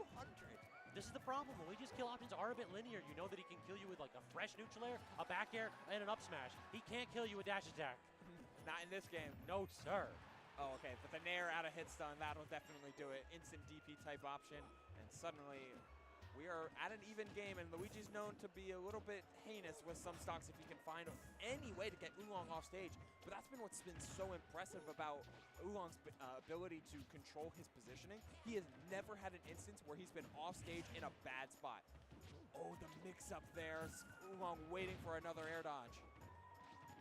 This is the problem. Luigi's kill options are a bit linear. You know that he can kill you with like a fresh neutral air, a back air, and an up smash. He can't kill you with dash attack. Not in this game. No, sir. Oh, okay, but the Nair out of hit stun, that'll definitely do it. Instant DP type option, and suddenly we are at an even game, and Luigi's known to be a little bit heinous with some stocks if he can find any way to get Oolong off stage. But that's been what's been so impressive about Oolong's ability to control his positioning. He has never had an instance where he's been off stage in a bad spot. Oh, the mix-up there. Oolong waiting for another air dodge.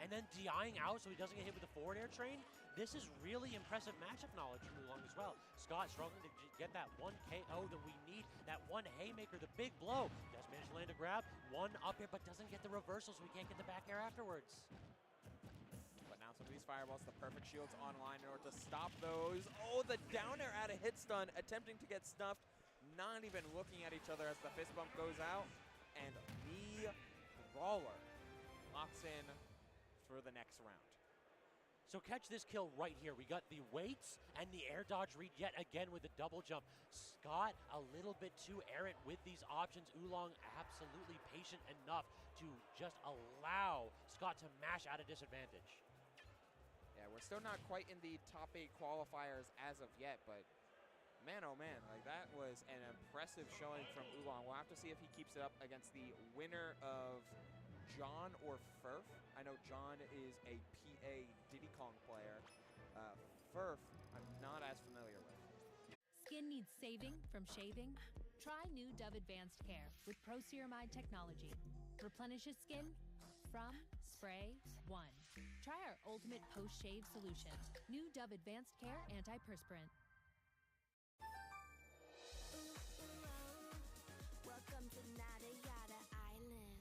And then DIing out so he doesn't get hit with the forward air train. This is really impressive matchup knowledge from Oolong as well. Scott struggling to get that one KO that we need, that one haymaker, the big blow. Does manage to land a grab, one up here, but doesn't get the reversal, so we can't get the back air afterwards. But now some of these fireballs, the perfect shields online in order to stop those. Oh, the down air out of hit stun, attempting to get stuffed, not even looking at each other as the fist bump goes out. And the brawler locks in for the next round. So catch this kill right here. We got the weights and the air dodge read yet again with the double jump. Scott a little bit too errant with these options. Oolong absolutely patient enough to just allow Scott to mash at a disadvantage. Yeah, we're still not quite in the top 8 qualifiers as of yet, but man, oh man, like that was an impressive showing from Oolong. We'll have to see if he keeps it up against the winner of John or Furf. I know John is a PA Diddy Kong player. Furf, I'm not as familiar with. Skin needs saving from shaving? Try new Dove Advanced Care with Proceramide technology. Replenishes skin from spray 1. Try our ultimate post-shave solution. New Dove Advanced Care Antiperspirant. Welcome to Nada Yada Island.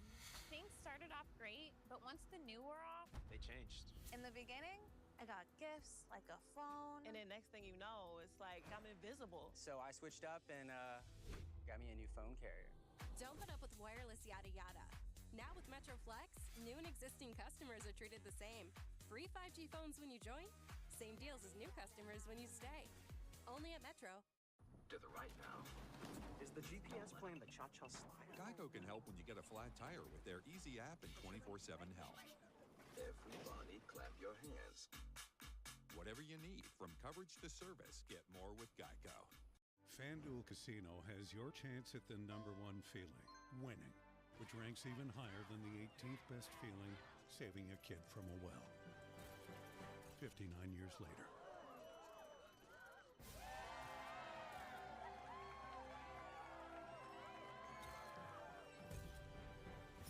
Things started off great, but once the new wore off, They changed. in the beginning, I got gifts like a phone. And then next thing you know, it's like I'm invisible. So I switched up and got me a new phone carrier. Don't put up with wireless yada yada. Now with Metro Flex, new and existing customers are treated the same. Free 5G phones when you join, same deals as new customers when you stay. Only at Metro. To the right now. Is the GPS playing the cha-cha slide? Geico can help when you get a flat tire with their easy app and 24/7 help. Everybody clap your hands. Whatever you need, from coverage to service, get more with Geico. FanDuel Casino has your chance at the #1 feeling, winning, which ranks even higher than the 18th best feeling, saving a kid from a well. 59 years later.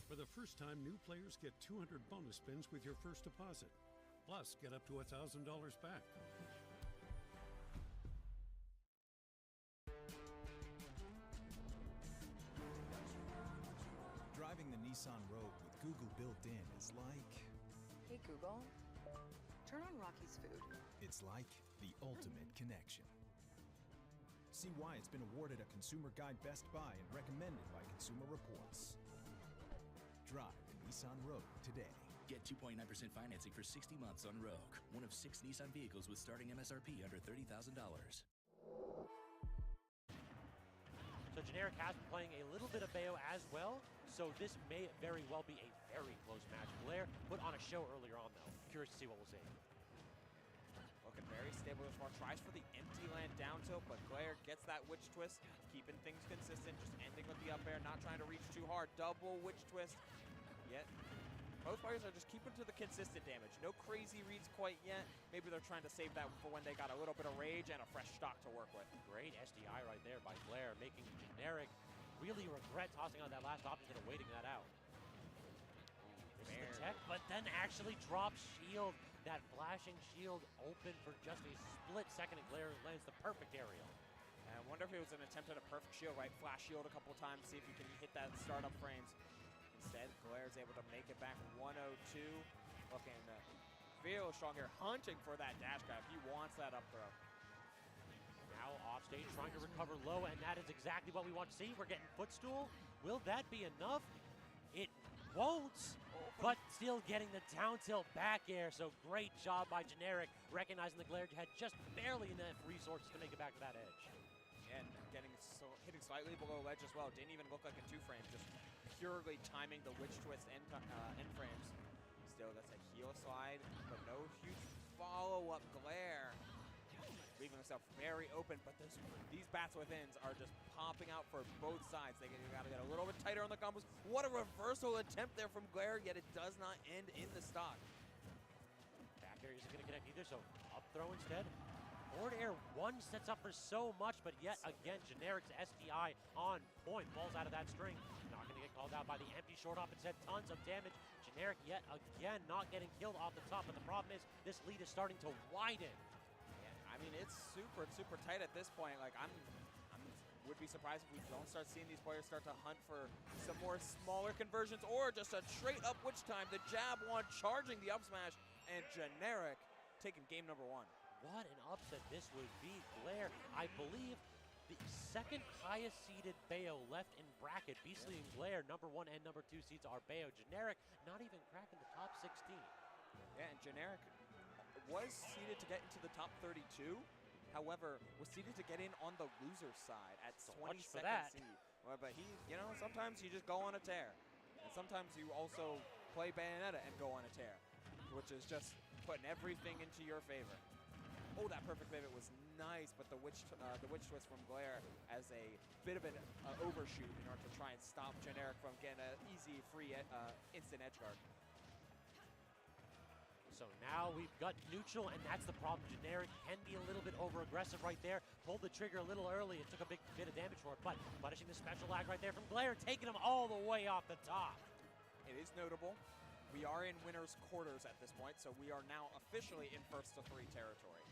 For the first time, new players get 200 bonus spins with your first deposit. Plus, get up to $1,000 back. Driving the Nissan Rogue with Google built in is like... Hey Google, turn on Rocky's food. It's like the ultimate connection. See why it's been awarded a Consumer Guide Best Buy and recommended by Consumer Reports. Drive the Nissan Rogue today. Get 2.9% financing for 60 months on Rogue, one of 6 Nissan vehicles with starting MSRP under $30,000. So Generic has been playing a little bit of Bayo as well, so this may very well be a very close match. Blair put on a show earlier on, though. Curious to see what we'll see. Looking very stable as far. Tries for the empty land down tilt, but Blair gets that witch twist, keeping things consistent, just ending with the up air, not trying to reach too hard. Double witch twist. Yet, both players are just keeping to the consistent damage. No crazy reads quite yet. Maybe they're trying to save that for when they got a little bit of rage and a fresh stock to work with. Great SDI right there by Blair, making Generic really regret tossing out that last option instead of waiting that out. This is the tech, but then actually drops shield. That flashing shield open for just a split second, and Glare lands the perfect aerial. And I wonder if it was an attempt at a perfect shield, right? Flash shield a couple times, see if you can hit that startup frames. Instead, Glare is able to make it back 102. Looking real strong here, hunting for that dash grab. He wants that up throw. Now off stage, trying to recover low, and that is exactly what we want to see. We're getting footstool. Will that be enough? It won't, but still getting the down tilt back air. So great job by Generic, recognizing the Glare had just barely enough resources to make it back to that edge. And hitting slightly below ledge as well. Didn't even look like a two-frame, just purely timing the witch twist end frames. Still, that's a heel slide, but no huge follow-up Glare. Leaving himself very open, but these bats withins are just popping out for both sides. They got to get a little bit tighter on the combos. What a reversal attempt there from Glare, yet it does not end in the stock. Back air isn't going to connect either, so up throw instead. Forward air 1 sets up for so much, but yet again, Generic's SDI on point. Falls out of that string. Not going to get called out by the empty short hop. Instead, tons of damage. Generic yet again not getting killed off the top, but the problem is this lead is starting to widen. I mean, it's super, super tight at this point. Like, would be surprised if we don't start seeing these players start to hunt for some more smaller conversions or just a straight up witch time. The jab one charging the up smash, and Generic taking game number 1. What an upset this would be. Glare, I believe, the second highest seeded Bayo left in bracket. Beastly and Glare, number 1 and number 2 seeds are Bayo. Generic, not even cracking the top 16. Yeah, and Generic was seeded to get into the top 32. However, was seeded to get in on the loser side at 22nd seed. Well, but he, sometimes you just go on a tear. And sometimes you also play Bayonetta and go on a tear, which is just putting everything into your favor. Oh, that perfect pivot was nice, but the witch twist from Glare as a bit of an overshoot in order to try and stop Generic from getting an easy, free, instant edge guard. So now we've got neutral, and that's the problem. Generic can be a little bit over-aggressive right there. Pulled the trigger a little early. It took a big bit of damage for it, but punishing the special lag right there from Glare, taking him all the way off the top. It is notable. We are in winner's quarters at this point, so we are now officially in first to 3 territory.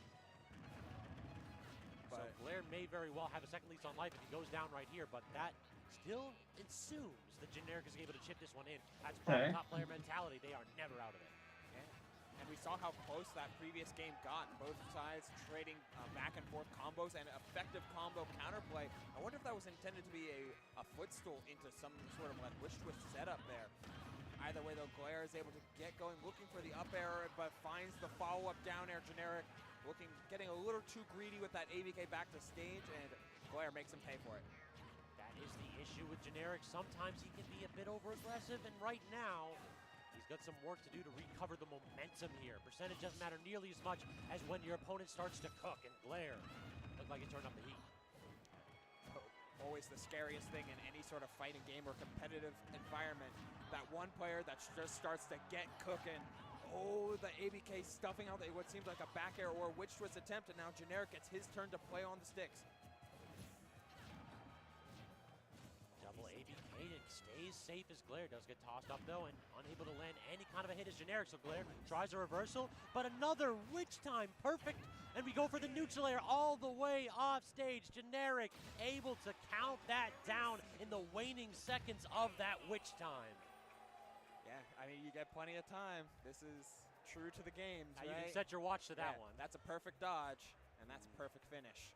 So Glare may very well have a second lease on life if he goes down right here, but that still assumes that Generic is able to chip this one in. That's part of top player mentality. They are never out of it. And we saw how close that previous game got. Both sides trading back and forth combos and effective combo counterplay. I wonder if that was intended to be a footstool into some sort of like witch twist setup there. Either way though, Glare is able to get going, looking for the up air, but finds the follow-up down air. Generic getting a little too greedy with that ABK back to stage, and Glare makes him pay for it. That is the issue with Generic. Sometimes he can be a bit over-aggressive, and right now, he's got some work to do to recover the momentum here. Percentage doesn't matter nearly as much as when your opponent starts to cook, and Glare looked like he turned up the heat. Always the scariest thing in any sort of fighting game or competitive environment. That one player that just starts to get cooking. Oh, the ABK stuffing out what seems like a back air or a witch twist attempt, and now Generic gets his turn to play on the sticks. Double ABK stays safe as Glare does get tossed up though, and unable to land any kind of a hit as Generic. So Glare tries a reversal, but another witch time, perfect. And we go for the neutral air all the way off stage. Generic able to count that down in the waning seconds of that witch time. Yeah, I mean, you get plenty of time. This is true to the games, now right? You can set your watch to that one. That's a perfect dodge, and that's a perfect finish.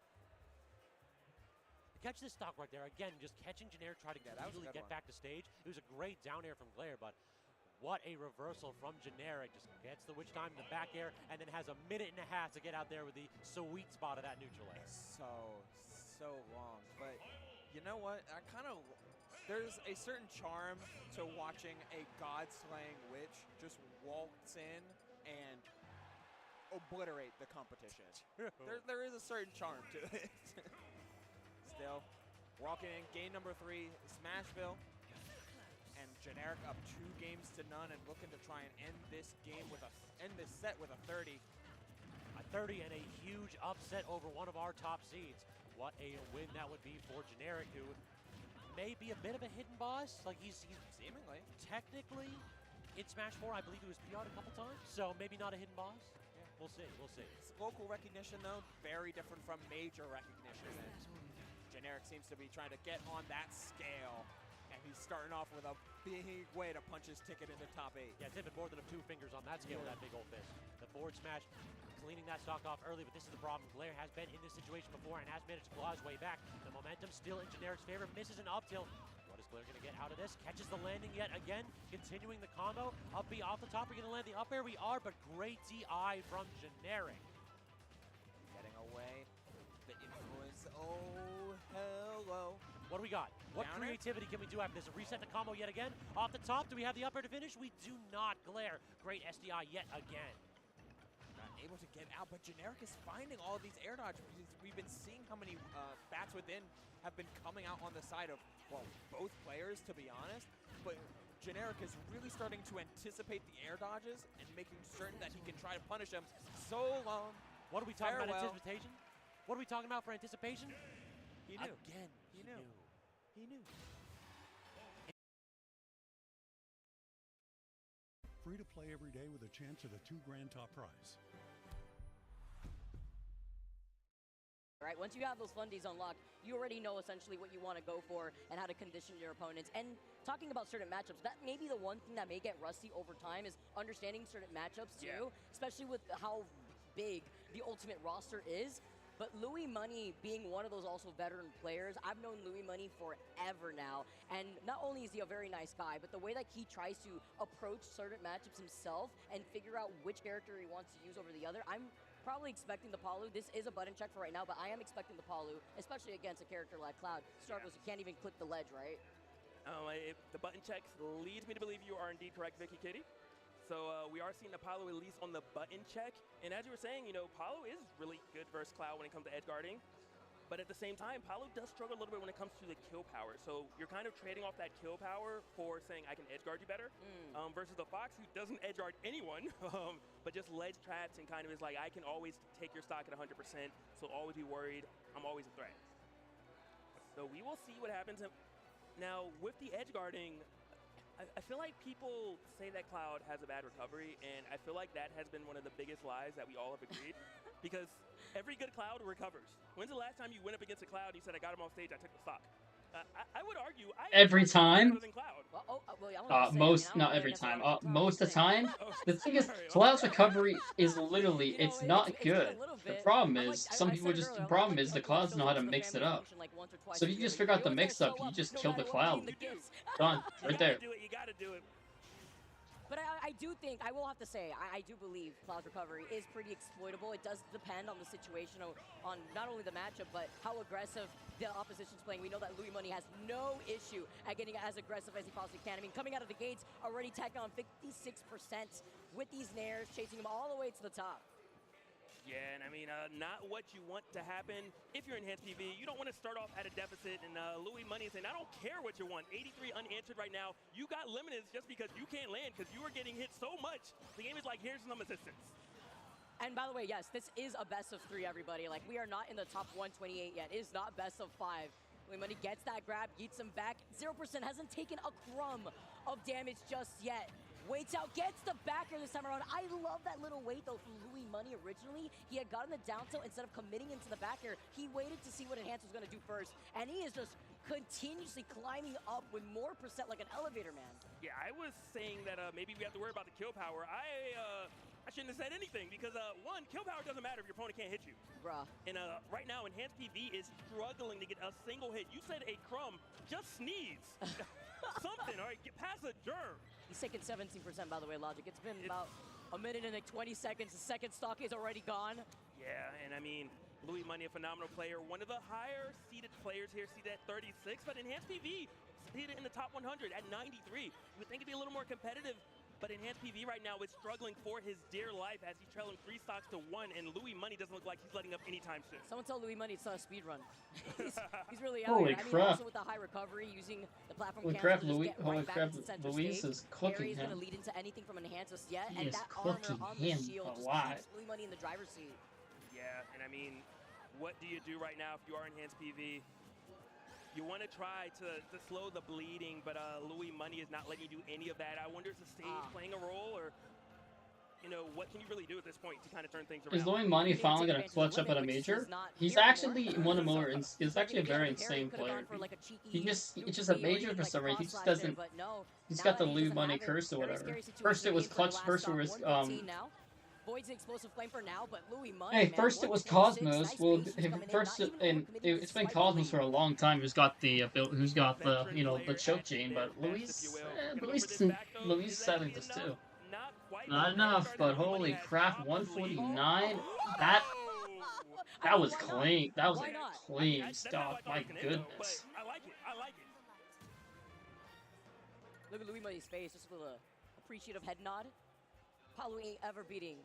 Catch this stock right there. Again, just catching Generic, try to easily get back to stage. It was a great down air from Glare, but what a reversal from Generic. Just gets the witch time in the back air, and then has a minute and a half to get out there with the sweet spot of that neutral air. So long. But you know what? There's a certain charm to watching a god-slaying witch just waltz in and obliterate the competition. there is a certain charm to it. Still, walking in game number 3, Smashville, and Generic up 2 games to none, and looking to try and end this set with a 30. A 30 and a huge upset over one of our top seeds. What a win that would be for Generic, who may be a bit of a hidden boss. Like he's seemingly, technically, in Smash 4, I believe he was PR'd a couple times, so maybe not a hidden boss. Yeah, we'll see. We'll see. Local recognition, though, very different from major recognition. Generic seems to be trying to get on that scale, and he's starting off with a big way to punch his ticket into top 8. Yeah, it's even more than 2 fingers on that scale with that big old fist. The forward smash, cleaning that stock off early, but this is the problem. Glare has been in this situation before and has managed to claw his way back. The momentum still in Generic's favor, misses an up tilt. What is Glare gonna get out of this? Catches the landing yet again, continuing the combo. Up B off the top, we're gonna land the up air, we are, but great DI from Generic. Getting away, the influence, oh, hello. What do we got? What Downer? creativity can we do after this? A reset the combo yet again. Off the top, do we have the up air to finish? We do not. Glare, great SDI yet again. Not able to get out, but Generic is finding all of these air dodges. We've been seeing how many bats within have been coming out on the side of, well, both players, to be honest. But Generic is really starting to anticipate the air dodges and making certain that he can try to punish them. So long. What are we talking about anticipation? What are we talking about for anticipation? He knew. Again, he knew. He knew. Free to play every day with a chance at a $2 grand top prize. Right, once you have those fundies unlocked, you already know essentially what you want to go for and how to condition your opponents. And talking about certain matchups, that may be the one thing that may get rusty over time is understanding certain matchups too, especially with how big the Ultimate roster is. But Louis Money being one of those also veteran players, I've known Louis Money forever now. And not only is he a very nice guy, but the way that he tries to approach certain matchups himself and figure out which character he wants to use over the other, I'm probably expecting the Palu. This is a button check for right now, but I am expecting the Palu, especially against a character like Cloud. Struggles, you can't even click the ledge, right? The button check leads me to believe you are indeed correct, Vicky Kitty. So we are seeing the Palu at least on the button check. And as you were saying, you know, Palu is really good versus Cloud when it comes to edge guarding. But at the same time, Palu does struggle a little bit when it comes to the kill power. So you're kind of trading off that kill power for saying, I can edge guard you better. Versus the Fox, who doesn't edge guard anyone, but just ledge traps and kind of is like, I can always take your stock at 100%, so always be worried. I'm always a threat. So we will see what happens. Now, with the edge guarding, I feel like people say that Cloud has a bad recovery, and I feel like that has been one of the biggest lies that we all have agreed. Because every good Cloud recovers. When's the last time you went up against a Cloud and you said, I got him off stage, I took the stock? I would argue every time. Not every time. Most of the time. The thing is, Cloud's recovery is literally, it's not good. The problem is, the problem is the Clouds know how to mix it up. So if you just figure out the mix up, you just kill the Cloud. Done. Right there. You gotta do it. But I do think, I will have to say, I do believe Cloud's recovery is pretty exploitable. It does depend on the situation, on not only the matchup, but how aggressive the opposition's playing. We know that Louis Money has no issue at getting as aggressive as he possibly can. I mean, coming out of the gates, already tacking on 56% with these nairs, chasing him all the way to the top. Yeah, and I mean, not what you want to happen. If you're Enhanced PV, you don't want to start off at a deficit, and Louis Money is saying, I don't care what you want. 83 unanswered right now. You got limited just because you can't land, because you are getting hit so much. The game is like, here's some assistance. And by the way, yes, this is a best of 3, everybody. Like, we are not in the top 128 yet. It is not best of 5. Louis Money gets that grab, yeets him back. 0% hasn't taken a crumb of damage just yet. Waits out, gets the backer this time around. I love that little wait, though, from Louis Money originally. He had gotten the down tilt instead of committing into the backer. He waited to see what Enhance was going to do first, and he is just continuously climbing up with more percent like an elevator man. Yeah, I was saying that maybe we have to worry about the kill power. I shouldn't have said anything because, one, kill power doesn't matter if your opponent can't hit you. Bruh. And right now, Enhanced PV is struggling to get a single hit. You said a crumb, just sneeze. Something, all right? Get past a germ. He's taking 17%, by the way, Logic. It's been about a minute and like 20 seconds. The second stock is already gone. Yeah, and I mean, Louis Money, a phenomenal player. One of the higher seeded players here, seeded at 36, but Enhanced PV seeded in the top 100 at 93. You would think it'd be a little more competitive, but Enhanced PV right now is struggling for his dear life as he's trailing 3 stocks to 1, and Louis Money doesn't look like he's letting up anytime soon. Someone tell Louis Money it's not a speed run. he's really out Holy here. crap. I mean, also with the high recovery, using the platform Holy cancel crap, to just Louis, get holy right back crap, into center Luis stage. is cooking Barry is him. going to lead into anything from Enhance us yet, He and is that armor cooking on the him shield a just lot. keeps Louis Money in the driver's seat. Yeah, and I mean, what do you do right now if you are Enhanced PV? You want to try to slow the bleeding, but Louis Money is not letting you do any of that. I wonder, is the stage playing a role, or you know, what can you really do at this point to kind of turn things around? Is Louis Money finally gonna clutch up at a major? He's actually one of more. He's actually a very insane player. It's just a major for some reason. He just doesn't. He's got the Louis Money curse or whatever. First it was clutch. First it was Voids the explosive flame for now, but Louis Money. Hey, first it was Cosmos. Well, it's been Cosmos for a long time. Who's got the you know, the choke chain, but Louis selling this too. Not enough, but holy crap, 149. That was clean. That was like a clean stock. My goodness. I like it. I like it. Look at Louis Money's face, just with a appreciative head nod. Palu ain't ever beating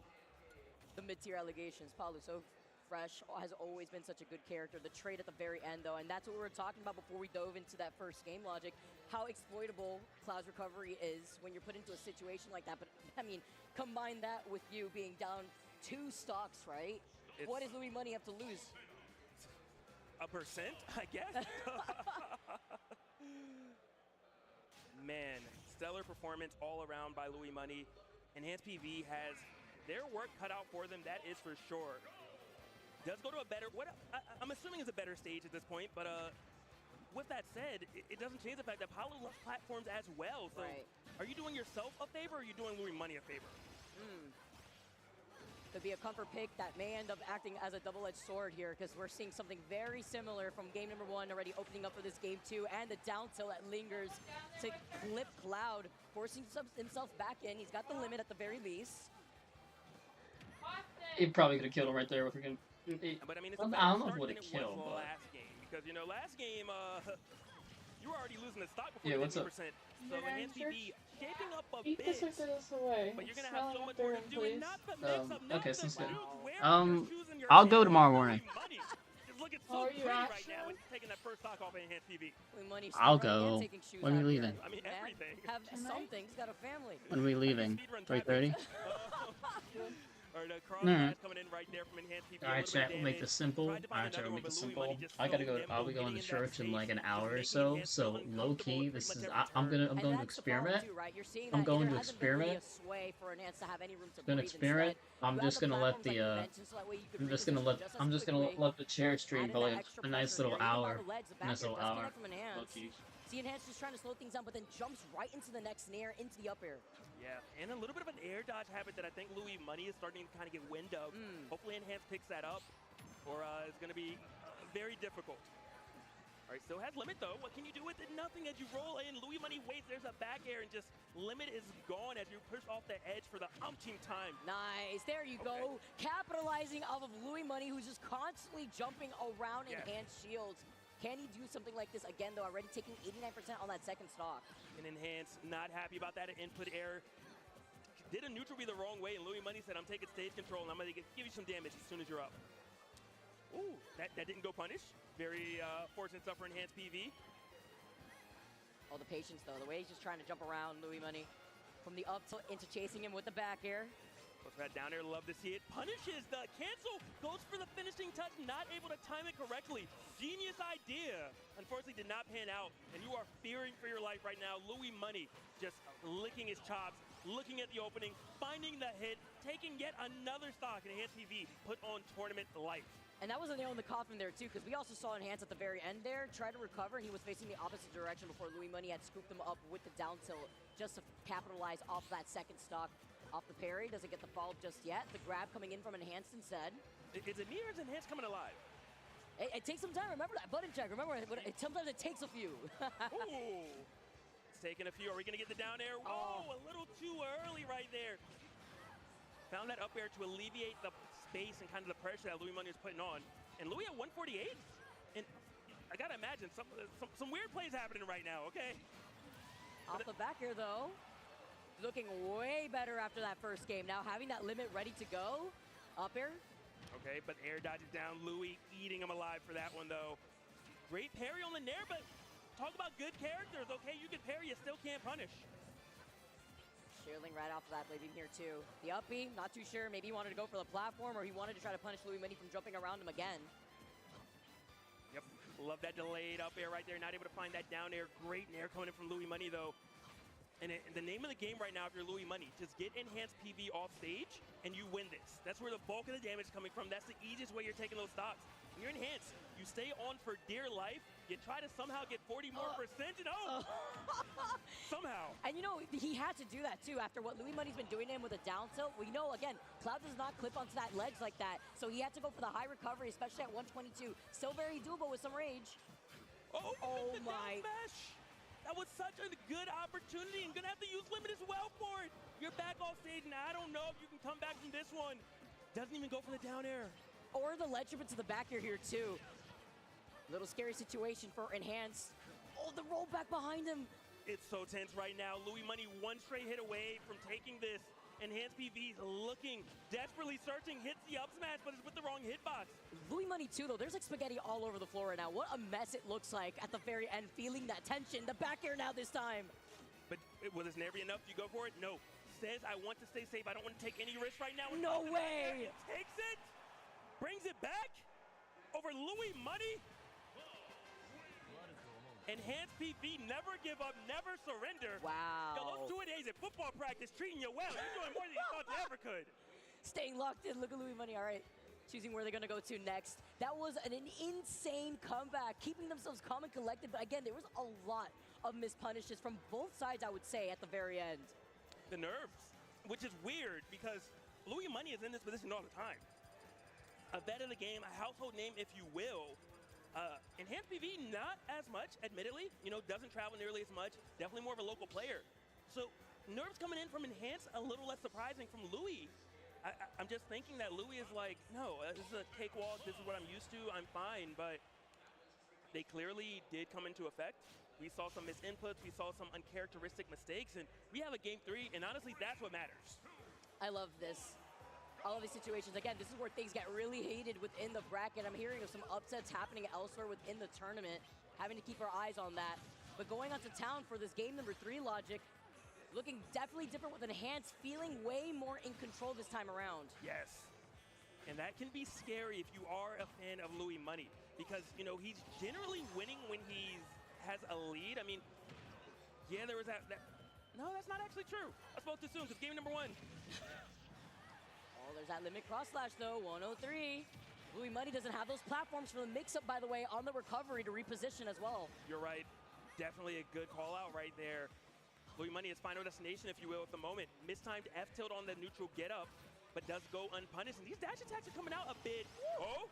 the mid-tier allegations. Palu so fresh, has always been such a good character. The trade at the very end, though, and that's what we were talking about before we dove into that first game logic, how exploitable Cloud's recovery is when you're put into a situation like that. But, I mean, combine that with you being down 2 stocks, right? What does Louis Money have to lose? A percent, I guess. Man, stellar performance all around by Louis Money. Enhanced PV has their work cut out for them, that is for sure. Does go to a better, I'm assuming is a better stage at this point, but with that said, it doesn't change the fact that Paolo loves platforms as well. So are you doing yourself a favor, or are you doing Louis Money a favor? Could be a comfort pick that may end up acting as a double-edged sword here, because we're seeing something very similar from game number 1 already opening up for this game 2, and the down tilt that lingers to clip Cloud, forcing himself back in. He's got the limit at the very least. He probably could have killed him right there if we can. But I mean, it's I don't know if it would have killed, but last game, because you know, last game you were already losing the stock before yeah, you what's up? So Enhanced PV shaping up a Eat bit. this or throw this away. But you're gonna have so much more to do, and not the mix up, Okay, sounds good. I'll go tomorrow morning. It's looking so Oh, are pretty you right actually? now. It's taking that first stock off of Enhanced PV. I'll go. When are we leaving? I mean, everything. Have something. He's got a family. When are we leaving? 3:30? Alright, coming in right there from Enhanced PV. Alright, chat, we'll make this simple. Alright, chat, we'll make this simple. I gotta go. I'll be going to church in like an hour or so. So low key, this is. I'm going to experiment. I'm going to experiment. Gonna experiment. I'm just gonna let the. I'm just gonna let the chair stream for like a nice little hour. Nice little hour. Low key. See Enhanced just trying to slow things down, but then jumps right into the next nair, into the up air. Yeah, and a little bit of an air dodge habit that I think Louis Money is starting to kind of get wind of. Hopefully Enhanced picks that up, or it's going to be very difficult. All right, still has limit though. What can you do with it? Nothing as you roll in. Louis Money waits, there's a back air, and just limit is gone as you push off the edge for the umpteenth time. Nice, there you go. Capitalizing off of Louis Money, who's just constantly jumping around Enhanced shields. Can he do something like this again, though? Already taking 89% on that second stock. And Enhanced, not happy about that input error. Did a neutral be the wrong way, and Louis Money said, I'm taking stage control, and I'm going to give you some damage as soon as you're up. Ooh, that didn't go punish. Very fortunate stuff for Enhanced PV. Oh, the patience, though. The way he's just trying to jump around Louis Money. From the up tilt into chasing him with the back air. For that down air, love to see it. Punishes the cancel, goes for the finishing touch, not able to time it correctly. Genius idea. Unfortunately, did not pan out, and you are fearing for your life right now. Louis Money just licking his chops, looking at the opening, finding the hit, taking yet another stock in Enhanced PV, put on tournament life. And that was a nail in the coffin there, too, because we also saw Enhanced at the very end there, try to recover, and he was facing the opposite direction before Louis Money had scooped him up with the down tilt just to capitalize off that second stock. Off the parry, doesn't get the follow-up just yet. The grab coming in from Enhanced instead. Is it me or is Enhanced coming alive? It takes some time. Remember that button check. Remember, sometimes it takes a few. Ooh. It's taking a few. Are we going to get the down air? Whoa, a little too early right there. Found that up air to alleviate the space and kind of the pressure that Louis Money is putting on. And Louis at 148? And I got to imagine some weird plays happening right now, okay? Off the back air, though. Looking way better after that first game. Now having that limit ready to go. Up air. Okay, but air dodges down. Louis eating him alive for that one, though. Great parry on the nair, but talk about good characters. Okay, you can parry, you still can't punish. Shielding right off of that, leaving here, too. The up B, not too sure. Maybe he wanted to go for the platform, or he wanted to try to punish Louis Money from jumping around him again. Yep, Love that delayed up air right there. Not able to find that down air. Great nair coming in from Louis Money, though. And the name of the game right now, if you're Louis Money, just get enhanced PV off stage, and you win this. That's where the bulk of the damage is coming from. That's the easiest way you're taking those stocks. When you're enhanced, you stay on for dear life. You try to somehow get 40% more, and somehow. And you know, he had to do that too after what Louis Money's been doing to him with a down tilt. We know, again, Cloud does not clip onto that ledge like that, so he had to go for the high recovery, especially at 122. Still very doable with some rage. Oh my. Smash. That was such a good opportunity, and gonna have to use limit as well for it. You're back off stage, and I don't know if you can come back from this one. Doesn't even go for the down air. Or the ledge trip into the back air here too. Little scary situation for Enhanced. Oh, the roll back behind him. It's so tense right now. Louis Money one straight hit away from taking this. Enhanced PV's looking, desperately searching, hits the up smash, but it's with the wrong hitbox. Louis Money too, though. There's like spaghetti all over the floor right now. What a mess it looks like at the very end, feeling that tension. The back air now this time. But will this never be enough? Do you go for it? No. Says, I want to stay safe. I don't want to take any risks right now. No way. Takes it, brings it back over Louis Money. Enhanced PV, never give up, never surrender. Wow. Yo, those 2 days at football practice treating you well. You're doing more than you thought you ever could. Staying locked in. Look at Louis Money. All right. Choosing where they're going to go to next. That was an insane comeback. Keeping themselves calm and collected. But again, there was a lot of missed punishes from both sides, I would say, at the very end. The nerves, which is weird because Louis Money is in this position all the time. A vet of the game, a household name, if you will. Enhanced PV, not as much, admittedly. You know, doesn't travel nearly as much. Definitely more of a local player. So, nerves coming in from Enhanced, a little less surprising from Louis. I'm just thinking that Louis is like, no, this is a cakewalk. This is what I'm used to. I'm fine. But they clearly did come into effect. We saw some missed inputs. We saw some uncharacteristic mistakes. And we have a game 3. And honestly, that's what matters. I love this. All of these situations, again, this is where things get really heated within the bracket. I'm hearing of some upsets happening elsewhere within the tournament, having to keep our eyes on that. But going on to town for this game number 3, Logic, looking definitely different with Enhanced, feeling way more in control this time around. Yes. And that can be scary if you are a fan of Louis Money, because, you know, he's generally winning when he has a lead. I mean, yeah, there was that. No, that's not actually true. I spoke too soon, because game number 1. Oh, there's that limit cross slash though, 103. Louis Money doesn't have those platforms for the mix-up, by the way, on the recovery to reposition as well. You're right. Definitely a good call out right there. Louis Money is final destination, if you will, at the moment. Mistimed F tilt on the neutral get up, but does go unpunished. And these dash attacks are coming out a bit. Oh,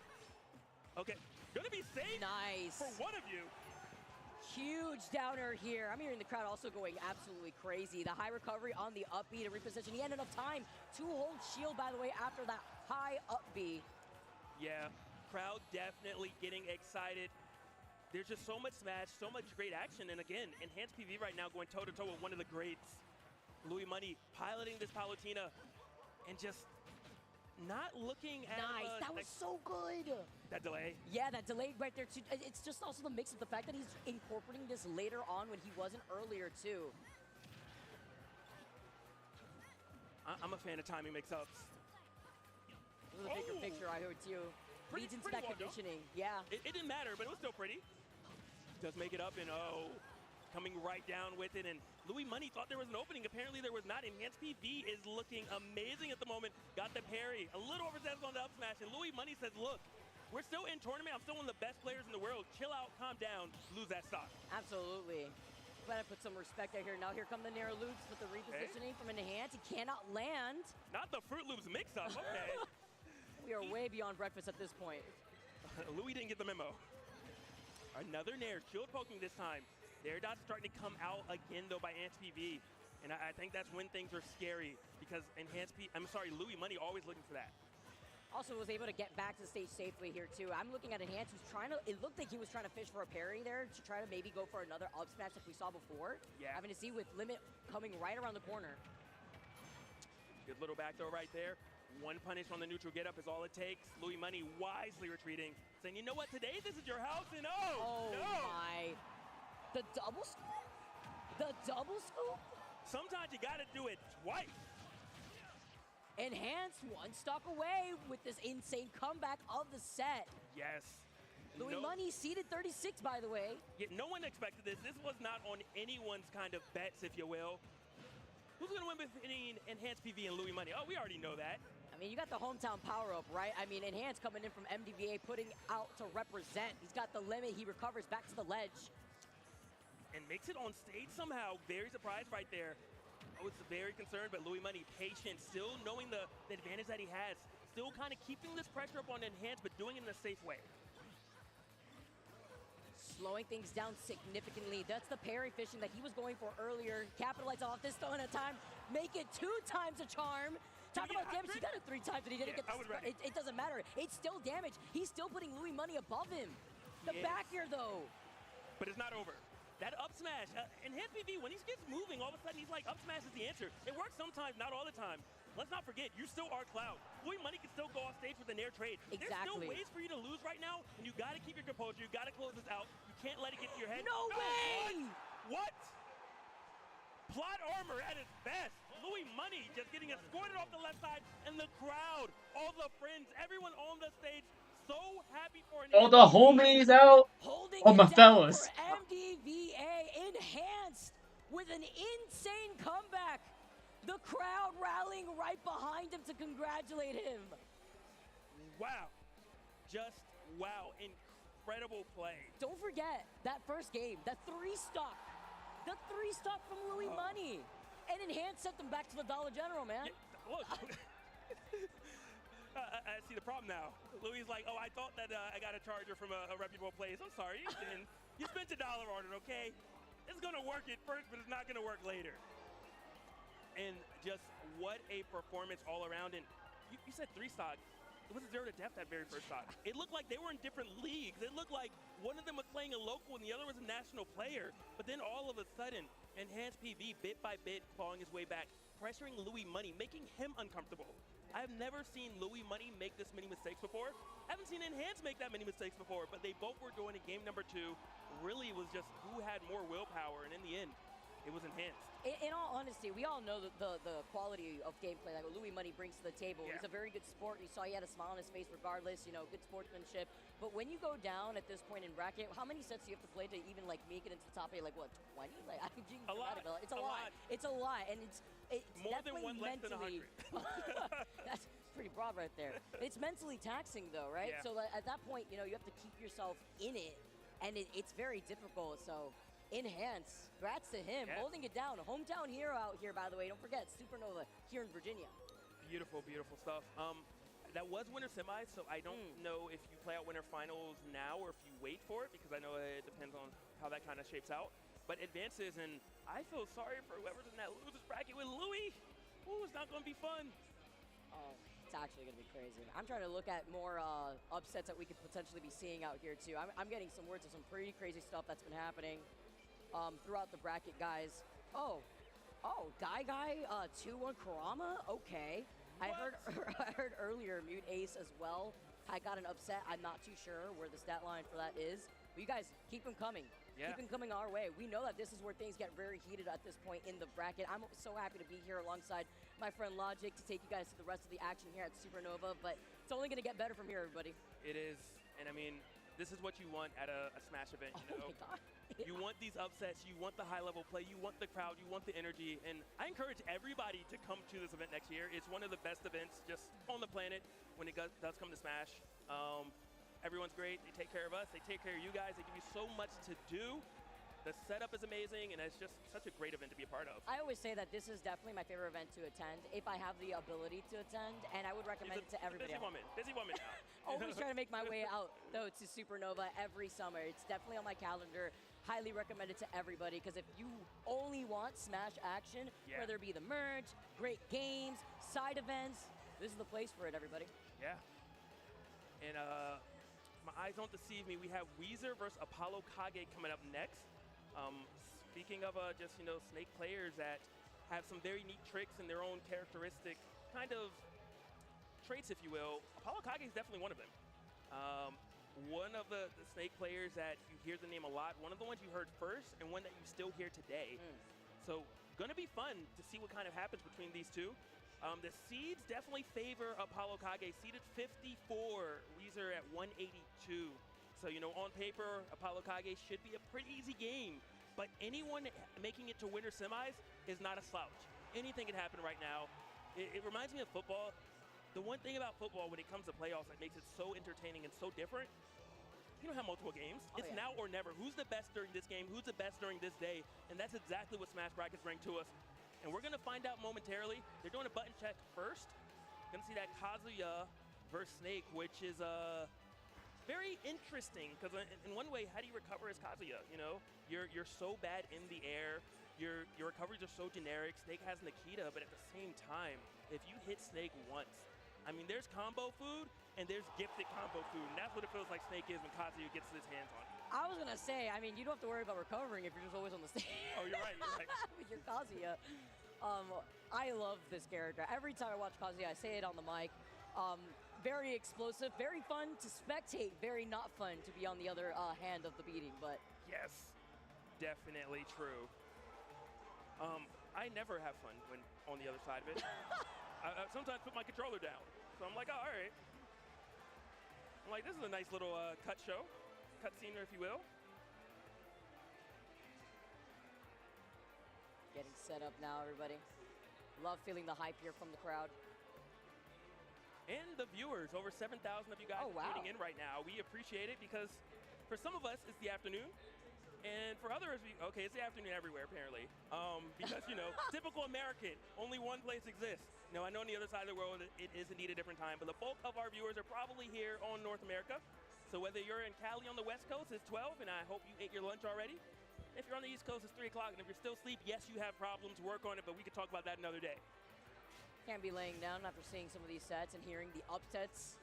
okay. Gonna be safe. Nice. For one of you. Huge downer here. I'm hearing the crowd also going absolutely crazy. The high recovery on the up B to reposition. He had enough time to hold shield, by the way, after that high up B. Yeah, crowd definitely getting excited. There's just so much smash, so much great action. And again, Enhanced PV right now going toe-to-toe with one of the greats. Louis Money piloting this Palutena and just not looking at... Nice, that was so good. That delay? Yeah, that delay right there too. It's just also the mix of the fact that he's incorporating this later on when he wasn't earlier too. I'm a fan of timing mix-ups. This is a bigger picture I heard too. Leads into that conditioning, yeah. It didn't matter, but it was still pretty. Does make it up and coming right down with it, and Louis Money thought there was an opening. Apparently there was not. Enhanced PV is looking amazing at the moment. Got the parry, a little overzealous on the up smash, and Louis Money says, look, we're still in tournament. I'm still one of the best players in the world. Chill out, calm down, lose that stock. Absolutely. Gotta put some respect out here. Now here come the narrow loops with the repositioning from Enhanced. He cannot land. Not the Fruit Loops mix-up, okay. We are way beyond breakfast at this point. Louis didn't get the memo. Another nair, shield poking this time. The air dot's starting to come out again, though, by Enhanced PV. And I think that's when things are scary, because Louis Money always looking for that. Also was able to get back to the stage safely here, too. I'm looking at Enhanced, who's trying to, it looked like he was trying to fish for a parry there to try to maybe go for another up smash like we saw before. Yeah. Having to see with Limit coming right around the corner. Good little back throw right there. One punish on the neutral get up is all it takes. Louis Money wisely retreating, saying, you know what, today this is your house, and oh no! My. The double scoop? The double scoop? Sometimes you gotta do it twice. Enhanced, one stock away with this insane comeback of the set. Yes. Louis Money seeded 36, by the way. Yeah, no one expected this. This was not on anyone's kind of bets, if you will. Who's going to win between Enhanced PV and Louis Money? Oh, we already know that. I mean, you got the hometown power-up, right? I mean, Enhanced coming in from MDVA, putting out to represent. He's got the limit. He recovers back to the ledge. And makes it on stage somehow. Very surprised right there. I was very concerned, but Louis Money, patient, still knowing the advantage that he has. Still kind of keeping this pressure up on Enhanced, but doing it in a safe way. Slowing things down significantly. That's the parry fishing that he was going for earlier. Capitalize off this stone at a time. Make it 2 times a charm. Talk about damage. He got it 3 times, and he didn't get the it doesn't matter. It's still damage. He's still putting Louis Money above him. The back here, though. But it's not over. That up smash, Enhanced PV, when he gets moving, all of a sudden he's like, up smash is the answer. It works sometimes, not all the time. Let's not forget, you still are Cloud. Louis Money can still go off stage with an air trade. Exactly. There's still ways for you to lose right now, and you got to keep your composure. You got to close this out. You can't let it get to your head. No way! What? Plot armor at its best. Louis Money just getting escorted off the left side, and the crowd, all the friends, everyone on the stage, so happy for All the homies out. Holding Oh, my fellas. MDVA Enhanced with an insane comeback. The crowd rallying right behind him to congratulate him. Wow. Just wow. Incredible play. Don't forget that first game, that 3-stock. The 3-stock from Louis Money. And Enhanced sent them back to the Dollar General, man. Yeah, look. I see the problem now. Louis is like, oh, I thought that I got a charger from a reputable place. I'm sorry, you didn't. You spent $1 on it, okay? It's going to work at first, but it's not going to work later. And just what a performance all around. And you said 3-stock. It was a 0 to death that very first stock. It looked like they were in different leagues. It looked like one of them was playing a local and the other was a national player. But then all of a sudden, Enhanced PV, bit by bit, clawing his way back, pressuring Louis Money, making him uncomfortable. I've never seen Louis Money make this many mistakes before. I haven't seen Enhanced make that many mistakes before, but they both were doing it. Game number 2 really was just who had more willpower, and in the end, it was Enhanced. In all honesty, we all know the quality of gameplay that Louis Money brings to the table. Yeah. He's a very good sport. You saw he had a smile on his face regardless, you know, good sportsmanship. But when you go down at this point in bracket, how many sets do you have to play to even like make it into the top 8? Like what, 20? Like I'm being dramatic. It's a lot. It's a lot, and it's more than one less than 100. That's pretty broad right there. It's mentally taxing though, right? Yeah. So at that point, you know, you have to keep yourself in it, and it's very difficult. So Enhanced, congrats to him, holding it down. Hometown hero out here, by the way. Don't forget, Supernova here in Virginia. Beautiful, beautiful stuff. That was winter semis, so I don't know if you play out winter finals now or if you wait for it, because I know it depends on how that kind of shapes out. But advances, and I feel sorry for whoever's in that losers bracket with Louis. Ooh, it's not going to be fun. Oh, it's actually going to be crazy. I'm trying to look at more upsets that we could potentially be seeing out here, too. I'm getting some words of some pretty crazy stuff that's been happening throughout the bracket, guys. Oh, Guy 2-1 Kurama? Okay. I heard earlier Mute Ace as well. I got an upset. I'm not too sure where the stat line for that is. But you guys, keep them coming. Yeah. Keep them coming our way. We know that this is where things get very heated at this point in the bracket. I'm so happy to be here alongside my friend Logic to take you guys to the rest of the action here at Supernova. But it's only going to get better from here, everybody. It is. And I mean, this is what you want at a Smash event, you know? Oh my God. You want these upsets, you want the high-level play, you want the crowd, you want the energy, and I encourage everybody to come to this event next year. It's one of the best events just on the planet when it does come to Smash. Everyone's great. They take care of us. They take care of you guys. They give you so much to do. The setup is amazing, and it's just such a great event to be a part of. I always say that this is definitely my favorite event to attend if I have the ability to attend, and I would recommend it to everybody. Busy woman now. Always trying to make my way out, though, to Supernova every summer. It's definitely on my calendar. Highly recommend it to everybody, because if you only want Smash action, whether it be the merge, great games, side events, this is the place for it, everybody. Yeah. And my eyes don't deceive me. We have Weezer versus Apollo Kage coming up next. Speaking of just, you know, Snake players that have some very neat tricks and their own characteristic kind of traits, if you will, Apollo Kage is definitely one of them. One of the Snake players that you hear the name a lot, one of the ones you heard first and one that you still hear today. So gonna be fun to see what kind of happens between these two. The seeds definitely favor Apollo Kage, seeded 54, Weezer at 182. So, you know, on paper, Apollo Kage should be a pretty easy game. But anyone making it to winter semis is not a slouch. Anything can happen right now. It reminds me of football. The one thing about football when it comes to playoffs that makes it so entertaining and so different, you don't have multiple games. It's now or never. Who's the best during this game? Who's the best during this day? And that's exactly what Smash Brackets bring to us. And we're going to find out momentarily. They're doing a button check first. Going to see that Kazuya versus Snake, which is very interesting because in one way, how do you recover as Kazuya? You know, you're so bad in the air. Your recoveries are so generic. Snake has Nikita, but at the same time, if you hit Snake once, I mean, there's combo food and there's gifted combo food, and that's what it feels like Snake is when Kazuya gets his hands on you. I was gonna say, I mean, you don't have to worry about recovering if you're just always on the stage. Oh, you're right. You're right. With your Kazuya. I love this character. Every time I watch Kazuya, I say it on the mic. Very explosive, very fun to spectate, very not fun to be on the other hand of the beating, but... Yes, definitely true. I never have fun when on the other side of it. I sometimes put my controller down. So I'm like, oh, all right. I'm like, this is a nice little cut scene, if you will. Getting set up now, everybody. Love feeling the hype here from the crowd. And the viewers, over 7,000 of you guys tuning in right now. We appreciate it because for some of us, it's the afternoon. And for others, it's the afternoon everywhere, apparently. Because, you know, typical American, only one place exists. You know, I know on the other side of the world, it is indeed a different time, but the bulk of our viewers are probably here on North America. So whether you're in Cali on the West Coast, it's 12, and I hope you ate your lunch already. If you're on the East Coast, it's 3 o'clock, and if you're still asleep, yes, you have problems, work on it, but we could talk about that another day. Can't be laying down after seeing some of these sets and hearing the upsets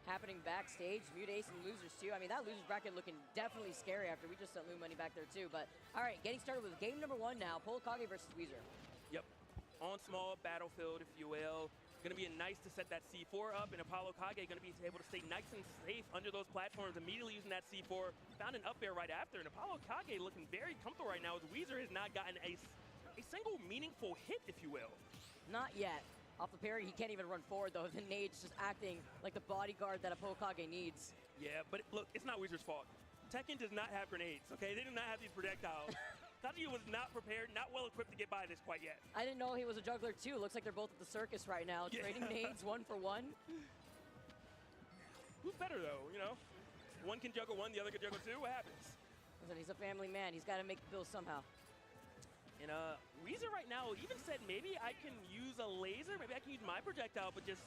happening backstage. Mute ace and losers too. I mean, that losers bracket looking definitely scary after we just sent Lou money back there too. But all right, getting started with game number 1 now. Polokage versus Weezer. Yep. On small battlefield, if you will. Going to be nice to set that C4 up, and Apollo Kage going to be able to stay nice and safe under those platforms, immediately using that C4. Found an up air right after, and Apollo Kage looking very comfortable right now as Weezer has not gotten a single meaningful hit, if you will. Not yet. Off the parry, he can't even run forward, though. The nade's just acting like the bodyguard that Apollo Kage needs. Yeah, but look, it's not Weezer's fault. Tekken does not have grenades, okay? They do not have these projectiles. Kazuya was not prepared, not well equipped to get by this quite yet. I didn't know he was a juggler too. Looks like they're both at the circus right now, trading nades 1 for 1. Who's better though, you know? One can juggle one, the other can juggle two, what happens? Listen, he's a family man. He's got to make the bills somehow. And Weezer right now even said maybe I can use a laser, maybe I can use my projectile, but just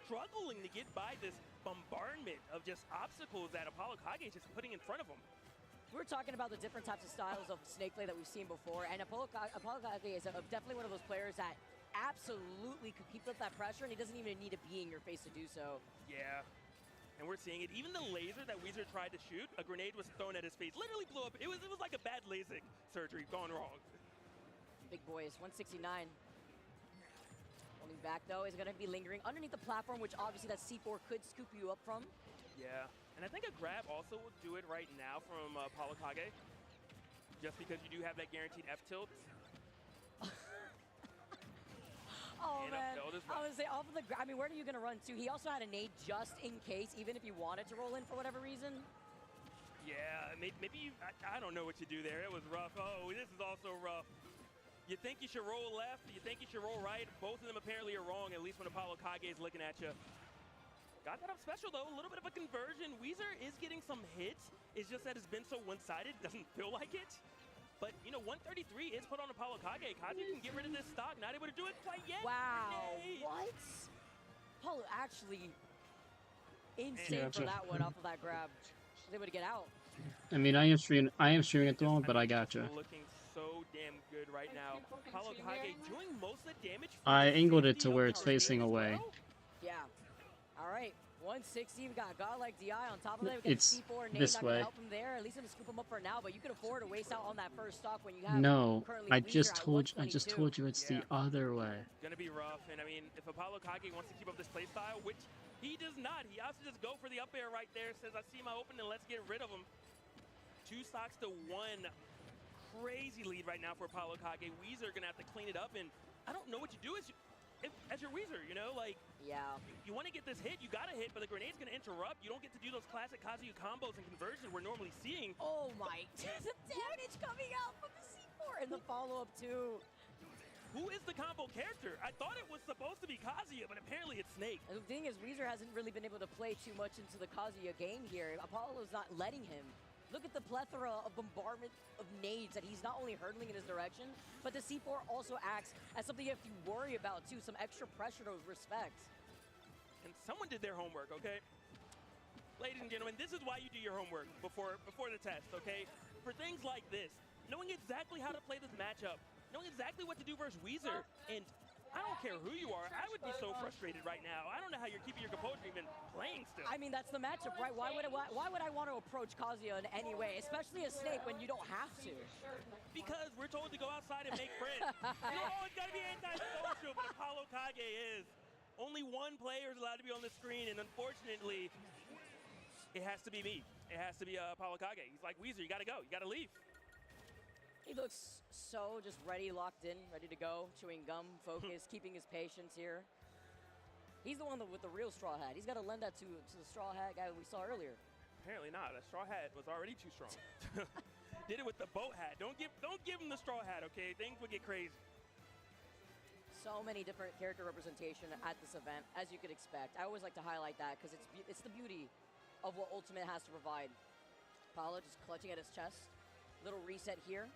struggling to get by this bombardment of just obstacles that Apollo Kage is just putting in front of him. We're talking about the different types of styles of snake play that we've seen before, and Apollo Kage is definitely one of those players that absolutely could keep up that pressure, and he doesn't even need to be in your face to do so. Yeah, and we're seeing it. Even the laser that Weezer tried to shoot, a grenade was thrown at his face, literally blew up. It was like a bad LASIK surgery gone wrong. Big boys, 169. Holding back though, is gonna be lingering underneath the platform, which obviously that C4 could scoop you up from. Yeah. And I think a grab also will do it right now from Apollo Kage, just because you do have that guaranteed F tilt. Oh and man, well. I would say off of the grab. I mean, where are you gonna run to? He also had a nade just in case, even if you wanted to roll in for whatever reason. Yeah, maybe you, I don't know what you do there. It was rough. Oh, this is also rough. You think you should roll left, you think you should roll right. Both of them apparently are wrong, at least when Apollo Kage is looking at you. Got that up special, though. A little bit of a conversion. Weezer is getting some hits. It's just that it's been so one-sided. Doesn't feel like it. But, you know, 133 is put on Apollo Kage. Kage can get rid of this stock. Not able to do it quite yet. Wow. What? Apollo actually insane for that one off of that grab. Was able to get out. I mean, I am streaming at the moment, but I gotcha. Looking so damn good right now. Apollo Kage doing most of the damage. I angled it to where it's facing away. Yeah. All right, 160. We got godlike DI on top of that. We got It's C4 this not way. gonna help him there. At least gonna scoop him up for now, but you can afford to waste out on that first stock when you have. No, I just Weezer at told you it's the other way. Gonna be rough, and I mean, if Apollo Kage wants to keep up this play style, which he does not, he has to just go for the up air right there. Says, I see my opening, let's get rid of him. 2 stocks to 1. Crazy lead right now for Apollo Kage. Weezer gonna have to clean it up, and I don't know what you do. as your Weezer, you know, like, yeah, you want to get this hit, you got to hit, but the grenade's going to interrupt. You don't get to do those classic Kazuya combos and conversions we're normally seeing. Oh my, the damage coming out from the C4 and the follow-up too. Who is the combo character? I thought it was supposed to be Kazuya, but apparently it's Snake. And the thing is, Weezer hasn't really been able to play too much into the Kazuya game here. Apollo's not letting him. Look at the plethora of bombardment of nades that he's not only hurtling in his direction, but the C4 also acts as something you have to worry about too, some extra pressure to respect. And someone did their homework, okay? Ladies and gentlemen, this is why you do your homework before the test, okay? For things like this, knowing exactly how to play this matchup, knowing exactly what to do versus Weezer, and I don't care who you are, I would be so frustrated right now. I don't know how you're keeping your composure even playing still. I mean, that's the matchup, right? Why would I want to approach Kazuya in any way, especially a Snake when you don't have to? Because we're told to go outside and make friends. You don't always got to be anti-social, but Apollo Kage is. Only one player is allowed to be on the screen, and unfortunately, it has to be me. It has to be Apollo Kage. He's like, Weezer, you got to go. You got to leave. He looks so just ready, locked in, ready to go, chewing gum, focused, keeping his patience here. He's the one with the real straw hat. He's got to lend that to the straw hat guy we saw earlier. Apparently not. That straw hat was already too strong. Did it with the boat hat. Don't give him the straw hat, okay? Things would get crazy. So many different character representation at this event, as you could expect. I always like to highlight that because it's the beauty of what Ultimate has to provide. Apollo just clutching at his chest. Little reset here.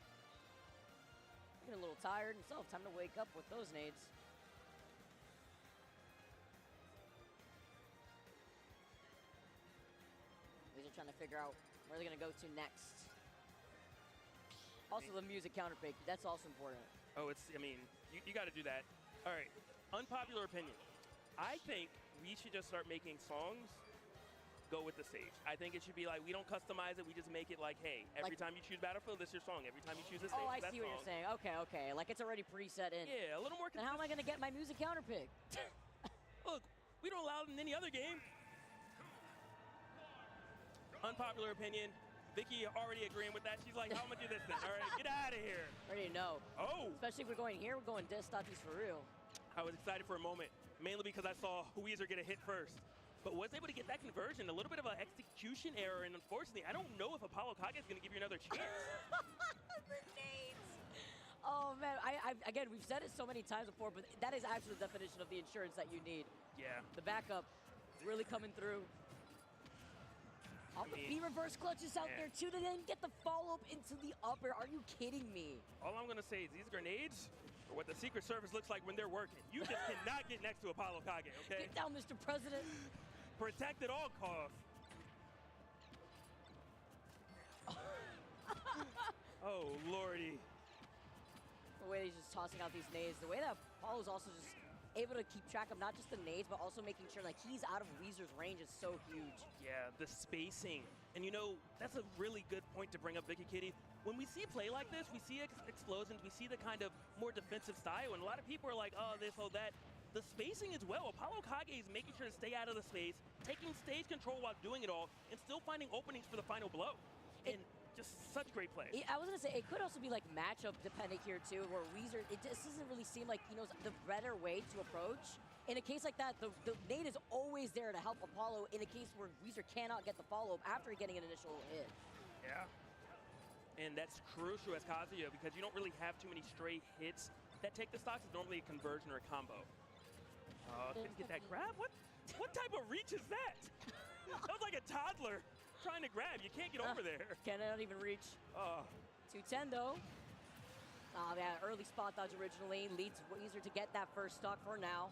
Getting a little tired himself. Time to wake up with those nades. These are trying to figure out where they're going to go to next. Also, the music counterpick. That's also important. Oh, I mean, you got to do that. All right. Unpopular opinion. I think we should just start making songs go with the stage. I think it should be like, we don't customize it, we just make it like, hey, every time you choose Battlefield, this is your song. Every time you choose this stage, I that see what you're saying. Okay. Like it's already preset in. Yeah, a little more consistent. Then how am I going to get my music counterpick? Look, we don't allow it in any other game. Unpopular opinion. Vicky already agreeing with that. She's like, how am I going to do this then? All right, get out of here. Already know. Oh. Especially if we're going here, we're going Destatis for real. I was excited for a moment, mainly because I saw Weezer get a hit first. But was able to get that conversion, a little bit of an execution error, and unfortunately, I don't know if Apollo Kage is going to give you another chance. The nades. Oh, man. Again, we've said it so many times before, but that is actually the definition of the insurance that you need. Yeah. The backup really coming through. The reverse clutches out there, too, to then get the follow-up into the upper. Are you kidding me? All I'm going to say is these grenades are what the Secret Service looks like when they're working. You just cannot get next to Apollo Kage, okay? Get down, Mr. President. Protect at all costs. Oh, Lordy. The way he's just tossing out these nades, the way that Apollo's also just able to keep track of not just the nades, but also making sure like he's out of Weezer's range is so huge. Yeah, the spacing. And you know, that's a really good point to bring up, Vicky Kitty. When we see play like this, we see explosions, we see the kind of more defensive style, and a lot of people are like, oh, this, oh, that. The spacing as well. Apollo Kage is making sure to stay out of the space, taking stage control while doing it all, and still finding openings for the final blow. And just such great play. I was going to say, it could also be like matchup dependent here too, where Weezer, it just doesn't really seem like he knows the better way to approach. In a case like that, the nade is always there to help Apollo in a case where Weezer cannot get the follow-up after getting an initial hit. Yeah. And that's crucial as Kazuya because you don't really have too many stray hits that take the stocks. It's normally a conversion or a combo. Couldn't get that grab? What type of reach is that? That was like a toddler trying to grab. You can't get over there. Cannot even reach. 210 though. That early spot dodge originally leads Weezer to get that first stock for now.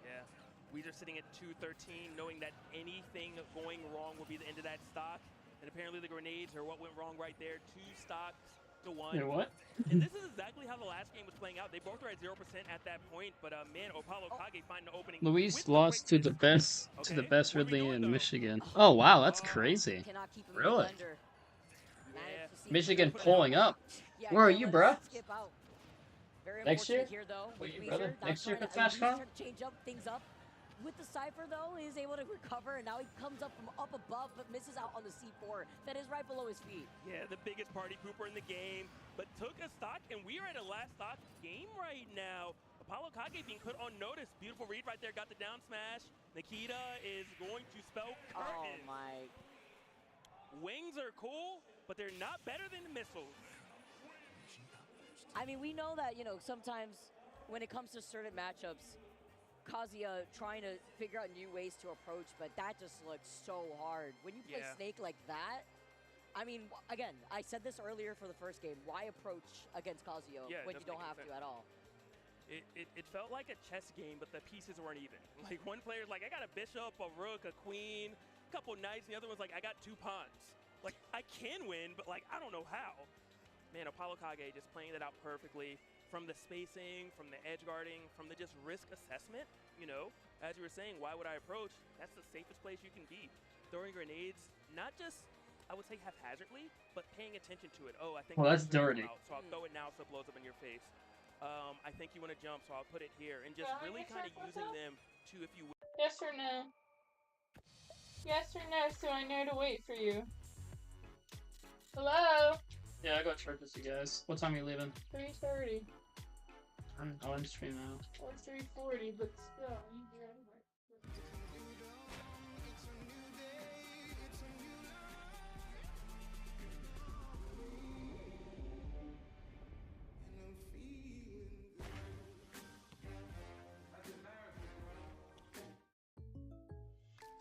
Yeah. Weezer sitting at 213, knowing that anything going wrong will be the end of that stock. And apparently the grenades are what went wrong right there. 2 stocks to 1. Yeah, what? And this is exactly how the last game was playing out. They both were at 0% at that point, but man, Apollo Kage finding an opening. Luis lost to the best Ridley in Michigan. Oh wow, that's crazy. Really? Michigan pulling up. Where are you, bro? Next year? What are you, brother? Next year for FlashCon? Change up things up. With the Cypher, though, he is able to recover, and now he comes up from up above, but misses out on the C4 that is right below his feet. Yeah, the biggest party pooper in the game, but took a stock, and we are at a last stock game right now. Apollo Kage being put on notice. Beautiful read right there. Got the down smash. Nikita is going to spell curtain. Oh my. Wings are cool, but they're not better than missiles. I mean, we know that, you know, sometimes when it comes to certain matchups, Kazuya trying to figure out new ways to approach, but that just looks so hard. When you play Snake like that, I mean, again, I said this earlier for the first game. Why approach against Kazuya when you don't have to at all? It felt like a chess game, but the pieces weren't even. Like, one player's like, I got a bishop, a rook, a queen, a couple knights, and the other one's like, I got 2 pawns. Like, I can win, but, like, I don't know how. Man, Apollo Kage just playing that out perfectly. From the spacing, from the edge guarding, from the just risk assessment, you know, as you were saying, why would I approach? That's the safest place you can be. Throwing grenades, not just, I would say haphazardly, but paying attention to it. Oh, I think that's dirty. So I'll throw it now so it blows up in your face. I think you want to jump, so I'll put it here. And just really kind of using them to, if you will. Yes or no? Yes or no, so I know to wait for you. Hello? Yeah, I got check with you guys. What time are you leaving? 3:30. I'll end stream now. Or 3:40, but still, you hear anyway.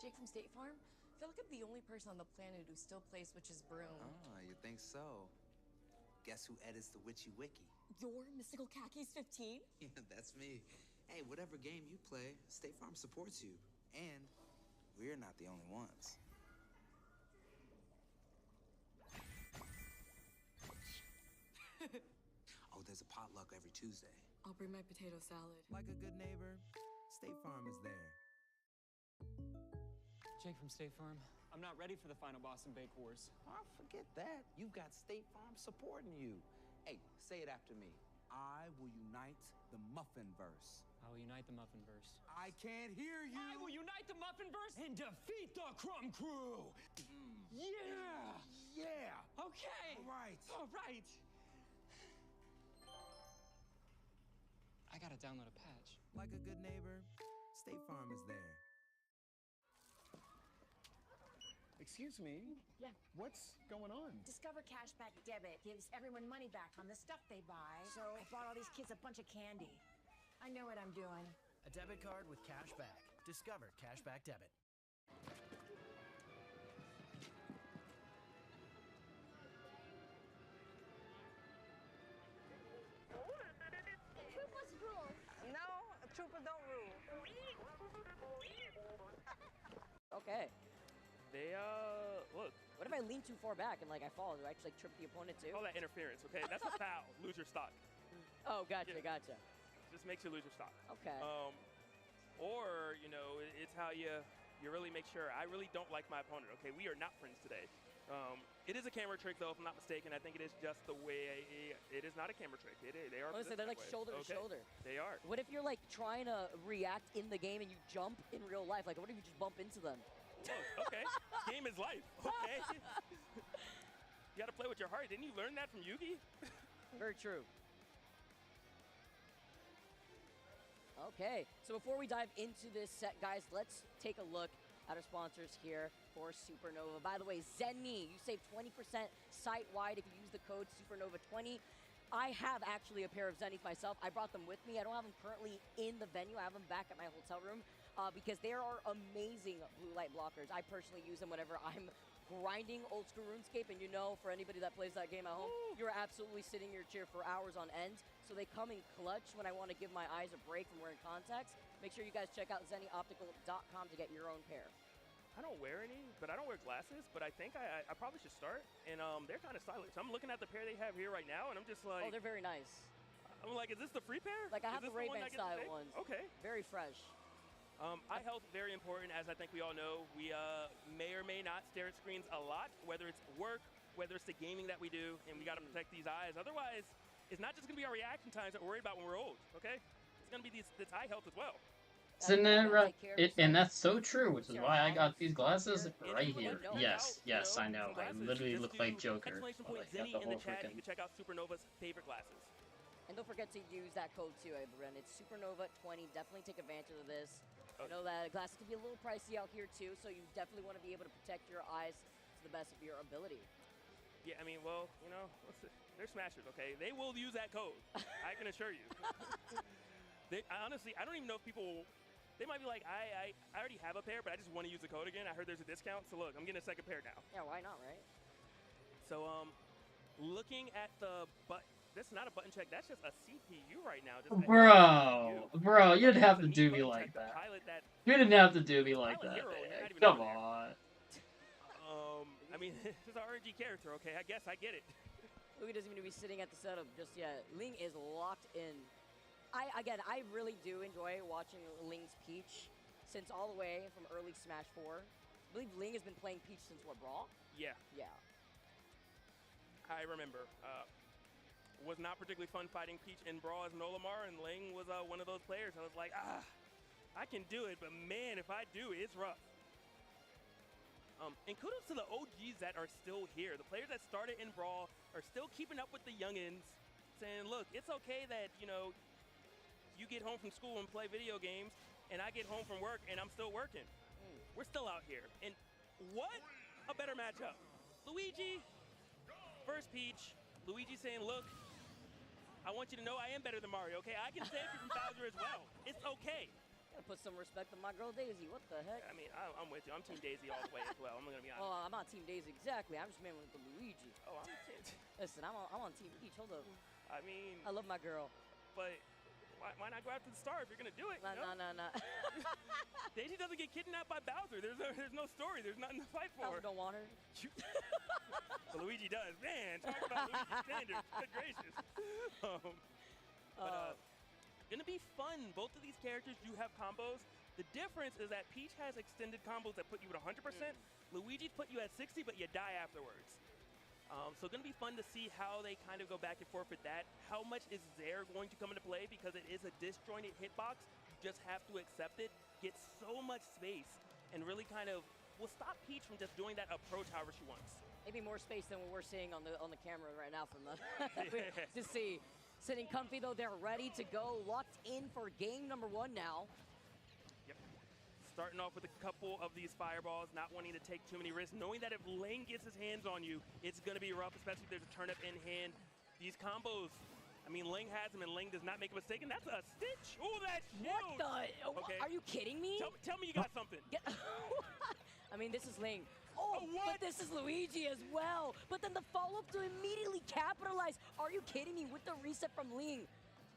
Jake from State Farm? I feel like I'm the only person on the planet who still plays Witch's Broom. Oh, you think so? Guess who edits the Witchy Wiki? Your Mystical Khakis 15? Yeah, that's me. Hey, whatever game you play, State Farm supports you. And we're not the only ones. Oh, there's a potluck every Tuesday. I'll bring my potato salad. Like a good neighbor, State Farm is there. Jake from State Farm. I'm not ready for the final boss in Bake Wars. Oh, forget that. You've got State Farm supporting you. Hey, say it after me. I will unite the Muffinverse. I will unite the Muffinverse. I can't hear you. I will unite the Muffinverse and defeat the Crumb Crew. Yeah. Yeah. Okay. All right. All right. I gotta download a patch. Like a good neighbor, State Farm is there. Excuse me? Yeah. What's going on? Discover Cashback Debit gives everyone money back on the stuff they buy. So I bought all these kids a bunch of candy. I know what I'm doing. A debit card with cashback. Discover Cashback Debit. Troopers rule. No, troopers don't rule. Okay. They, look. What if I lean too far back and, like, I fall? Do I actually, like, trip the opponent, too? All that interference, okay? That's a foul. Lose your stock. Oh, gotcha, gotcha. Just makes you lose your stock. Okay. Or, you know, it's how you really make sure, I really don't like my opponent, okay? We are not friends today. It is a camera trick, though, if I'm not mistaken. I think it is just the way, it is not a camera trick. They are. Honestly, they're like shoulder to shoulder. They are. What if you're, like, trying to react in the game and you jump in real life? Like, what if you just bump into them? Oh, okay. Game is life, okay? You gotta play with your heart. Didn't you learn that from Yugi? Very true. Okay, so before we dive into this set, guys, let's take a look at our sponsors here for Supernova. By the way, Zenny, you save 20% site-wide if you use the code Supernova20. I have actually a pair of Zennies myself. I brought them with me. I don't have them currently in the venue. I have them back at my hotel room. Because there are amazing blue light blockers. I personally use them whenever I'm grinding old school RuneScape, and you know, for anybody that plays that game at home, you're absolutely sitting in your chair for hours on end. So they come in clutch when I want to give my eyes a break from wearing contacts. Make sure you guys check out zennyoptical.com to get your own pair. I don't wear any, but I don't wear glasses, but I think I probably should start, and they're kind of stylish. I'm looking at the pair they have here right now, and I'm just like... Oh, they're very nice. I'm like, is this the free pair? Like, I have the Ray-Ban style ones. Okay. Very fresh. Eye health, very important, as I think we all know. We may or may not stare at screens a lot, whether it's work, whether it's the gaming that we do, and we got to protect these eyes. Otherwise, it's not just going to be our reaction times that we're worried about when we're old, okay? It's going to be this eye health as well. Isn't that right? And that's so true, which is why I got these glasses right here. Yes, I know. I literally look like Joker. Exclamation point Zenny in the chat. You can check out Supernova's favorite glasses. And don't forget to use that code too, Bren. It's SUPERNOVA20. Definitely take advantage of this. I know that glasses can be a little pricey out here too, so you definitely want to be able to protect your eyes to the best of your ability. Yeah, I mean, well, you know, they're smashers, okay? They will use that code. I can assure you. Honestly, I don't even know if people. They might be like, I already have a pair, but I just want to use the code again. I heard there's a discount, so look, I'm getting a second pair now. Yeah, why not, right? So, looking at the this is not a button check. That's just a CPU right now. Just Bro, you didn't have to do me like that. You didn't have to do me like that. Come on. I mean, this is an RNG character, okay? I guess I get it. Louis doesn't even be sitting at the setup just yet. Ling is locked in. I really do enjoy watching Ling's Peach since all the way from early Smash 4. I believe Ling has been playing Peach since what, Brawl? Yeah. Yeah. I remember. Was not particularly fun fighting Peach in Brawl as Nolamar, and Ling was one of those players. I was like, I can do it, but man, if I do, it's rough. And kudos to the OGs that are still here. The players that started in Brawl are still keeping up with the youngins, saying, look, it's okay that, you know, you get home from school and play video games, and I get home from work and I'm still working. We're still out here. And what a better matchup. Luigi, first Peach. Luigi saying, look, I want you to know I am better than Mario, okay? I can save you from Bowser as well. It's okay. Gotta put some respect on my girl Daisy. What the heck? I mean, I'm with you. I'm Team Daisy all the way as well. I'm gonna be honest. Oh, I'm not Team Daisy exactly. I'm just man with the Luigi. Oh, I'm Listen, I'm on Team Peach. Hold up. I mean, I love my girl. But why not go after the star if you're gonna do it? Nah. Daisy doesn't get kidnapped by Bowser. There's no story. There's nothing to fight for. Bowser don't want her. But Luigi does. Man, talk about Luigi standards. Good gracious. Gonna be fun. Both of these characters do have combos. The difference is that Peach has extended combos that put you at 100%. Luigi's put you at 60, but you die afterwards. So gonna be fun to see how they kind of go back and forth with that. How much is there going to come into play, because it is a disjointed hitbox. You just have to accept it. Get so much space and really kind of will stop Peach from just doing that approach however she wants. Maybe more space than what we're seeing on the camera right now from the to see. Sitting comfy though, they're ready to go. Locked in for game number 1 now. Yep. Starting off with a couple of these fireballs, not wanting to take too many risks, knowing that if Ling gets his hands on you, it's going to be rough, especially if there's a turnip in hand. These combos, I mean, Ling has them and Ling does not make a mistake, and that's a stitch. Oh, that's huge. What the? Okay. Are you kidding me? Tell me you got something. I mean, this is Ling. Oh, but this is Luigi as well. But then the follow-up to immediately capitalize. Are you kidding me? With the reset from Ling.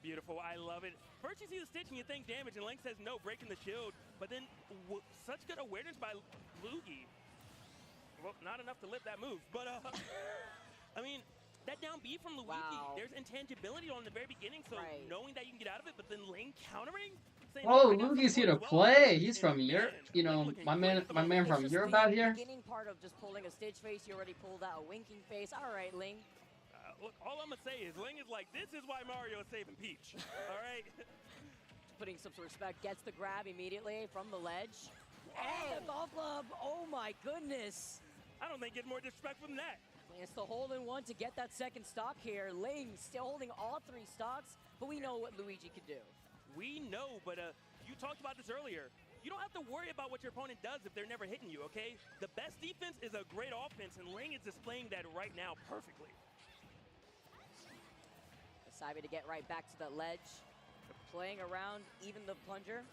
Beautiful. I love it. First you see the stitch and you think damage, and Ling says no, breaking the shield. But then such good awareness by Luigi. Well, not enough to lift that move. But, I mean, that down B from Luigi, there's intangibility on the very beginning, so knowing that you can get out of it, but then Ling countering. Oh, Luigi's here to play. He's from Europe. You know, my man from Europe out here. Beginning part of just pulling a stage face, you already pulled out a winking face. All right, Ling. Look, all I'm gonna say is Ling is like, this is why Mario is saving Peach. All right. Putting some sort of respect, gets the grab immediately from the ledge. And the golf club. Oh my goodness. I don't think it's more disrespectful than that. It's the hole-in-one to get that second stock here. Ling still holding all 3 stocks, but we know what Luigi can do. We know, but you talked about this earlier. You don't have to worry about what your opponent does if they're never hitting you, okay? The best defense is a great offense, and Ling is displaying that right now perfectly. Decided to get right back to the ledge. Playing around, even the plunger.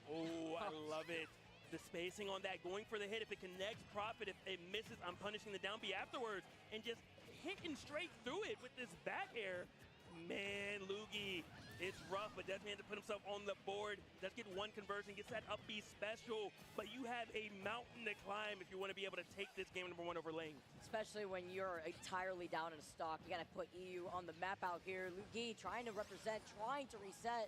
Oh, I love it. The spacing on that, going for the hit. If it connects, profit. If it misses, I'm punishing the down B afterwards. And just hitting straight through it with this back air. Man, Luigi, it's rough, but doesn't have to put himself on the board. Does get 1 conversion, gets that up B special, but you have a mountain to climb if you want to be able to take this game number 1 over Ling. Especially when you're entirely down in a stock. You got to put EU on the map out here. Luigi trying to represent, trying to reset.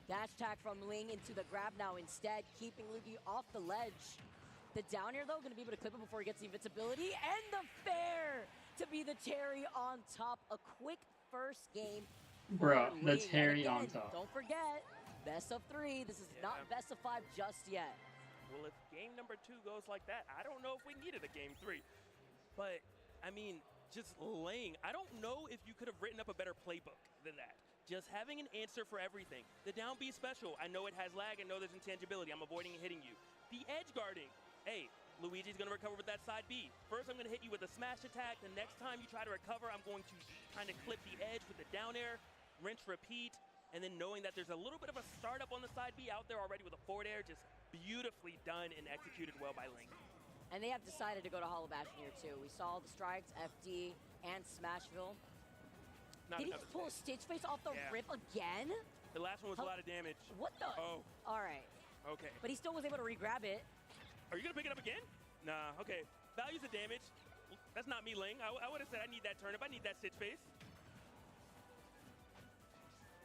Dash attack from Ling into the grab now instead, keeping Luigi off the ledge. The down air, though, going to be able to clip it before he gets the invincibility. And the fair to be the cherry on top. A quick first game. Bro, the cherry on top. Don't forget, best of 3. This is not best of 5 just yet. Well, if game number 2 goes like that, I don't know if we needed a game 3. But, I mean, just Ling. I don't know if you could have written up a better playbook than that. Just having an answer for everything. The down B special, I know it has lag, I know there's intangibility, I'm avoiding hitting you. The edge guarding, hey, Luigi's gonna recover with that side B. First, I'm gonna hit you with a smash attack. The next time you try to recover, I'm going to kind of clip the edge with the down air, rinse, repeat, and then knowing that there's a little bit of a startup on the side B out there already with a forward air, just beautifully done and executed well by Ling. And they have decided to go to Hollow Bastion here too. We saw the strikes, FD, and Smashville. Did he pull Stitch Face off the rip again? The last one was a lot of damage. What the? Oh. All right. Okay. But he still was able to re-grab it. Are you going to pick it up again? Nah, okay. Values of damage. That's not me, Ling. I would have said I need that turnip. I need that Stitch Face.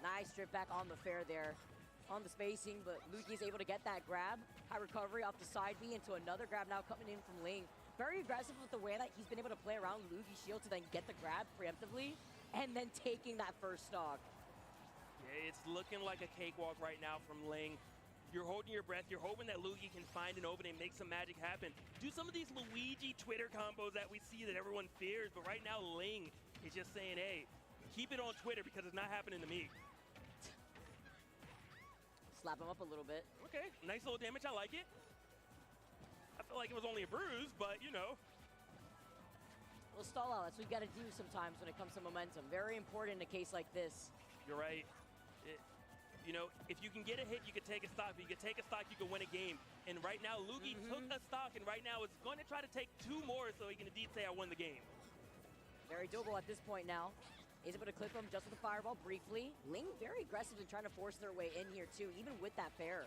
Nice strip back on the fair there. On the spacing, but Luigi's able to get that grab. High recovery off the side B into another grab now coming in from Ling. Very aggressive with the way that he's been able to play around Luigi's shield to then get the grab preemptively and then taking that first stock. Yeah, it's looking like a cakewalk right now from Ling. You're holding your breath. You're hoping that Luigi can find an opening, make some magic happen. Do some of these Luigi Twitter combos that we see that everyone fears, but right now Ling is just saying, hey, keep it on Twitter because it's not happening to me. Slap him up a little bit. Okay, nice little damage. I like it. I feel like it was only a bruise, but you know. We'll stall out. That's what you got to do sometimes when it comes to momentum. Very important in a case like this. You're right. You know, if you can get a hit, you can take a stock. If you can take a stock, you can win a game. And right now, Luigi took a stock, and right now is going to try to take 2 more so he can indeed say, I won the game. Very doable at this point now. Is able to clip him just with the fireball briefly. Ling very aggressive in trying to force their way in here too, even with that fair.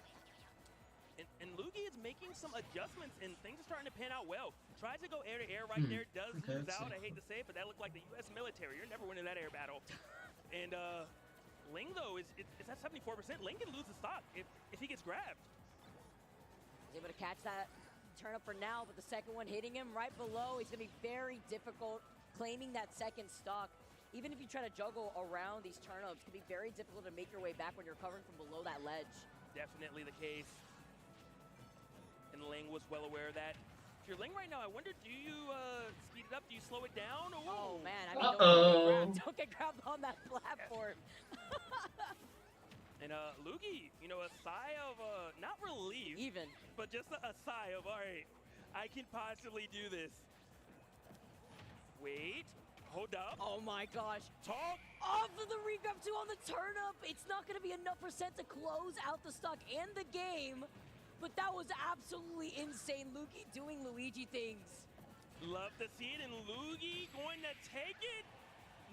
And Luigi is making some adjustments, and things are starting to pan out well. Tries to go air to air right there, does lose out. I hate to say it, but that looked like the U.S. military. You're never winning that air battle. And Ling, though, is at 74%. Ling can lose the stock if he gets grabbed. He's able to catch that turn up for now, but the second one hitting him right below. It's going to be very difficult claiming that second stock. Even if you try to juggle around these turn-ups, it can be very difficult to make your way back when you're covering from below that ledge. Definitely the case. And Ling was well aware of that. If you're Ling right now, I wonder, do you speed it up? Do you slow it down? Oh, man. I mean, don't get grabbed on that platform. And Luigi, you know, a sigh of, not relief. Even. But just a sigh of, all right, I can possibly do this. Wait. Hold up. Oh my gosh. Talk. Off of the regrab 2 on the turnip. It's not going to be enough percent to close out the stock and the game. But that was absolutely insane. Luigi doing Luigi things. Love to see it. And Luigi going to take it?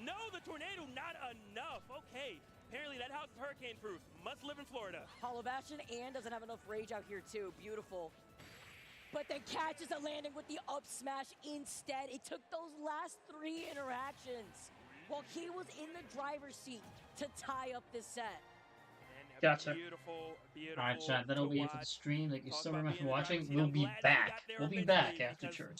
No, the tornado not enough. Okay. Apparently that house is hurricane proof. Must live in Florida. Hollow Bastion and doesn't have enough rage out here too. Beautiful. But then catches a landing with the up smash instead. It took those last 3 interactions while he was in the driver's seat to tie up this set. Gotcha. Beautiful, beautiful. Alright, chat, that'll be it for the stream. Thank you so very much for watching. We'll be back. We'll be back after church.